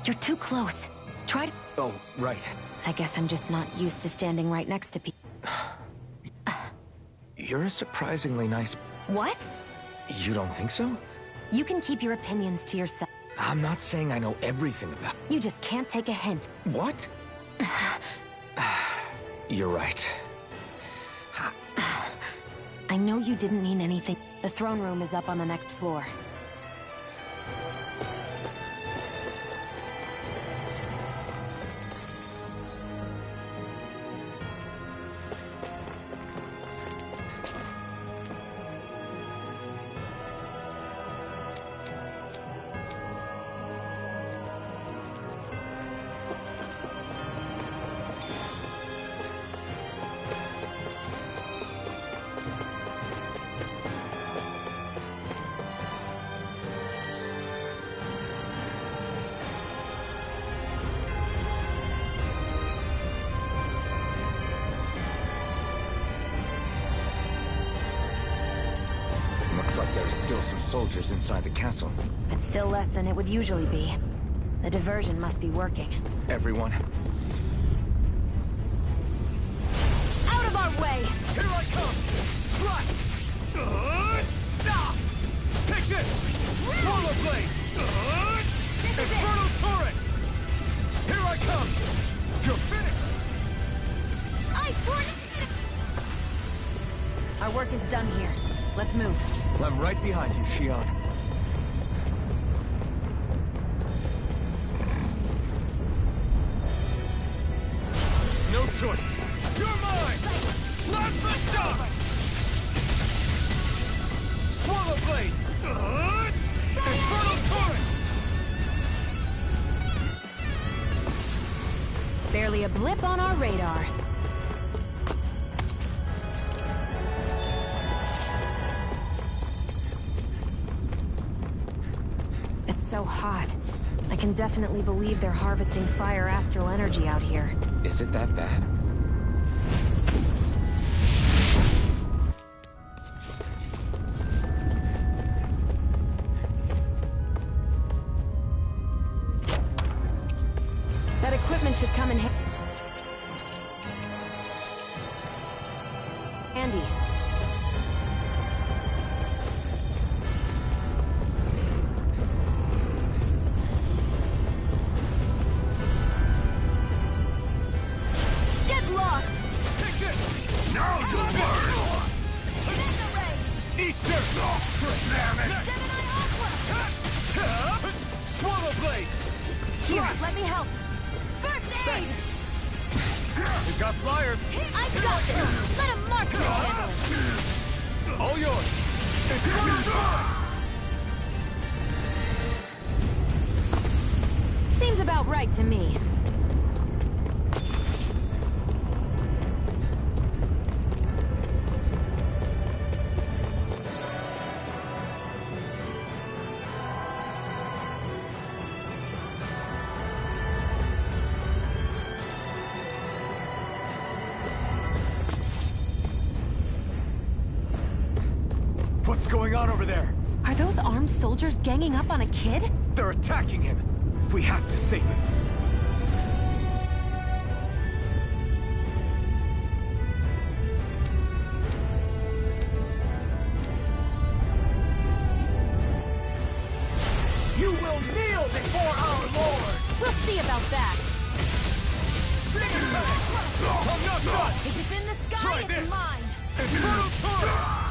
Speaker 6: You're too close. Try to...
Speaker 14: Oh, right.
Speaker 6: I guess I'm just not used to standing right next to people.
Speaker 14: You're a surprisingly nice...
Speaker 6: What?
Speaker 14: You don't think so?
Speaker 6: You can keep your opinions to yourself.
Speaker 14: I'm not saying I know everything about...
Speaker 6: You just can't take a hint.
Speaker 14: What? You're right.
Speaker 6: I know you didn't mean anything. The throne room is up on the next floor.
Speaker 14: Looks like there are still some soldiers inside the castle.
Speaker 6: It's still less than it would usually be. The diversion must be working.
Speaker 14: Everyone,
Speaker 6: Out of our way!
Speaker 14: here I come! Slap! Take this! Swallow blade! Infernal torrent! Here I come! You're finished!
Speaker 6: Our work is done here. Let's move.
Speaker 14: I'm right behind you, Shion. No choice! You're mine! Let the dust! Swallow blade! Infernal torrent!
Speaker 6: Barely a blip on our radar. It's so hot. I can definitely believe they're harvesting fire astral energy out here.
Speaker 14: Is it that bad?
Speaker 6: That equipment should come in handy. Get lost!
Speaker 14: Take this! Now you burn! Eat this! Damn it! Got flyers!
Speaker 9: I got this! Let him mark this handle!
Speaker 14: All yours!
Speaker 6: Seems about right to me.
Speaker 14: What's going on over there?
Speaker 6: Are those armed soldiers ganging up on a kid?
Speaker 14: They're attacking him! We have to save him!
Speaker 5: You will kneel before our Lord!
Speaker 6: We'll see about that.
Speaker 14: I'm not done!
Speaker 6: If it's in the sky,
Speaker 14: Try
Speaker 6: it's
Speaker 14: this.
Speaker 6: mine!
Speaker 14: Infernal Torrent!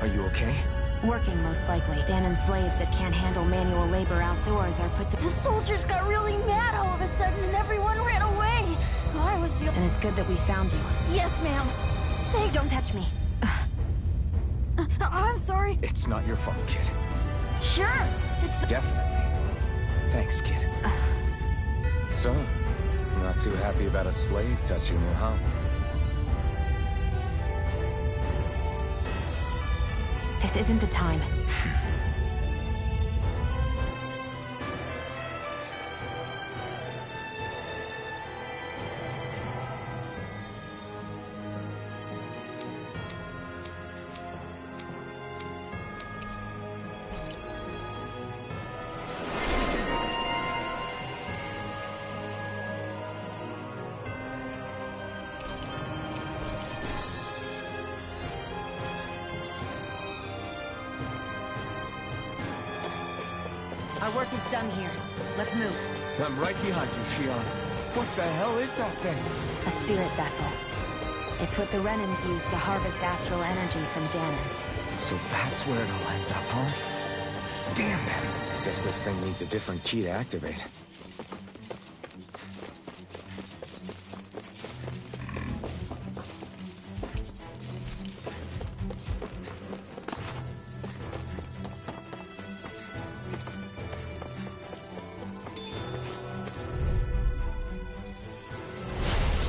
Speaker 14: Are you okay?
Speaker 6: Working, most likely. Danon's slaves that can't handle manual labor outdoors are put to...
Speaker 9: The soldiers got really mad all of a sudden and everyone ran away. I was the...
Speaker 6: And it's good that we found you.
Speaker 9: Yes, ma'am.
Speaker 6: Don't touch me.
Speaker 9: I'm sorry.
Speaker 14: It's not your fault, kid.
Speaker 9: Sure. It's the...
Speaker 14: Definitely. Thanks, kid. So, not too happy about a slave touching you, huh?
Speaker 6: This isn't the time. Our work is done here. Let's move.
Speaker 14: I'm right behind you, Shion. What the hell is that thing?
Speaker 6: A spirit vessel. It's what the Renans use to harvest astral energy from Danons.
Speaker 14: So that's where it all ends up, huh? Damn it. Guess this thing needs a different key to activate.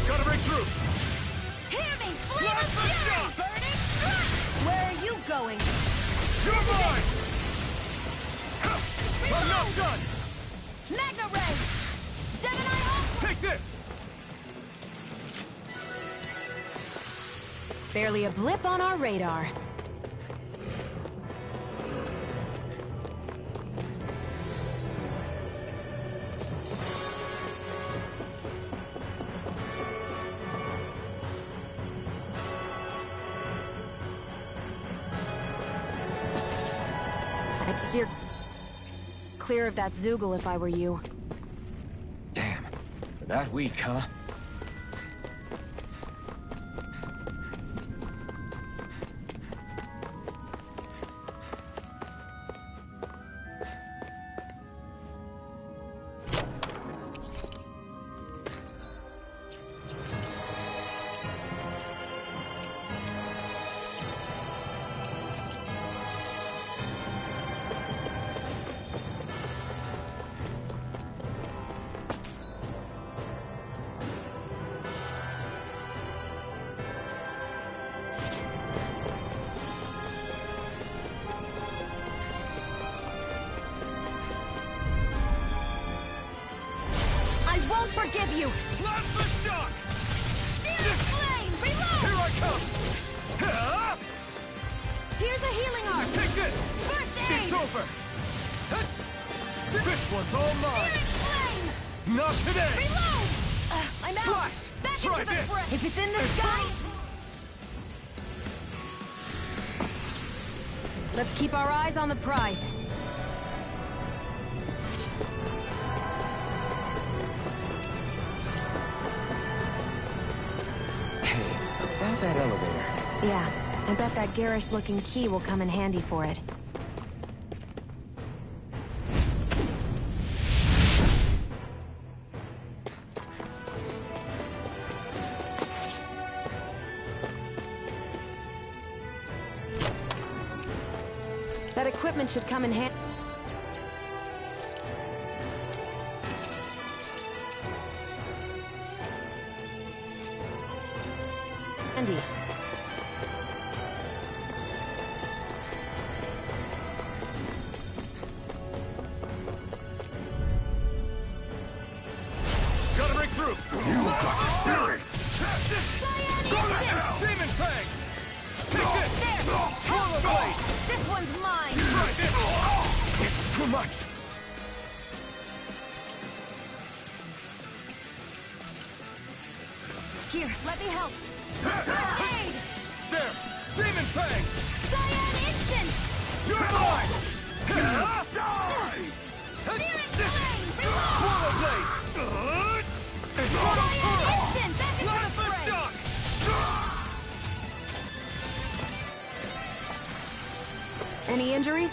Speaker 5: Gotta break through!
Speaker 9: Hear me! Flame of fury! Burning strike! Where are you going?
Speaker 5: You're mine! I'm not
Speaker 9: Reload!
Speaker 5: done!
Speaker 9: Magna Ray! Gemini Ultra!
Speaker 5: Take this!
Speaker 6: Barely a blip on our radar. I'd steer clear of that Zoogle if I were you.
Speaker 14: Damn. That weak, huh?
Speaker 9: I won't forgive you!
Speaker 5: Blast the shock!
Speaker 9: Searing flame! Reload!
Speaker 5: Here I come!
Speaker 9: Here's a healing arm!
Speaker 5: Take this!
Speaker 9: First aid!
Speaker 5: It's over! This one's all mine!
Speaker 9: Searing flame!
Speaker 5: Not today!
Speaker 9: Reload! I'm out!
Speaker 5: Flash!
Speaker 9: Back
Speaker 5: Try
Speaker 9: into the
Speaker 5: this!
Speaker 9: fray! If it's in the sky...
Speaker 6: Let's keep our eyes on the prize.
Speaker 14: Hey, about that elevator.
Speaker 6: Yeah, I bet that garish-looking key will come in handy for it. equipment should come in handy.
Speaker 10: Gotta break through!
Speaker 5: You got spirit!
Speaker 10: Demon Fang! Take this! Swallow Blade!
Speaker 9: This one's mine!
Speaker 10: Try this!
Speaker 14: It's too much!
Speaker 9: Here, let me help. Aid!
Speaker 10: There! Demon Fang!
Speaker 9: Cyan Instant!
Speaker 10: You're mine!
Speaker 5: Die!
Speaker 9: Spirit Flame!
Speaker 10: Swallow Blade! Immortal
Speaker 9: Cyan
Speaker 10: Pearl!
Speaker 9: Instant! That's
Speaker 10: Last
Speaker 9: the
Speaker 10: lift
Speaker 9: spray!
Speaker 10: shock!
Speaker 6: Any injuries?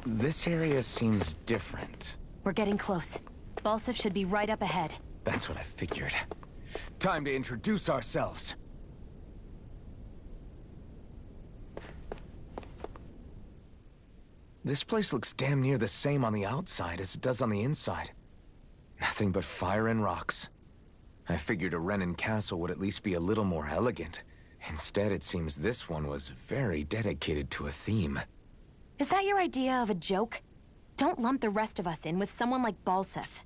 Speaker 14: This area seems different.
Speaker 6: We're getting close. Balsif should be right up ahead.
Speaker 14: That's what I figured. Time to introduce ourselves. This place looks damn near the same on the outside as it does on the inside. Nothing but fire and rocks. I figured a Renin castle would at least be a little more elegant. Instead, it seems this one was very dedicated to a theme.
Speaker 6: Is that your idea of a joke? Don't lump the rest of us in with someone like Balsif.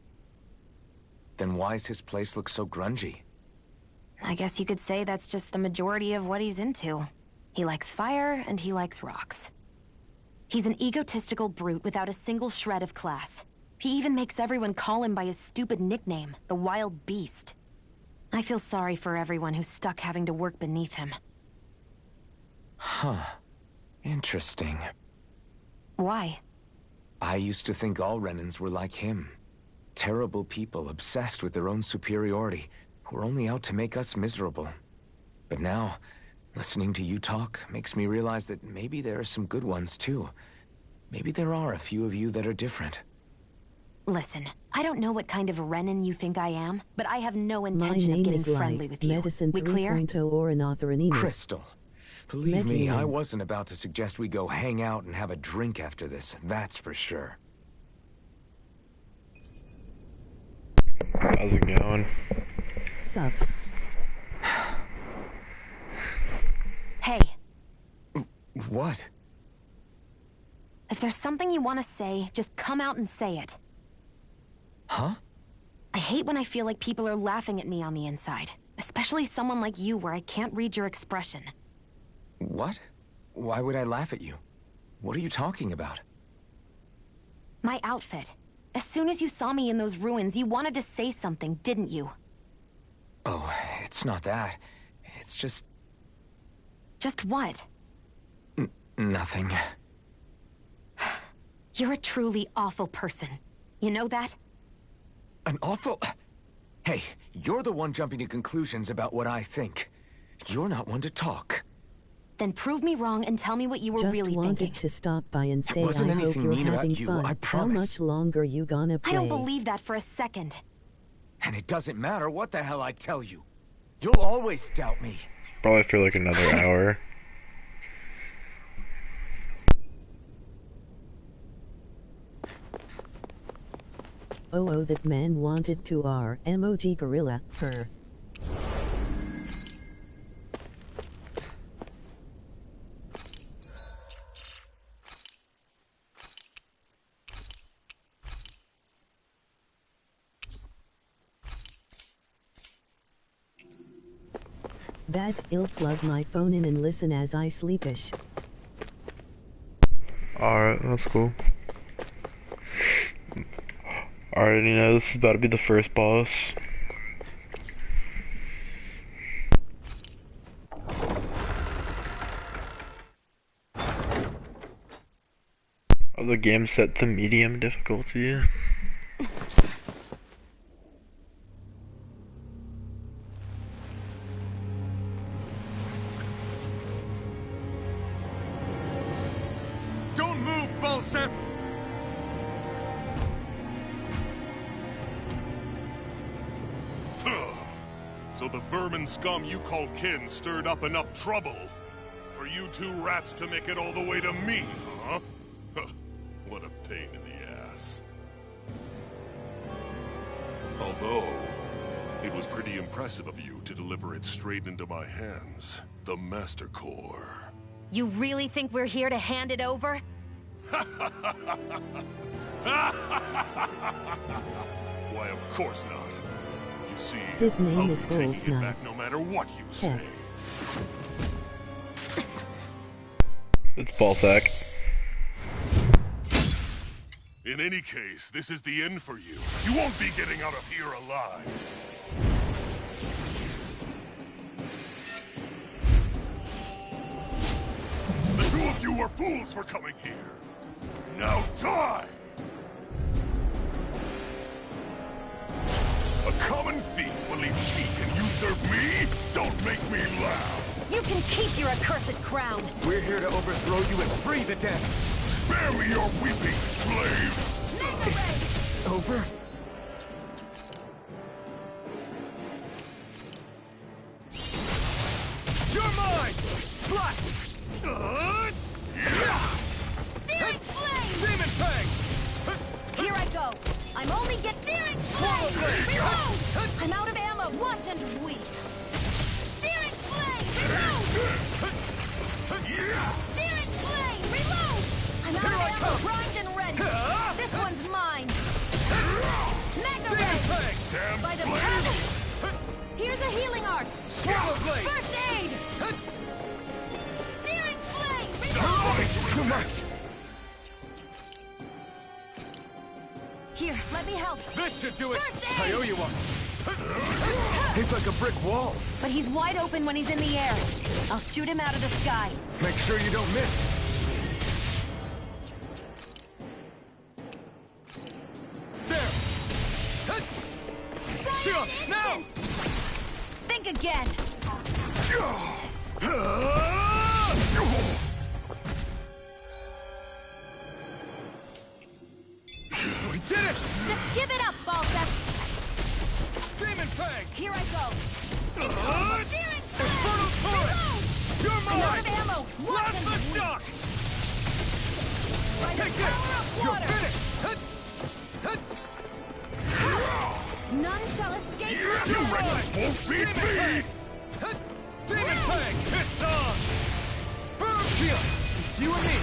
Speaker 14: Then why's his place look so grungy?
Speaker 6: I guess you could say that's just the majority of what he's into. He likes fire and he likes rocks. He's an egotistical brute without a single shred of class. He even makes everyone call him by his stupid nickname, the Wild Beast. I feel sorry for everyone who's stuck having to work beneath him.
Speaker 14: Huh. Interesting.
Speaker 6: Why?
Speaker 14: I used to think all Renins were like him. Terrible people obsessed with their own superiority, who are only out to make us miserable. But now, listening to you talk makes me realize that maybe there are some good ones too. Maybe there are a few of you that are different.
Speaker 6: Listen, I don't know what kind of Renin you think I am, but I have no
Speaker 2: My
Speaker 6: intention of
Speaker 2: name
Speaker 6: getting
Speaker 2: is
Speaker 6: friendly
Speaker 2: Light,
Speaker 6: with you.
Speaker 2: Medicine
Speaker 6: We clear?
Speaker 2: 3.0 or an author in email.
Speaker 14: Crystal. Believe me,
Speaker 2: Medley.
Speaker 14: I wasn't about to suggest we go hang out and have a drink after this, that's for sure.
Speaker 3: How's it going?
Speaker 2: Sup?
Speaker 6: Hey,
Speaker 14: What?
Speaker 6: if there's something you want to say, just come out and say it.
Speaker 14: Huh?
Speaker 6: I hate when I feel like people are laughing at me on the inside. Especially someone like you where I can't read your expression.
Speaker 14: What? Why would I laugh at you? What are you talking about?
Speaker 6: My outfit. As soon as you saw me in those ruins, you wanted to say something, didn't you?
Speaker 14: Oh, it's not that. It's just...
Speaker 6: Just what?
Speaker 14: nothing.
Speaker 6: You're a truly awful person. You know that?
Speaker 14: An awful... Hey, you're the one jumping to conclusions about what I think. You're not one to talk.
Speaker 6: Then prove me wrong and tell me what you were
Speaker 2: Just
Speaker 6: really
Speaker 2: wanted
Speaker 6: thinking.
Speaker 2: to stop by and say
Speaker 14: wasn't
Speaker 2: I hope
Speaker 14: anything
Speaker 2: you're
Speaker 14: mean about
Speaker 2: having
Speaker 14: you,
Speaker 2: fun.
Speaker 14: I promise.
Speaker 2: How much longer you gonna play?
Speaker 6: I don't believe that for a second.
Speaker 14: And it doesn't matter what the hell I tell you. You'll always doubt me.
Speaker 3: Probably for like another hour.
Speaker 2: Oh, that man wanted to R. emoji gorilla, her. Bad, I'll plug my phone in and listen as I sleepish.
Speaker 3: Alright, that's cool. Alright, you know, this is about to be the first boss. Oh, the game's set to medium difficulty.
Speaker 10: Don't move, Balsef!
Speaker 4: So the vermin scum you call kin stirred up enough trouble for you two rats to make it all the way to me, huh? What a pain in the ass. Although, it was pretty impressive of you to deliver it straight into my hands. The Master Core.
Speaker 6: You really think we're here to hand it over?
Speaker 4: Why, of course not. You see,
Speaker 2: His name
Speaker 4: I'll
Speaker 2: is
Speaker 4: be taking
Speaker 2: Bullsnot.
Speaker 4: it back no matter what you say.
Speaker 3: It's ballsack.
Speaker 4: In any case, this is the end for you. You won't be getting out of here alive. The two of you were fools for coming here. Now die! A common thief believes she can usurp me? Don't make me laugh!
Speaker 6: You can keep your accursed crown!
Speaker 14: We're here to overthrow you and free the dead!
Speaker 4: Spare me your weeping, slave!
Speaker 14: Over?
Speaker 5: You're mine! Slut!
Speaker 6: Searing flame!
Speaker 5: Demon Fang!
Speaker 6: Here I go! I'm only get Searing flame! Reload! I'm out of ammo! Watch and weep! Searing flame! Reload! Searing flame! Reload! I'm out of ammo! Primed and ready! This one's mine! Magna Ray! By the power! Here's a healing art!
Speaker 5: Swallow blade!
Speaker 6: First aid! Searing flame! Reload!
Speaker 14: Too much!
Speaker 6: Here, let me help.
Speaker 5: This should do it!
Speaker 6: First aid!
Speaker 5: I owe you one!
Speaker 14: He's like a brick wall.
Speaker 6: But he's wide open when he's in the air. I'll shoot him out of the sky.
Speaker 14: Make sure you don't miss.
Speaker 5: There!
Speaker 6: Silence
Speaker 5: now!
Speaker 6: Think again.
Speaker 5: We did it!
Speaker 6: Just give it up, Balsef.
Speaker 5: Demon Fang!
Speaker 6: Here I go. Searing
Speaker 5: Infernal Torrent! You're
Speaker 6: I'm out
Speaker 5: mine!
Speaker 6: of ammo. Watch
Speaker 5: Blast
Speaker 6: and
Speaker 5: the
Speaker 6: weep.
Speaker 5: shock!
Speaker 6: By the
Speaker 5: Take
Speaker 6: power
Speaker 5: this!
Speaker 6: of
Speaker 5: You're
Speaker 6: water.
Speaker 5: finished!
Speaker 6: None shall escape
Speaker 4: You
Speaker 6: my
Speaker 4: reckless won't beat me!
Speaker 5: Demon Fang! It's on! Boom!
Speaker 14: Shield! It's you and me!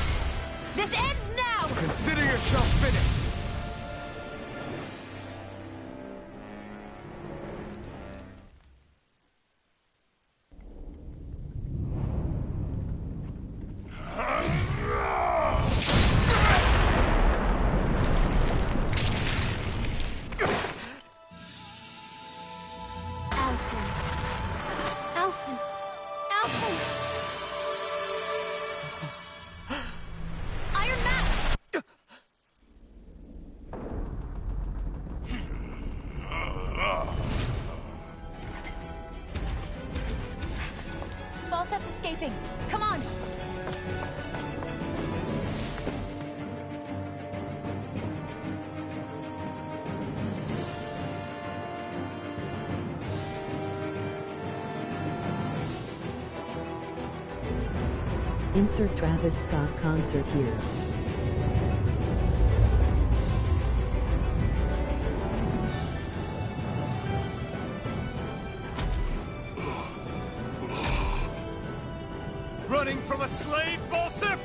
Speaker 6: This ends now!
Speaker 14: Consider yourself finished!
Speaker 6: Alphen. Alphen. Alphen. Iron Mask! Balsef's escaping. Come on.
Speaker 2: Insert Travis Scott concert here.
Speaker 5: Running from a slave, Balsef?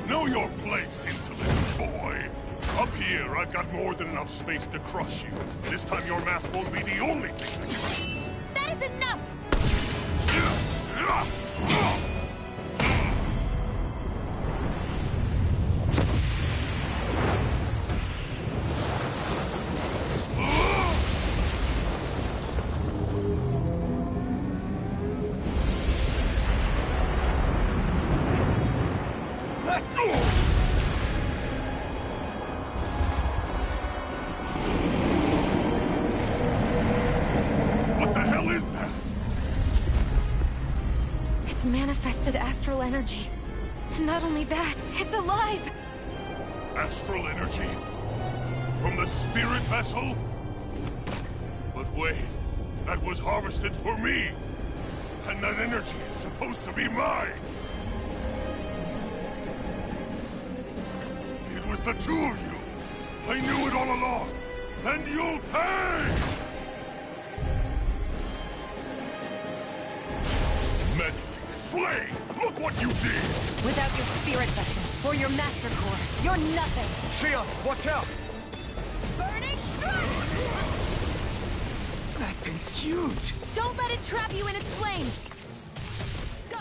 Speaker 4: Know your place, insolent boy. Up here, I've got more than enough space to crush you. This time your mask won't be the only thing that you use.
Speaker 6: That is enough!
Speaker 4: What the hell is that?
Speaker 6: It's manifested astral energy. And not only that, it's alive!
Speaker 4: Astral energy? From the spirit vessel? But wait, that was harvested for me! And that energy is supposed to be mine! It was the two of you! I knew it all along! And you'll pay! Meddling slave! Look what you did!
Speaker 9: Without your spirit vessel, or your master core, you're nothing!
Speaker 14: Shia, watch out!
Speaker 9: Burning strike!
Speaker 14: That thing's huge!
Speaker 9: Don't let it trap you in its flames! Go!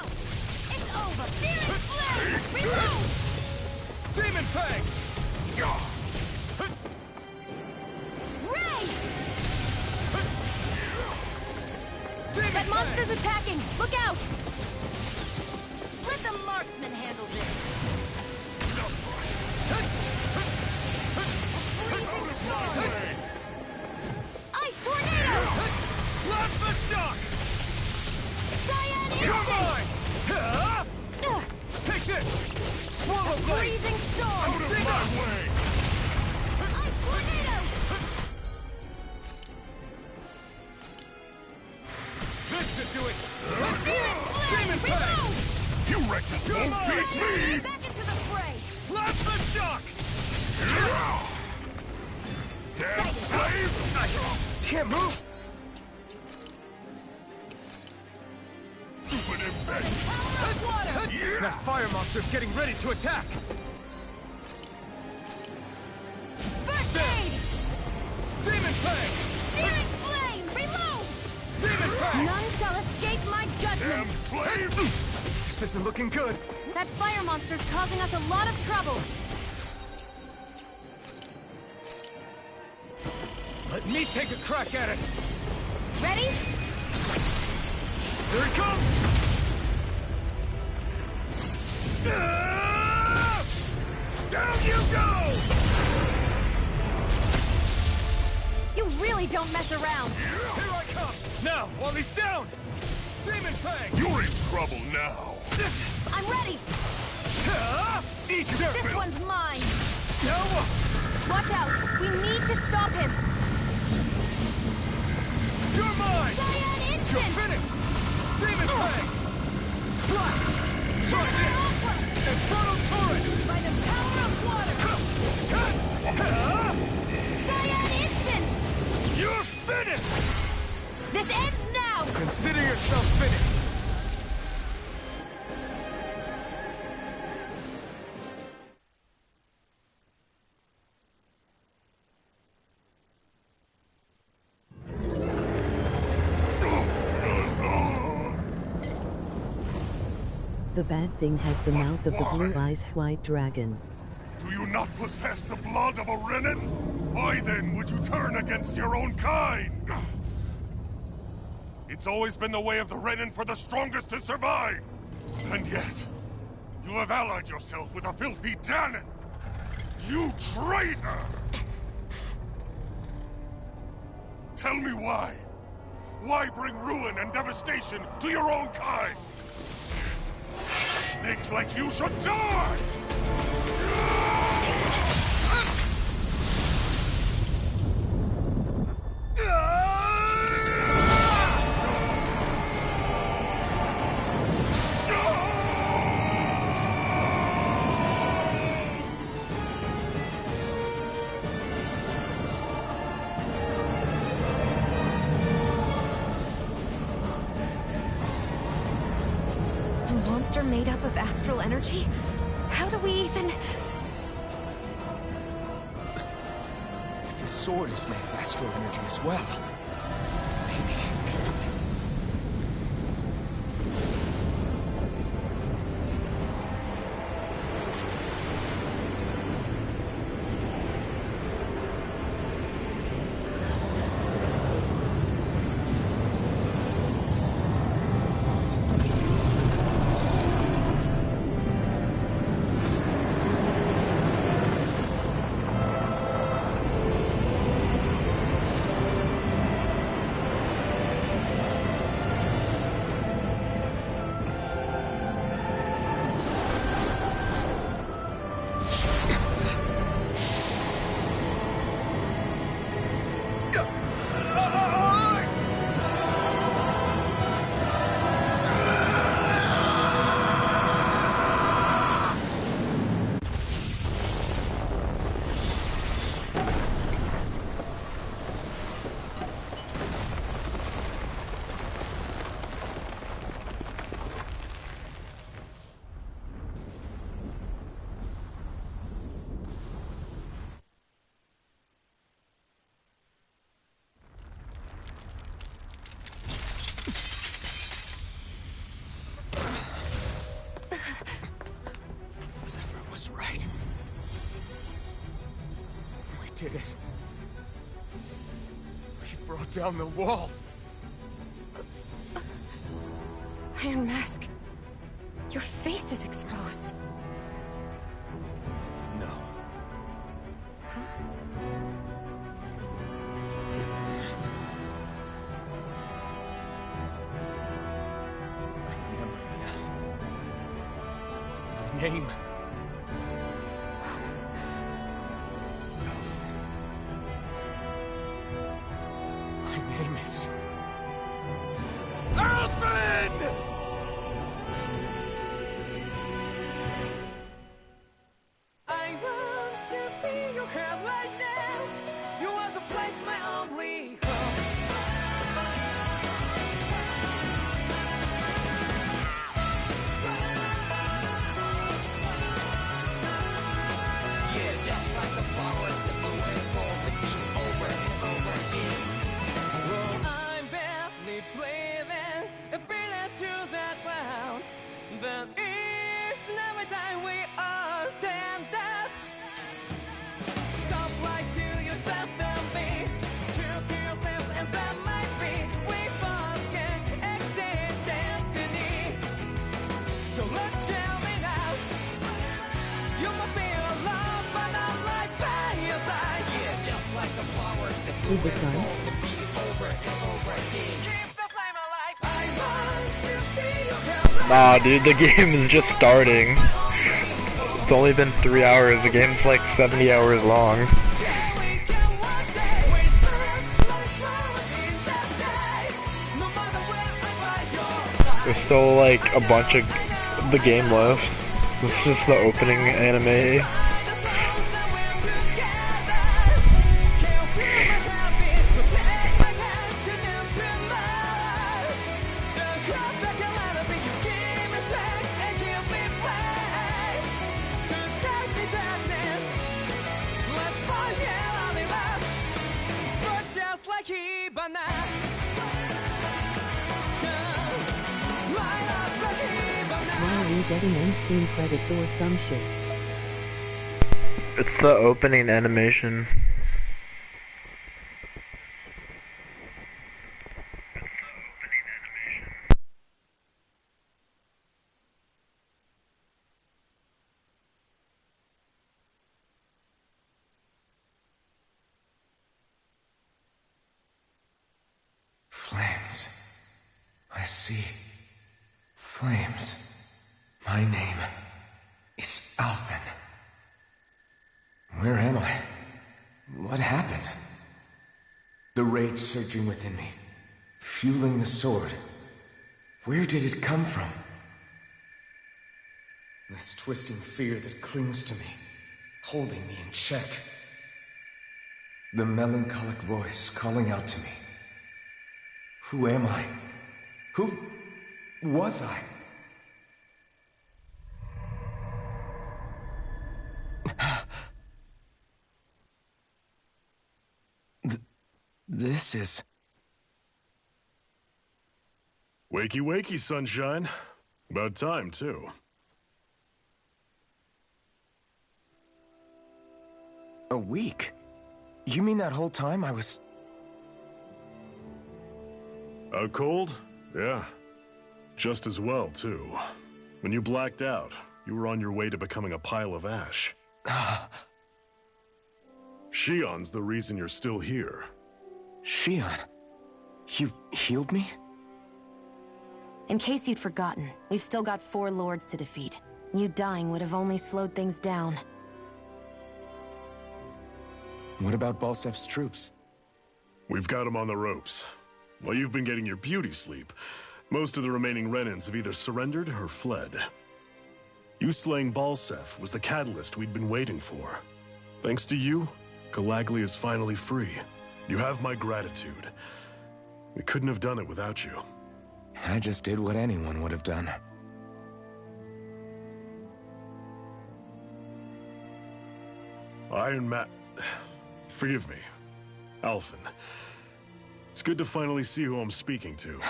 Speaker 9: It's over! Demon flame! Reload!
Speaker 14: Demon Fang!
Speaker 9: Ray! That monster's attacking! Look out! Let the marksman handle this! Freezing storm! Ice tornado!
Speaker 14: Plasma shock!
Speaker 9: Cyan
Speaker 14: You're
Speaker 9: instinct!
Speaker 14: mine! Take this! Swallow blade!
Speaker 9: Freezing storm!
Speaker 4: Out of my way!
Speaker 9: Ice tornado!
Speaker 14: This should do it!
Speaker 9: Demon flame!
Speaker 14: Demon Fang!
Speaker 9: Reload!
Speaker 4: You wretches won't beat me!
Speaker 9: Back into the fray!
Speaker 14: Plasma shock!
Speaker 4: Damn slave!
Speaker 14: I can't move!
Speaker 4: Stupid infect!
Speaker 9: Power of water!
Speaker 4: Yeah!
Speaker 14: That fire monster's getting ready to attack!
Speaker 9: First aid!
Speaker 14: Demon Fang!
Speaker 9: Searing flame! Reload!
Speaker 14: Demon Fang!
Speaker 9: None shall escape my
Speaker 4: Damn
Speaker 9: judgment!
Speaker 4: slave!
Speaker 14: This isn't looking good!
Speaker 9: That fire monster's causing us a lot of trouble!
Speaker 14: Let me take a crack at it!
Speaker 9: Ready?
Speaker 14: Here it comes! Down you go!
Speaker 9: You really don't mess around!
Speaker 14: Here I come! Now, while he's down! Demon Fang!
Speaker 4: You're in trouble now!
Speaker 9: I'm ready!
Speaker 14: Eat
Speaker 9: This one's mine!
Speaker 14: No!
Speaker 9: Watch out! We need to stop him!
Speaker 14: You're mine!
Speaker 9: Cyan
Speaker 14: You're
Speaker 9: instant!
Speaker 14: finished! Demon Fang! Slash! Charge in! Infernal Torrent!
Speaker 9: By the power of water! Cyan instant!
Speaker 14: You're finished!
Speaker 9: This ends now!
Speaker 14: Consider yourself finished!
Speaker 2: The bad thing has the mouth of the blue eyes white dragon.
Speaker 4: Do you not possess the blood of a Renin? Why then would you turn against your own kind? It's always been the way of the Renin for the strongest to survive! And yet, you have allied yourself with a filthy Danon! You traitor! Tell me why? Why bring ruin and devastation to your own kind? Snakes like you should die!
Speaker 6: A monster made up of astral energy? How do we even...
Speaker 14: If his sword is made of astral energy as well, maybe... did it. We brought down the wall.
Speaker 6: Iron Mask, your face is exposed.
Speaker 14: No.
Speaker 6: Huh?
Speaker 14: I remember it now. My name. Alphen. My name is... Alphen!
Speaker 1: I want to feel your head right now. You want to place my only hope. Yeah, just like the flowers that the wind falls repeat over and over again. Well, I'm barely breathing, breathing to that ground. But each and every time we all stand up, stop right to yourself and be true to yourself, and that might be we forget exist destiny. So let's tell me now, you must feel love, but I'm right by your side. Yeah, just like the flowers that bloom
Speaker 2: Is it
Speaker 1: and
Speaker 2: done?
Speaker 1: fall, repeat over and over again. Keep the flame alive. I want to feel your head.
Speaker 3: Nah, dude, the game is just starting. It's only been 3 hours. The game's like 70 hours long. There's still like a bunch of the game left. This is just the opening anime.
Speaker 2: Why are we getting end scene credits or some shit?
Speaker 3: It's the opening animation.
Speaker 14: Flames. I see. Flames. My name is Alphen. Where am I? What happened? The rage surging within me, fueling the sword. Where did it come from? This twisting fear that clings to me, holding me in check. The melancholic voice calling out to me. Who am I? Who was I? This is...
Speaker 4: Wakey wakey, sunshine. About time, too.
Speaker 14: A week? You mean that whole time I was...
Speaker 4: Out cold? Yeah. Just as well, too. When you blacked out, you were on your way to becoming a pile of ash. Shion's the reason you're still here.
Speaker 14: Shion? You've healed me?
Speaker 6: In case you'd forgotten, we've still got 4 lords to defeat. You dying would have only slowed things down.
Speaker 14: What about Balsef's troops?
Speaker 4: We've got them on the ropes. While you've been getting your beauty sleep, most of the remaining Renans have either surrendered or fled. You slaying Balsef was the catalyst we'd been waiting for. Thanks to you, Calaglia is finally free. You have my gratitude. We couldn't have done it without you.
Speaker 14: I just did what anyone would have done.
Speaker 4: Forgive me. Alphen. It's good to finally see who I'm speaking to.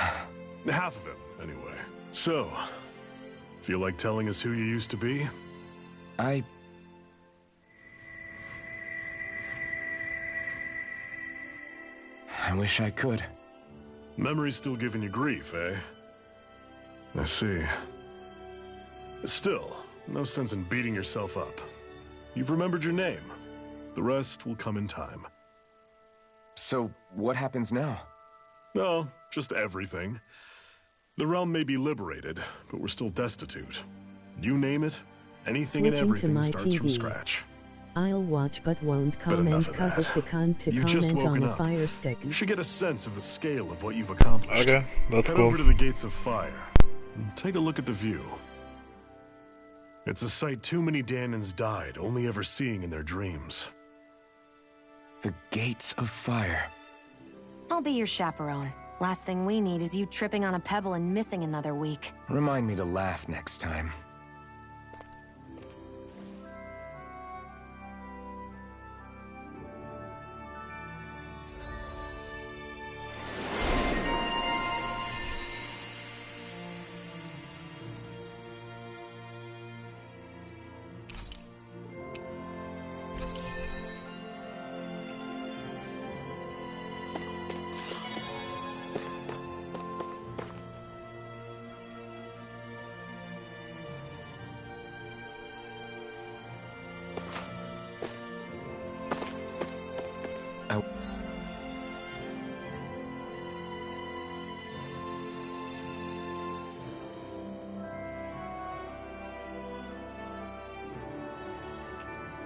Speaker 4: Half of him, anyway. So, feel like telling us who you used to be?
Speaker 14: I wish I could.
Speaker 4: Memory's still giving you grief, eh? I see. Still, no sense in beating yourself up. You've remembered your name. The rest will come in time.
Speaker 14: So, what happens now?
Speaker 4: Oh, just everything. The realm may be liberated, but we're still destitute. You name it, anything and
Speaker 2: Switching to
Speaker 4: everything
Speaker 2: my
Speaker 4: starts from
Speaker 2: TV.
Speaker 4: scratch.
Speaker 2: I'll watch but won't
Speaker 4: But
Speaker 2: comment
Speaker 4: enough of
Speaker 2: cause
Speaker 4: that.
Speaker 2: it's a cunt to
Speaker 4: You've just
Speaker 2: comment on
Speaker 4: woken
Speaker 2: a
Speaker 4: up.
Speaker 2: fire stick.
Speaker 4: You should get a sense of the scale of what you've accomplished.
Speaker 3: Okay, that's
Speaker 4: Head
Speaker 3: cool.
Speaker 4: over to the Gates of Fire and take a look at the view. It's a sight too many Danans died only ever seeing in their dreams.
Speaker 14: The Gates of Fire.
Speaker 6: I'll be your chaperone. Last thing we need is you tripping on a pebble and missing another week.
Speaker 14: Remind me to laugh next time.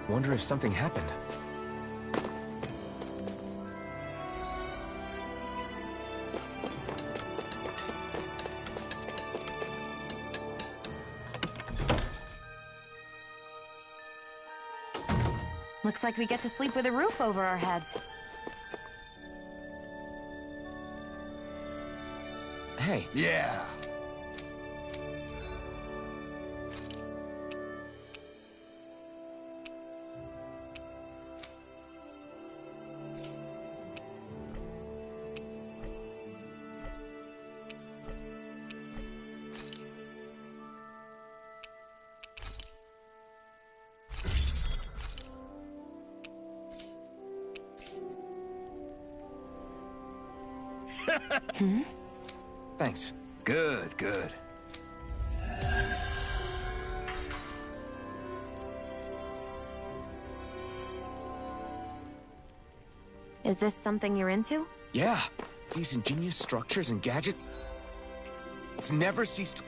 Speaker 14: Wonder if something happened.
Speaker 6: Looks like we get to sleep with a roof over our heads.
Speaker 14: Hey.
Speaker 12: Yeah.
Speaker 14: Thanks.
Speaker 12: Good, good.
Speaker 6: Is this something you're into?
Speaker 14: Yeah. These ingenious structures and gadgets. It's never ceased.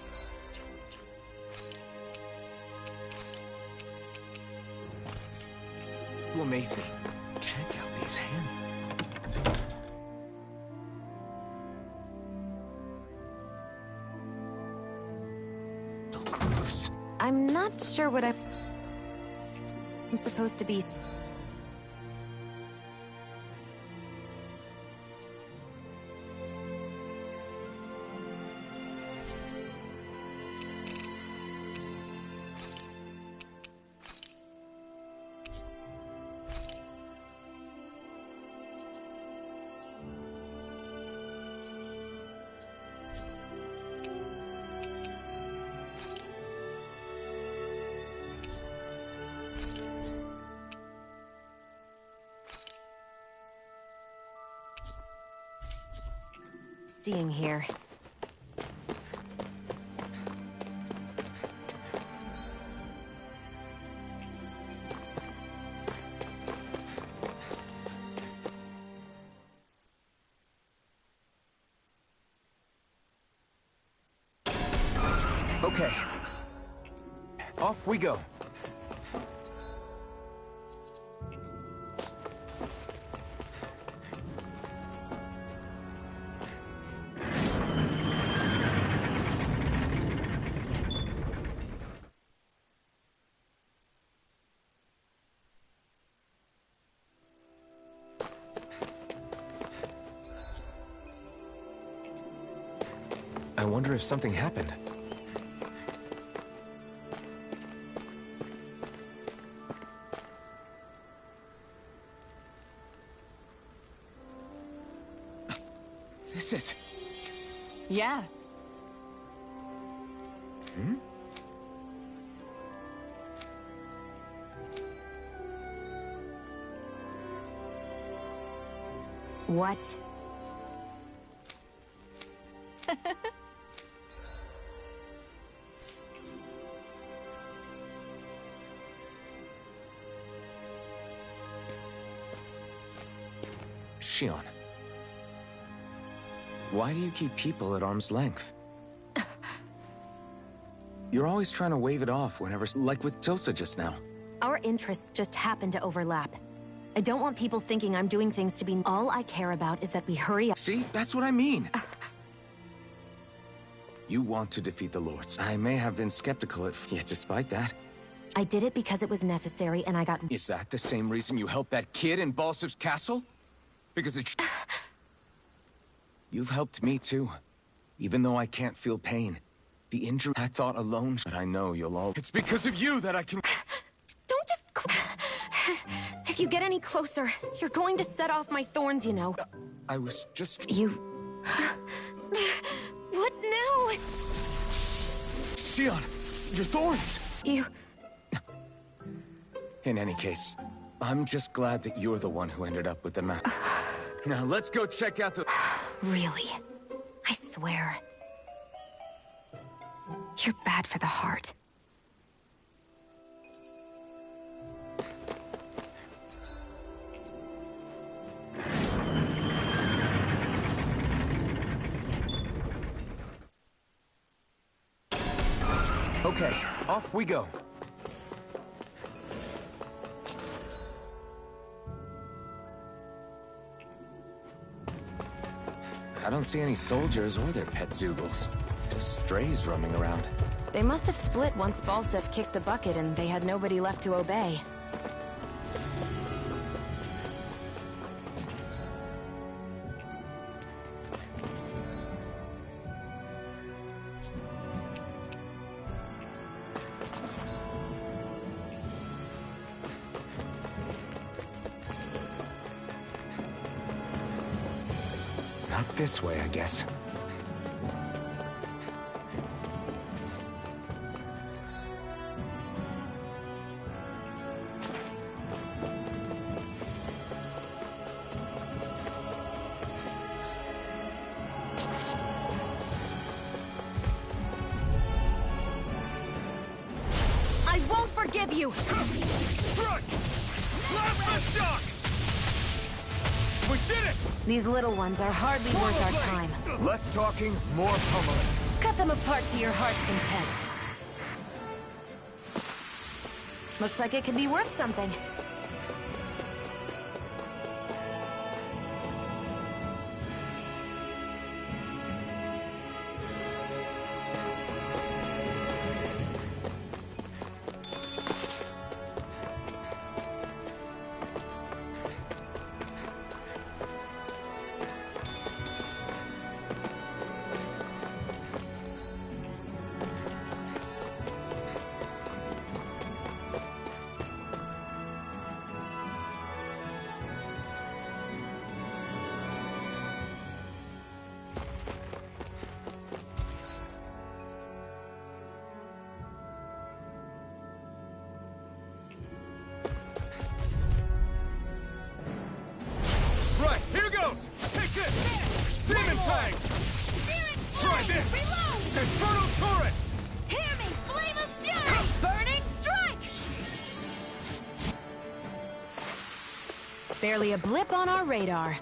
Speaker 14: You amaze me. Check out these hands.
Speaker 6: I'm not sure what I'm supposed to be. Seeing here.
Speaker 14: Okay. Off we go. I wonder if something happened. This is...
Speaker 9: Yeah.
Speaker 14: Hmm?
Speaker 6: What
Speaker 14: Shion, why do you keep people at arm's length? You're always trying to wave it off whenever, like with Tilsa just now.
Speaker 6: Our interests just happen to overlap. I don't want people thinking I'm doing things to be... All I care about is that we hurry up.
Speaker 14: See? That's what I mean. You want to defeat the Lords. I may have been skeptical yet despite that.
Speaker 6: I did it because it was necessary and I got...
Speaker 14: Is that the same reason you helped that kid in Balsev's castle? Because it's... You've helped me too. Even though I can't feel pain. The injury I thought alone, but I know you'll all... It's because of you that I can...
Speaker 6: Don't just... If you get any closer, you're going to set off my thorns, you know.
Speaker 14: I was just...
Speaker 6: You... What now?
Speaker 14: Shion, your thorns!
Speaker 6: You...
Speaker 14: In any case, I'm just glad that you're the one who ended up with the map. Now let's go check out the...
Speaker 6: Really? I swear. You're bad for the heart.
Speaker 14: Okay, off we go. I don't see any soldiers or their pet Zoogles. Just strays roaming around.
Speaker 6: They must have split once Balsev kicked the bucket and they had nobody left to obey.
Speaker 14: Not this way, I guess.
Speaker 6: I won't forgive you!
Speaker 5: Strike! Last lift shock! We did it!
Speaker 6: These little ones are hardly worth our time.
Speaker 14: Less talking, more pummeling.
Speaker 6: Cut them apart to your heart's content. Looks like it could be worth something.
Speaker 5: Right, here goes! Take this! Demon Fang! Try this!
Speaker 1: Reload!
Speaker 5: Infernal Turret!
Speaker 1: Hear me! Flame of Fury! Burning Strike!
Speaker 6: Barely a blip on our radar.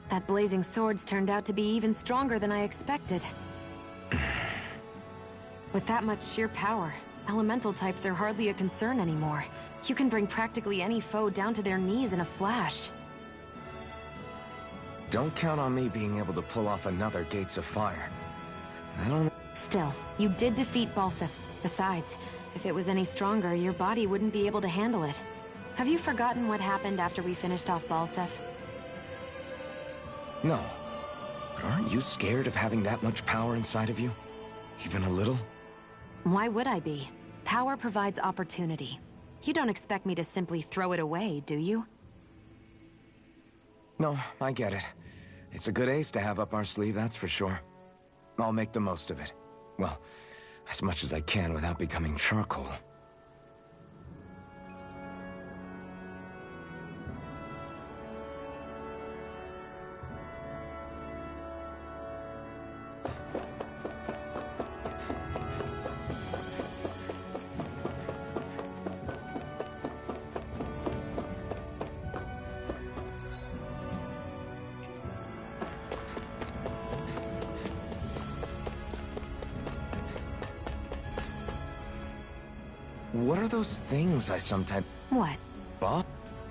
Speaker 6: That blazing sword's turned out to be even stronger than I expected. With that much sheer power, Elemental types are hardly a concern anymore. You can bring practically any foe down to their knees in a flash.
Speaker 14: Don't count on me being able to pull off another Gates of Fire. I don't...
Speaker 6: Still, you did defeat Balseph. Besides, if it was any stronger, your body wouldn't be able to handle it. Have you forgotten what happened after we finished off Balseph?
Speaker 14: No. But aren't you scared of having that much power inside of you? Even a little?
Speaker 6: Why would I be? Power provides opportunity. You don't expect me to simply throw it away, do you?
Speaker 14: No, I get it. It's a good ace to have up our sleeve, that's for sure. I'll make the most of it. Well, as much as I can without becoming charcoal. What are those things I sometimes...
Speaker 6: What?
Speaker 14: Bob?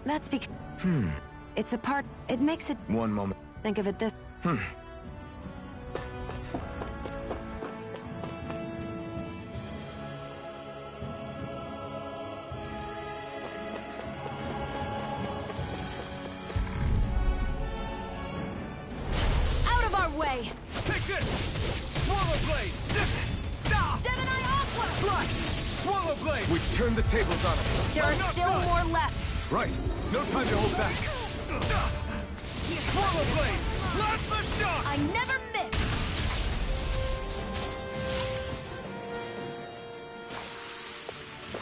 Speaker 6: That's because... It's a part... It makes it...
Speaker 14: One moment.
Speaker 6: Think of it this... Out of our way!
Speaker 5: Take this! Swallow Blade!
Speaker 6: Gemini Aqua!
Speaker 5: Slice! Swallow Blade!
Speaker 14: We've turned the tables on him.
Speaker 6: There are still more left.
Speaker 5: Right. No time to hold back. Swallow Blade! Plasma Shock!
Speaker 6: I never miss!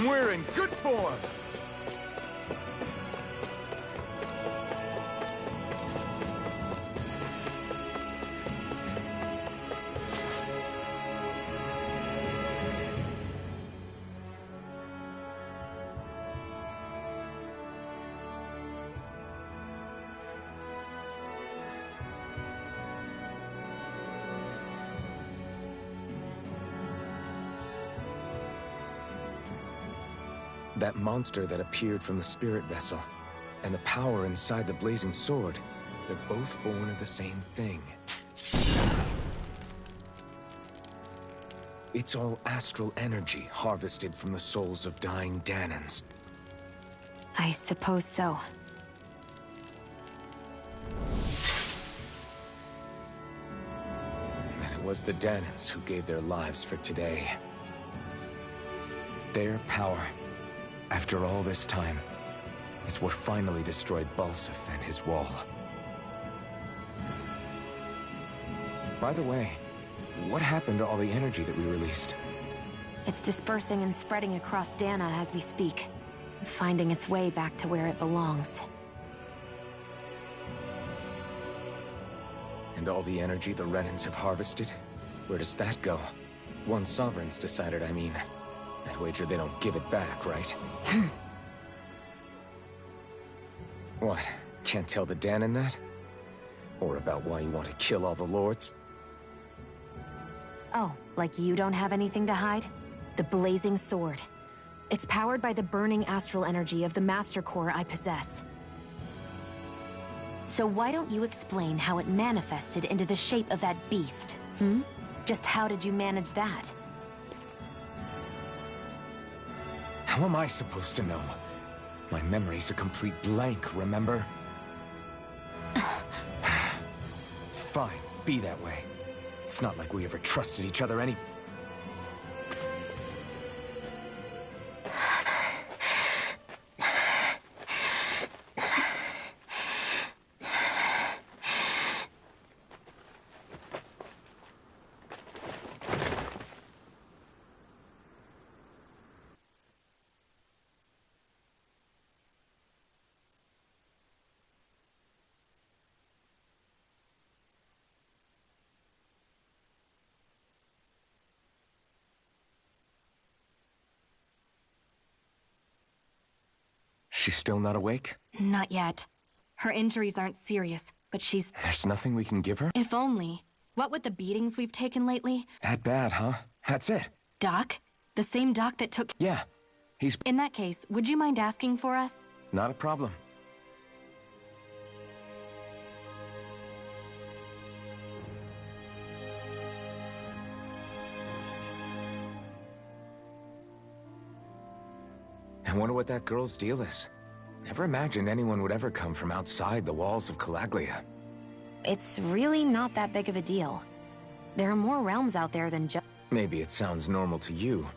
Speaker 14: We're in good form! That monster that appeared from the spirit vessel, and the power inside the blazing sword, they're both born of the same thing. It's all astral energy harvested from the souls of dying Danans.
Speaker 6: I suppose so.
Speaker 14: And it was the Danans who gave their lives for today. Their power, after all this time, is what finally destroyed Balseph and his wall. By the way, what happened to all the energy that we released?
Speaker 6: It's dispersing and spreading across Dana as we speak, finding its way back to where it belongs.
Speaker 14: And all the energy the Renans have harvested? Where does that go? One Sovereign's decided, I mean. I'd wager they don't give it back, right? What? Can't tell the Danan that? Or about why you want to kill all the lords?
Speaker 6: Oh, like you don't have anything to hide? The Blazing Sword. It's powered by the burning astral energy of the Master Core I possess. So why don't you explain how it manifested into the shape of that beast, Just how did you manage that?
Speaker 14: How am I supposed to know? My memory's a complete blank, remember? Fine, be that way. It's not like we ever trusted each other any... She's still not awake?
Speaker 9: Not yet. Her injuries aren't serious, but she's...
Speaker 14: There's nothing we can give her?
Speaker 9: If only. What with the beatings we've taken lately?
Speaker 14: That bad, huh? That's it?
Speaker 9: Doc, The same doc that took...
Speaker 14: Yeah, he's...
Speaker 9: In that case, would you mind asking for us?
Speaker 14: Not a problem. I wonder what that girl's deal is. Never imagined anyone would ever come from outside the walls of Calaglia.
Speaker 6: It's really not that big of a deal. There are more realms out there than just...
Speaker 14: Maybe it sounds normal to you,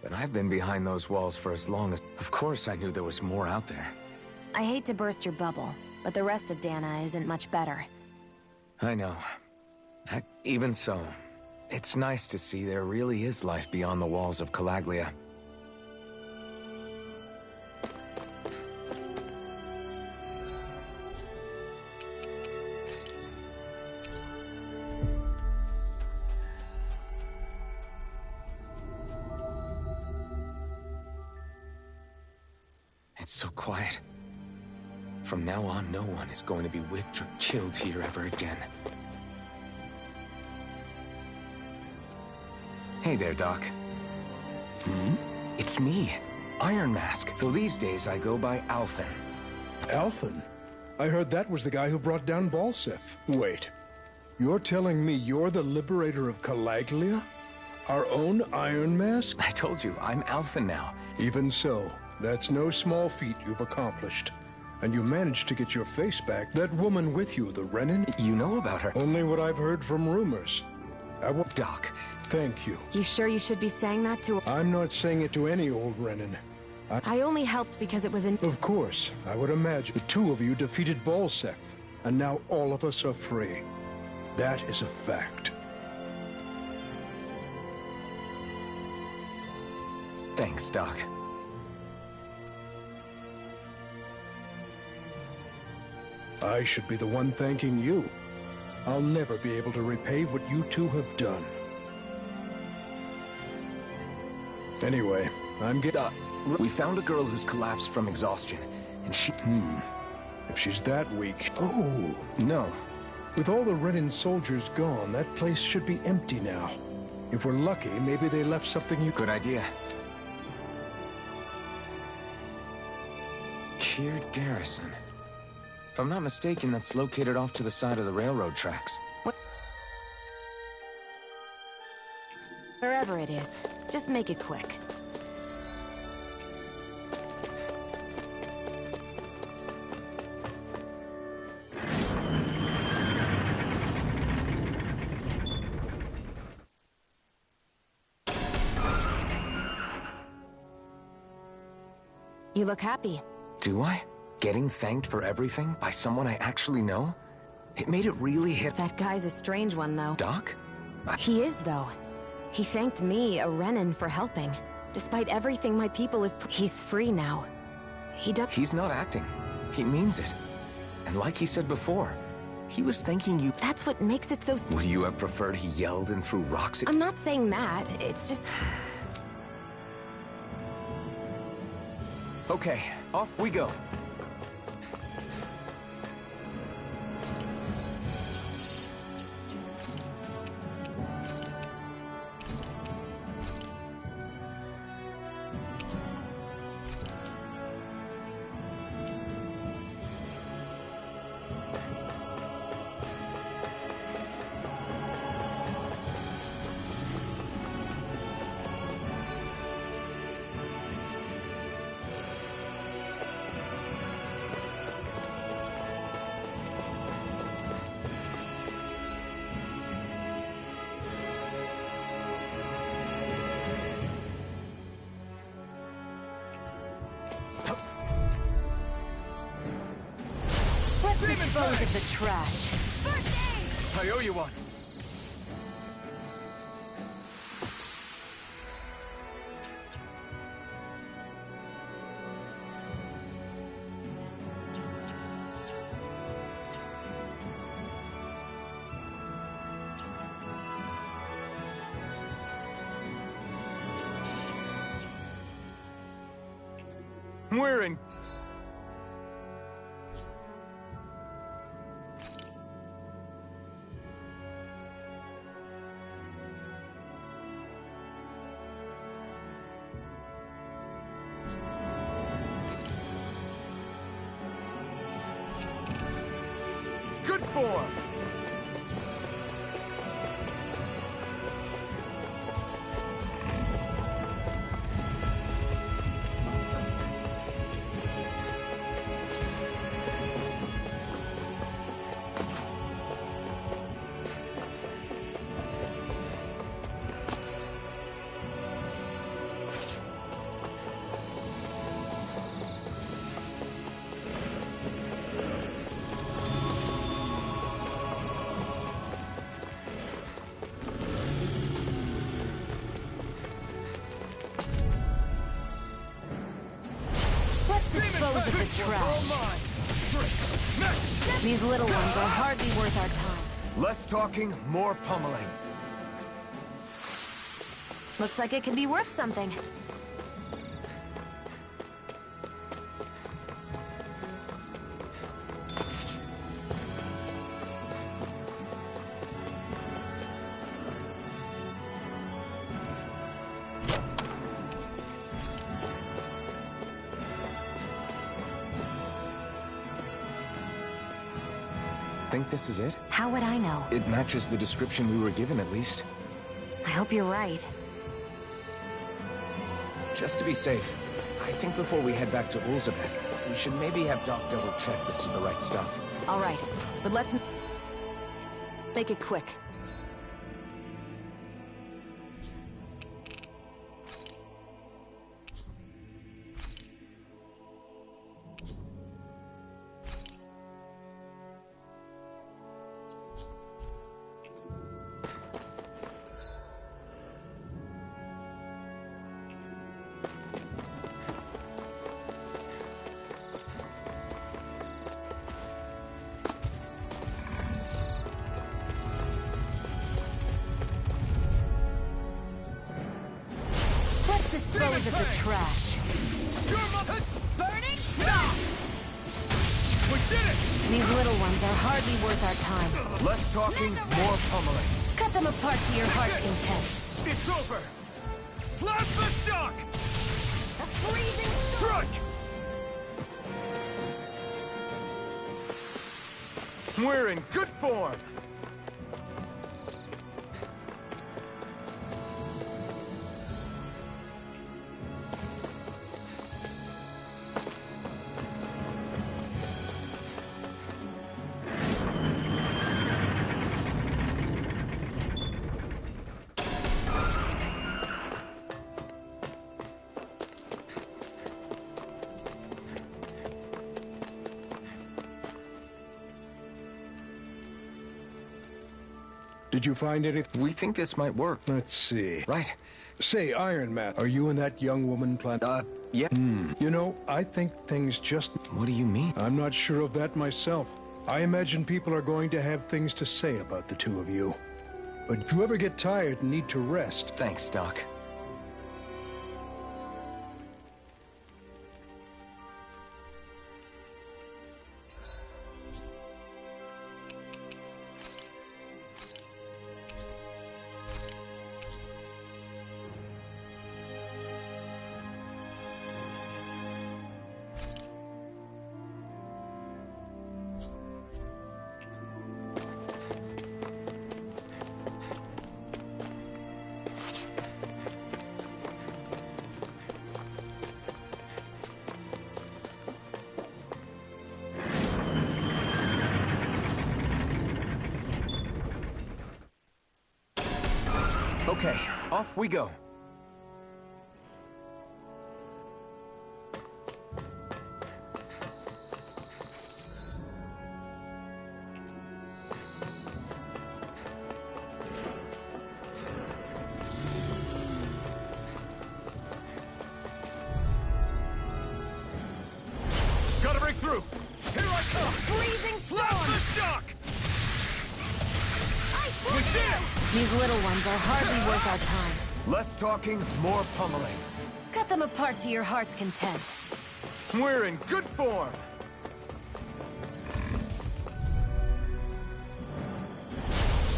Speaker 14: but I've been behind those walls for as long as... Of course I knew there was more out there.
Speaker 6: I hate to burst your bubble, but the rest of Dana isn't much better.
Speaker 14: I know. Even so, it's nice to see there really is life beyond the walls of Calaglia. It's so quiet. From now on, no one is going to be whipped or killed here ever again. Hey there, Doc.
Speaker 8: Hmm?
Speaker 14: It's me, Iron Mask. Though these days I go by Alphen.
Speaker 8: Alphen? I heard that was the guy who brought down Balseph. Wait. You're telling me you're the liberator of Calaglia? Our own Iron Mask?
Speaker 14: I told you, I'm Alphen now.
Speaker 8: Even so, that's no small feat you've accomplished. And you managed to get your face back. That woman with you, the Renin?
Speaker 14: You know about her?
Speaker 8: Only what I've heard from rumors.
Speaker 14: Doc.
Speaker 8: Thank you.
Speaker 6: You sure you should be saying that to...
Speaker 8: I'm not saying it to any old Renin.
Speaker 6: I only helped because it was in...
Speaker 8: Of course, I would imagine. The two of you defeated Balseph, and now all of us are free. That is a fact.
Speaker 14: Thanks, Doc.
Speaker 8: I should be the one thanking you. I'll never be able to repay what you two have done. Anyway, I'm getting...
Speaker 14: We found a girl who's collapsed from exhaustion, and she...
Speaker 8: If she's that weak... Oh!
Speaker 14: No.
Speaker 8: With all the Renin soldiers gone, that place should be empty now. If we're lucky, maybe they left something you...
Speaker 14: Good idea. Keared Garrison. If I'm not mistaken, that's located off to the side of the railroad tracks.
Speaker 6: Wherever it is, just make it quick. You look happy.
Speaker 14: Do I? Getting thanked for everything by someone I actually know? It made it really hit...
Speaker 6: That guy's a strange one, though.
Speaker 14: Doc?
Speaker 6: He is, though. He thanked me, a Renin, for helping. Despite everything my people have... He's free now.
Speaker 14: He's not acting. He means it. And like he said before, he was thanking you...
Speaker 6: That's what makes it so...
Speaker 14: Would you have preferred he yelled and threw rocks at...
Speaker 6: I'm not saying that. It's just...
Speaker 14: Okay, off we go.
Speaker 9: Dispose of the trash.
Speaker 10: I owe you one. We're in...
Speaker 14: Good form!
Speaker 9: Dispose of the trash. These little ones are hardly worth our time.
Speaker 14: Less talking, more pummeling.
Speaker 6: Looks like it could be worth something.
Speaker 14: Think this is it?
Speaker 6: How would I know?
Speaker 14: It matches the description we were given, at least.
Speaker 6: I hope you're right.
Speaker 14: Just to be safe, I think before we head back to Ulzabek, we should maybe have Doc double-check this is the right stuff.
Speaker 6: All right, but let's make it quick.
Speaker 9: Dispose of the trash.
Speaker 1: Burning stop!
Speaker 14: We did it!
Speaker 9: These little ones are hardly worth our time.
Speaker 14: Less talking, more pummeling.
Speaker 9: Cut them apart to your heart's content.
Speaker 14: It's over! Slap the shock!
Speaker 1: A freezing
Speaker 14: Strike! We're in good form!
Speaker 8: Did you find anything?
Speaker 14: We think this might work.
Speaker 8: Let's see.
Speaker 14: Right.
Speaker 8: Say, Iron Man, are you and that young woman
Speaker 14: Yeah.
Speaker 8: You know, I think things just...
Speaker 14: What do you mean?
Speaker 8: I'm not sure of that myself. I imagine people are going to have things to say about the two of you. But if you ever get tired and need to rest...
Speaker 14: Thanks, Doc. Okay, off we go. Gotta break through! Here I come!
Speaker 1: freezing storm!
Speaker 14: Slap the shock! We did it!
Speaker 9: These little ones are hardly worth our time.
Speaker 14: Less talking, more pummeling.
Speaker 9: Cut them apart to your heart's content.
Speaker 14: We're in good form!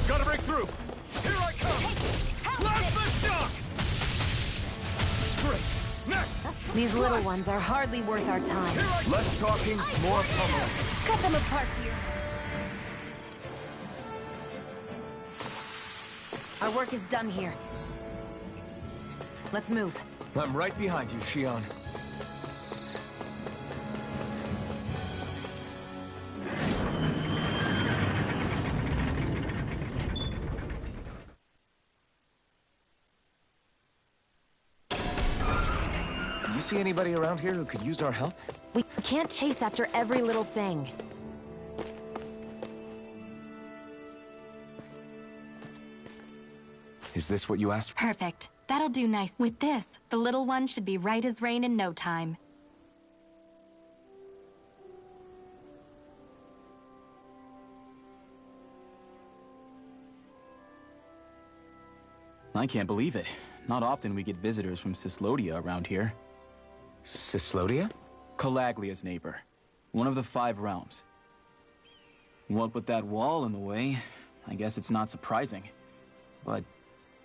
Speaker 14: Gotta break through! Here I come! Slap the shock! Great! Next!
Speaker 6: These little ones are hardly worth our time.
Speaker 14: Less talking, more pummeling.
Speaker 6: Cut them apart here. Our work is done here. Let's move.
Speaker 14: I'm right behind you, Shion. You see anybody around here who could use our help?
Speaker 6: We can't chase after every little thing.
Speaker 14: Is this what you asked for?
Speaker 9: Perfect. That'll do nice. With this, the little one should be right as rain in no time.
Speaker 15: I can't believe it. Not often we get visitors from Cyslodia around here.
Speaker 14: Cyslodia?
Speaker 15: Calaglia's neighbor. One of the 5 realms. What with that wall in the way, I guess it's not surprising. But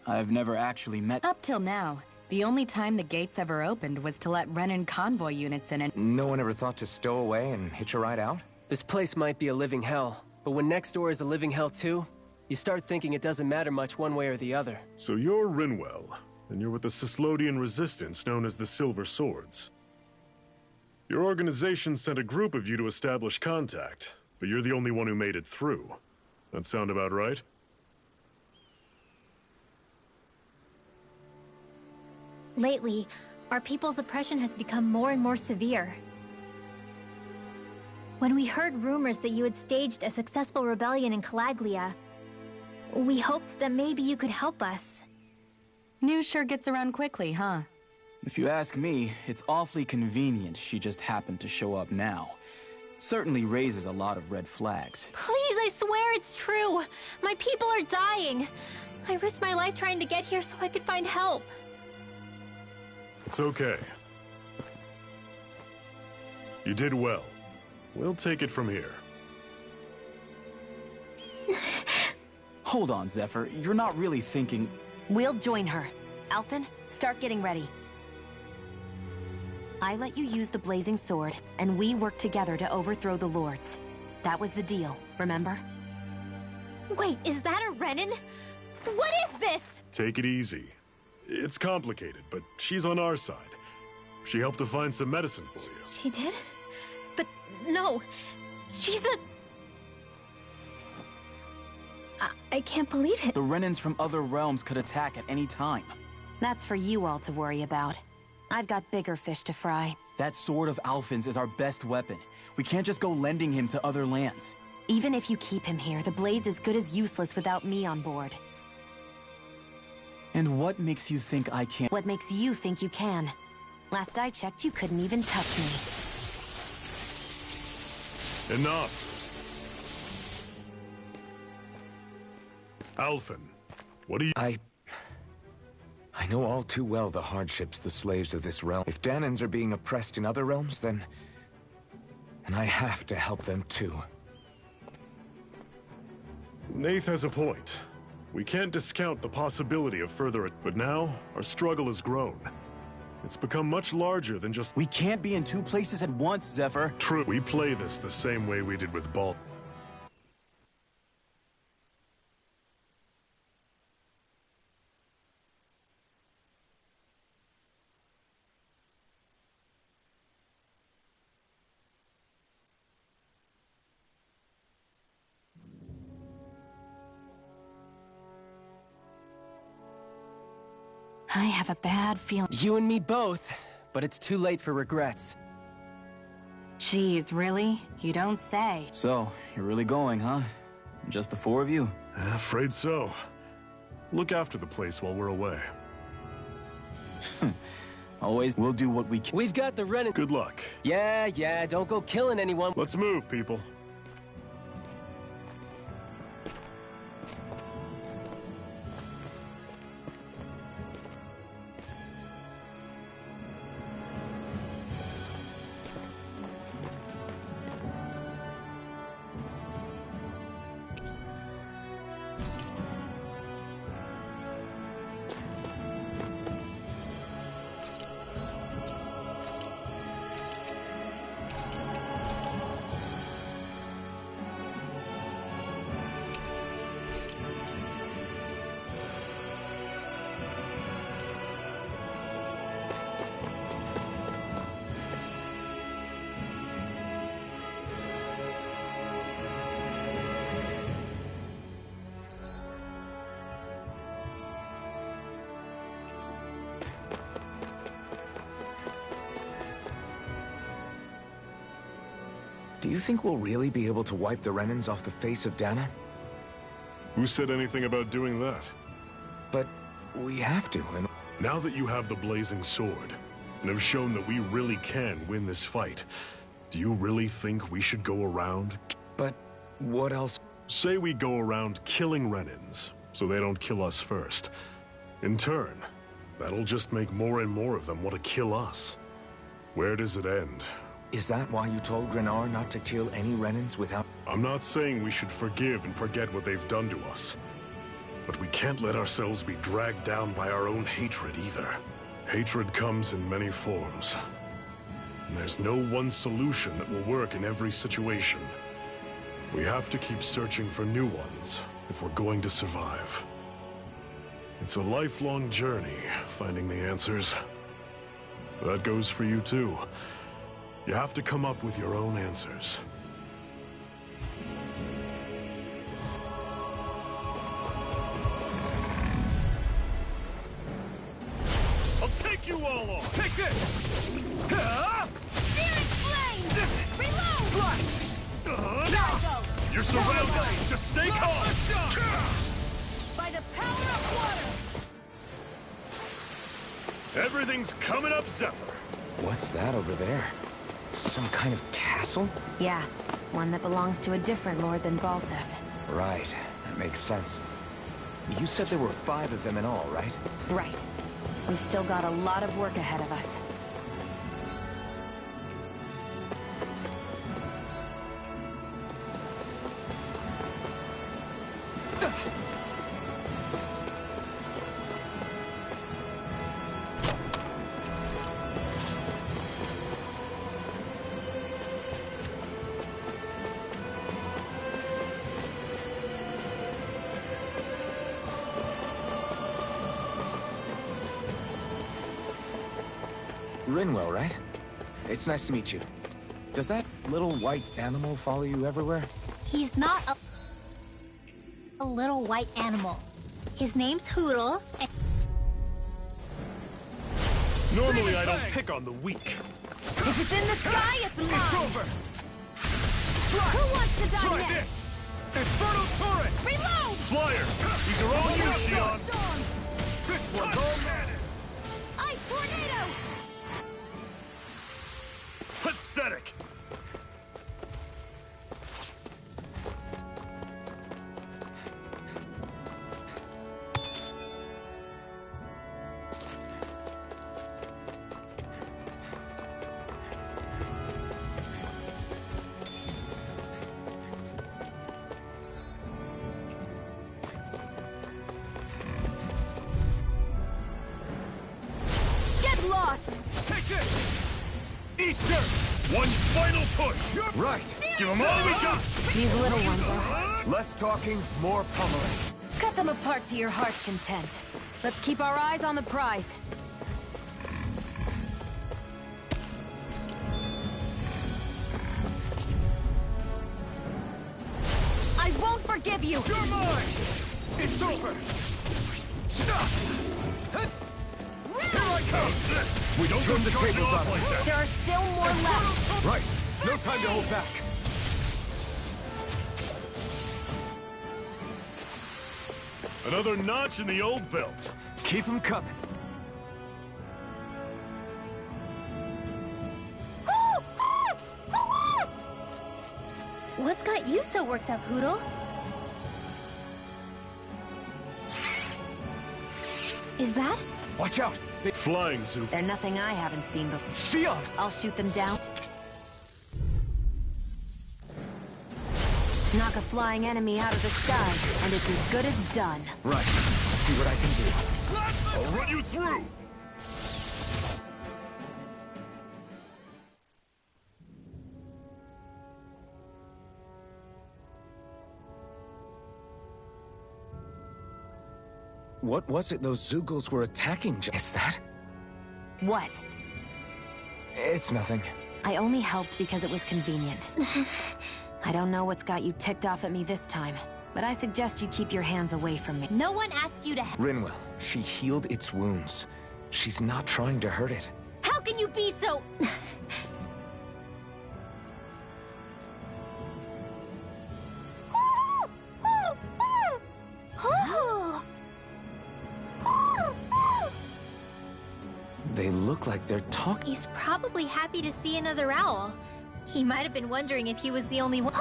Speaker 15: I've never actually met...
Speaker 9: Up till now, the only time the gates ever opened was to let Renan convoy units in and...
Speaker 14: No one ever thought to stow away and hitch a ride out?
Speaker 16: This place might be a living hell, but when next door is a living hell too, you start thinking it doesn't matter much one way or the other.
Speaker 4: So you're Rinwell, and you're with the Cyslodian resistance known as the Silver Swords. Your organization sent a group of you to establish contact, but you're the only one who made it through. That sound about right?
Speaker 17: Lately, our people's oppression has become more and more severe. When we heard rumors that you had staged a successful rebellion in Calaglia, we hoped that maybe you could help us.
Speaker 9: News sure gets around quickly, huh?
Speaker 15: If you ask me, it's awfully convenient she just happened to show up now. Certainly raises a lot of red flags.
Speaker 17: Please, I swear it's true! My people are dying! I risked my life trying to get here so I could find help.
Speaker 4: It's okay. You did well. We'll take it from here.
Speaker 15: Hold on, Zephyr. You're not really thinking...
Speaker 6: We'll join her. Alphen, start getting ready. I let you use the blazing sword, and we work together to overthrow the lords. That was the deal, remember?
Speaker 17: Wait, is that a Renan? What is this?
Speaker 4: Take it easy. It's complicated, but she's on our side. She helped to find some medicine for you.
Speaker 17: She did? But no, she's a... I can't believe it.
Speaker 15: The Renans from other realms could attack at any time.
Speaker 6: That's for you all to worry about. I've got bigger fish to fry.
Speaker 15: That sword of Alphen's is our best weapon. We can't just go lending him to other lands.
Speaker 6: Even if you keep him here, the blade's as good as useless without me on board.
Speaker 15: And what makes you think I can't?
Speaker 6: What makes you think you can? Last I checked, you couldn't even touch me.
Speaker 4: Enough! Alphen, what do you...
Speaker 14: I know all too well the hardships the slaves of this realm... If Danans are being oppressed in other realms, then I have to help them too.
Speaker 4: Nath has a point. We can't discount the possibility of further... But now, our struggle has grown. It's become much larger than just...
Speaker 15: We can't be in 2 places at once, Zephyr.
Speaker 4: True. We play this the same way we did with Ball.
Speaker 9: I have a bad feeling.
Speaker 16: You and me both, but it's too late for regrets.
Speaker 9: Jeez, really? You don't say.
Speaker 15: So, you're really going, huh? Just the 4 of you?
Speaker 4: Afraid so. Look after the place while we're away.
Speaker 15: Always, we'll do what we can.
Speaker 16: We've got the Renan.
Speaker 4: Good luck.
Speaker 16: Yeah, don't go killing anyone.
Speaker 4: Let's move, people.
Speaker 14: Do you think we'll really be able to wipe the Renans off the face of Dana?
Speaker 4: Who said anything about doing that?
Speaker 14: But we have to, and...
Speaker 4: Now that you have the blazing sword, and have shown that we really can win this fight, do you really think we should go around?
Speaker 14: But what else?
Speaker 4: Say we go around killing Renans, so they don't kill us first. In turn, that'll just make more and more of them want to kill us. Where does it end?
Speaker 14: Is that why you told Grenar not to kill any Renans without...
Speaker 4: I'm not saying we should forgive and forget what they've done to us. But we can't let ourselves be dragged down by our own hatred either. Hatred comes in many forms. And there's no one solution that will work in every situation. We have to keep searching for new ones if we're going to survive. It's a lifelong journey, finding the answers. That goes for you too. You have to come up with your own answers.
Speaker 5: I'll take you all on! Take this!
Speaker 1: Searing flame! Reload!
Speaker 5: You're surrounded! Just stay calm!
Speaker 1: By the power of water!
Speaker 4: Everything's coming up, Zephyr!
Speaker 14: What's that over there? Some kind of castle?
Speaker 6: Yeah, one that belongs to a different lord than Balsef.
Speaker 14: Right, that makes sense. You said there were 5 of them in all, right?
Speaker 6: Right. We've still got a lot of work ahead of us.
Speaker 14: Rinwell, right? It's nice to meet you. Does that little white animal follow you everywhere?
Speaker 17: He's not a little white animal. His name's Hoodle, and
Speaker 4: Normally I don't pick on the weak.
Speaker 1: If it's in the sky, it's mine!
Speaker 5: It's over!
Speaker 1: Who wants to die
Speaker 5: Try
Speaker 1: next?
Speaker 5: this! Inferno turret!
Speaker 1: Reload!
Speaker 4: Flyers! These are all you, Xion!
Speaker 1: Storm!
Speaker 5: This one's all cannon!
Speaker 1: Ice tornado!
Speaker 4: Pathetic!
Speaker 1: Get lost!
Speaker 5: Take this!
Speaker 4: Eat dirt! One final push!
Speaker 14: Right!
Speaker 4: Give them all we got!
Speaker 6: These little ones are...
Speaker 14: Less talking, more pummeling.
Speaker 9: Cut them apart to your heart's content. Let's keep our eyes on the prize. I won't forgive you!
Speaker 5: You're mine! It's over! Stop! Here I come!
Speaker 4: We don't
Speaker 14: Turn the
Speaker 4: charge
Speaker 14: tables
Speaker 4: off
Speaker 14: on
Speaker 4: like that!
Speaker 9: There are still more left!
Speaker 14: Right! No time to hold back!
Speaker 4: Another notch in the old belt.
Speaker 14: Keep them coming.
Speaker 17: what's got you so worked up, Hoodle? Is that?
Speaker 14: Watch out!
Speaker 4: Flying Zoop.
Speaker 6: They're nothing I haven't seen before.
Speaker 14: Xion!
Speaker 6: I'll shoot them down. Knock a flying enemy out of the sky, and it's as good as done.
Speaker 14: Right. See what I can do.
Speaker 4: I'll run you through!
Speaker 14: What was it those Zeugles were attacking? Is that?
Speaker 6: What?
Speaker 14: It's nothing.
Speaker 6: I only helped because it was convenient. I don't know what's got you ticked off at me this time, but I suggest you keep your hands away from me.
Speaker 17: No one asked you to
Speaker 14: Rinwell, she healed its wounds. She's not trying to hurt it.
Speaker 17: How can you be so...
Speaker 14: They look like they're talking.
Speaker 17: He's probably happy to see another owl. He might have been wondering if he was the only one.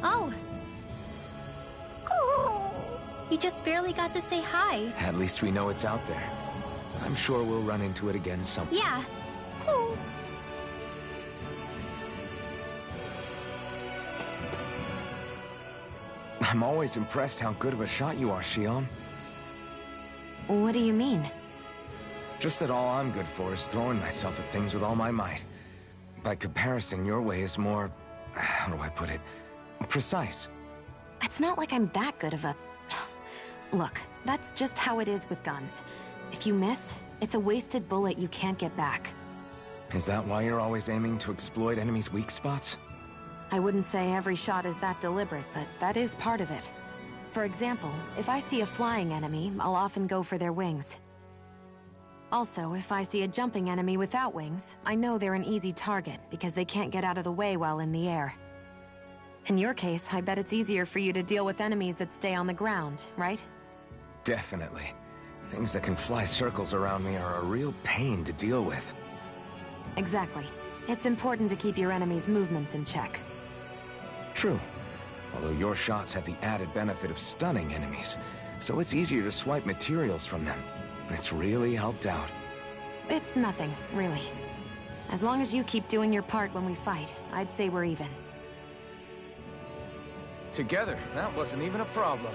Speaker 17: Oh. You just barely got to say hi.
Speaker 14: At least we know it's out there. I'm sure we'll run into it again sometime.
Speaker 17: Yeah.
Speaker 14: I'm always impressed how good of a shot you are, Shion.
Speaker 6: What do you mean?
Speaker 14: Just that all I'm good for is throwing myself at things with all my might. By comparison, your way is more... how do I put it? Precise.
Speaker 6: It's not like I'm that good of a... Look, that's just how it is with guns. If you miss, it's a wasted bullet you can't get back.
Speaker 14: Is that why you're always aiming to exploit enemies' weak spots?
Speaker 6: I wouldn't say every shot is that deliberate, but that is part of it. For example, if I see a flying enemy, I'll often go for their wings. Also, if I see a jumping enemy without wings, I know they're an easy target because they can't get out of the way while in the air. In your case, I bet it's easier for you to deal with enemies that stay on the ground, right?
Speaker 14: Definitely. Things that can fly circles around me are a real pain to deal with.
Speaker 6: Exactly. It's important to keep your enemy's movements in check.
Speaker 14: True. Although your shots have the added benefit of stunning enemies, so it's easier to swipe materials from them. It's really helped out.
Speaker 6: It's nothing, really. As long as you keep doing your part when we fight, I'd say we're even.
Speaker 14: Together, that wasn't even a problem.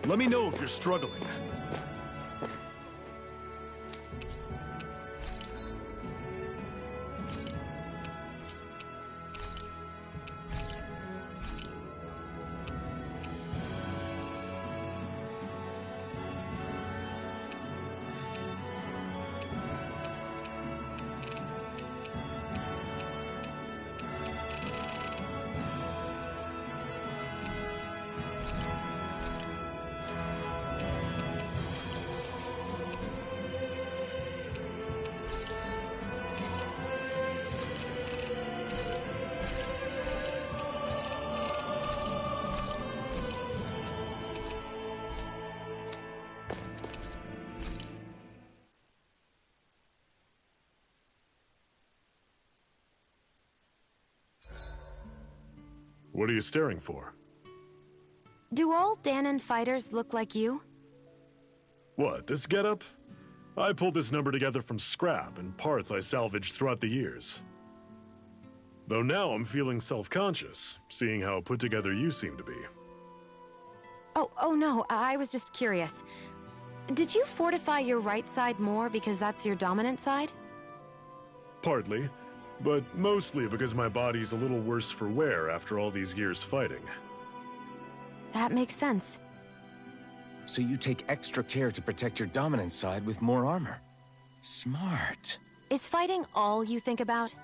Speaker 4: Let me know if you're struggling. What are you staring for?
Speaker 6: Do all Danon fighters look like you?
Speaker 4: What, this getup? I pulled this number together from scrap and parts I salvaged throughout the years. Though now I'm feeling self-conscious, seeing how put together you seem to be.
Speaker 6: Oh no, I was just curious. Did you fortify your right side more because that's your dominant side?
Speaker 4: Partly, but mostly because my body's a little worse for wear after all these years fighting.
Speaker 6: That makes sense.
Speaker 14: So you take extra care to protect your dominant side with more armor. Smart.
Speaker 6: Is fighting all you think about?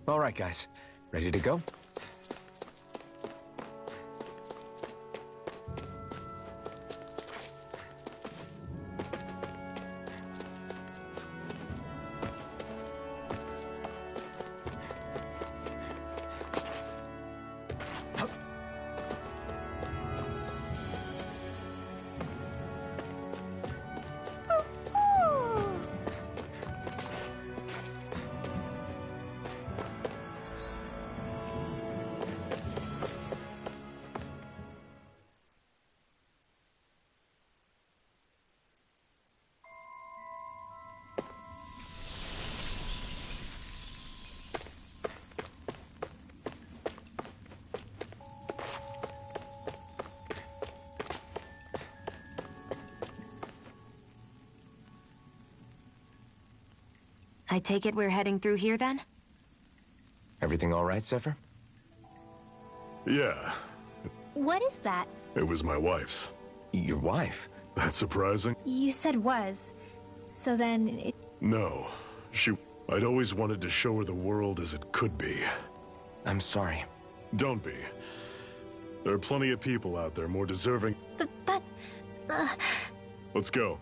Speaker 14: All right, guys. Ready to go?
Speaker 6: I take it we're heading through here then?
Speaker 14: Everything all right, Zephyr?
Speaker 4: Yeah,
Speaker 17: What is that?
Speaker 4: it was my wife's.
Speaker 14: Your wife?
Speaker 4: That's surprising?
Speaker 17: You said was. So then it...
Speaker 4: No. I'd always wanted to show her the world as it could be.
Speaker 14: I'm sorry.
Speaker 4: Don't be. There are plenty of people out there more deserving.
Speaker 17: But...
Speaker 4: Let's go.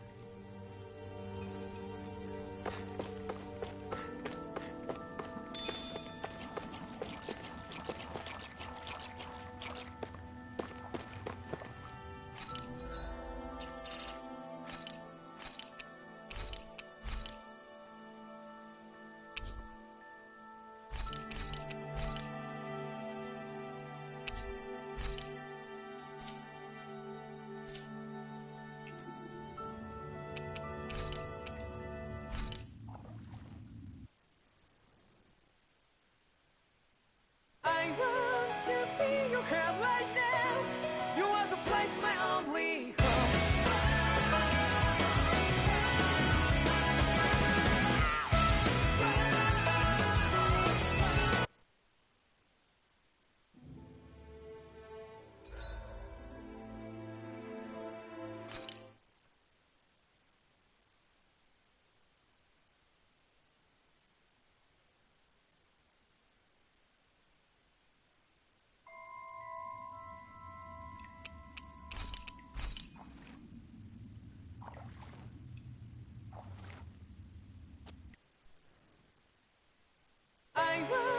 Speaker 1: I want to feel your hand right now. You are the place, my only hope. I want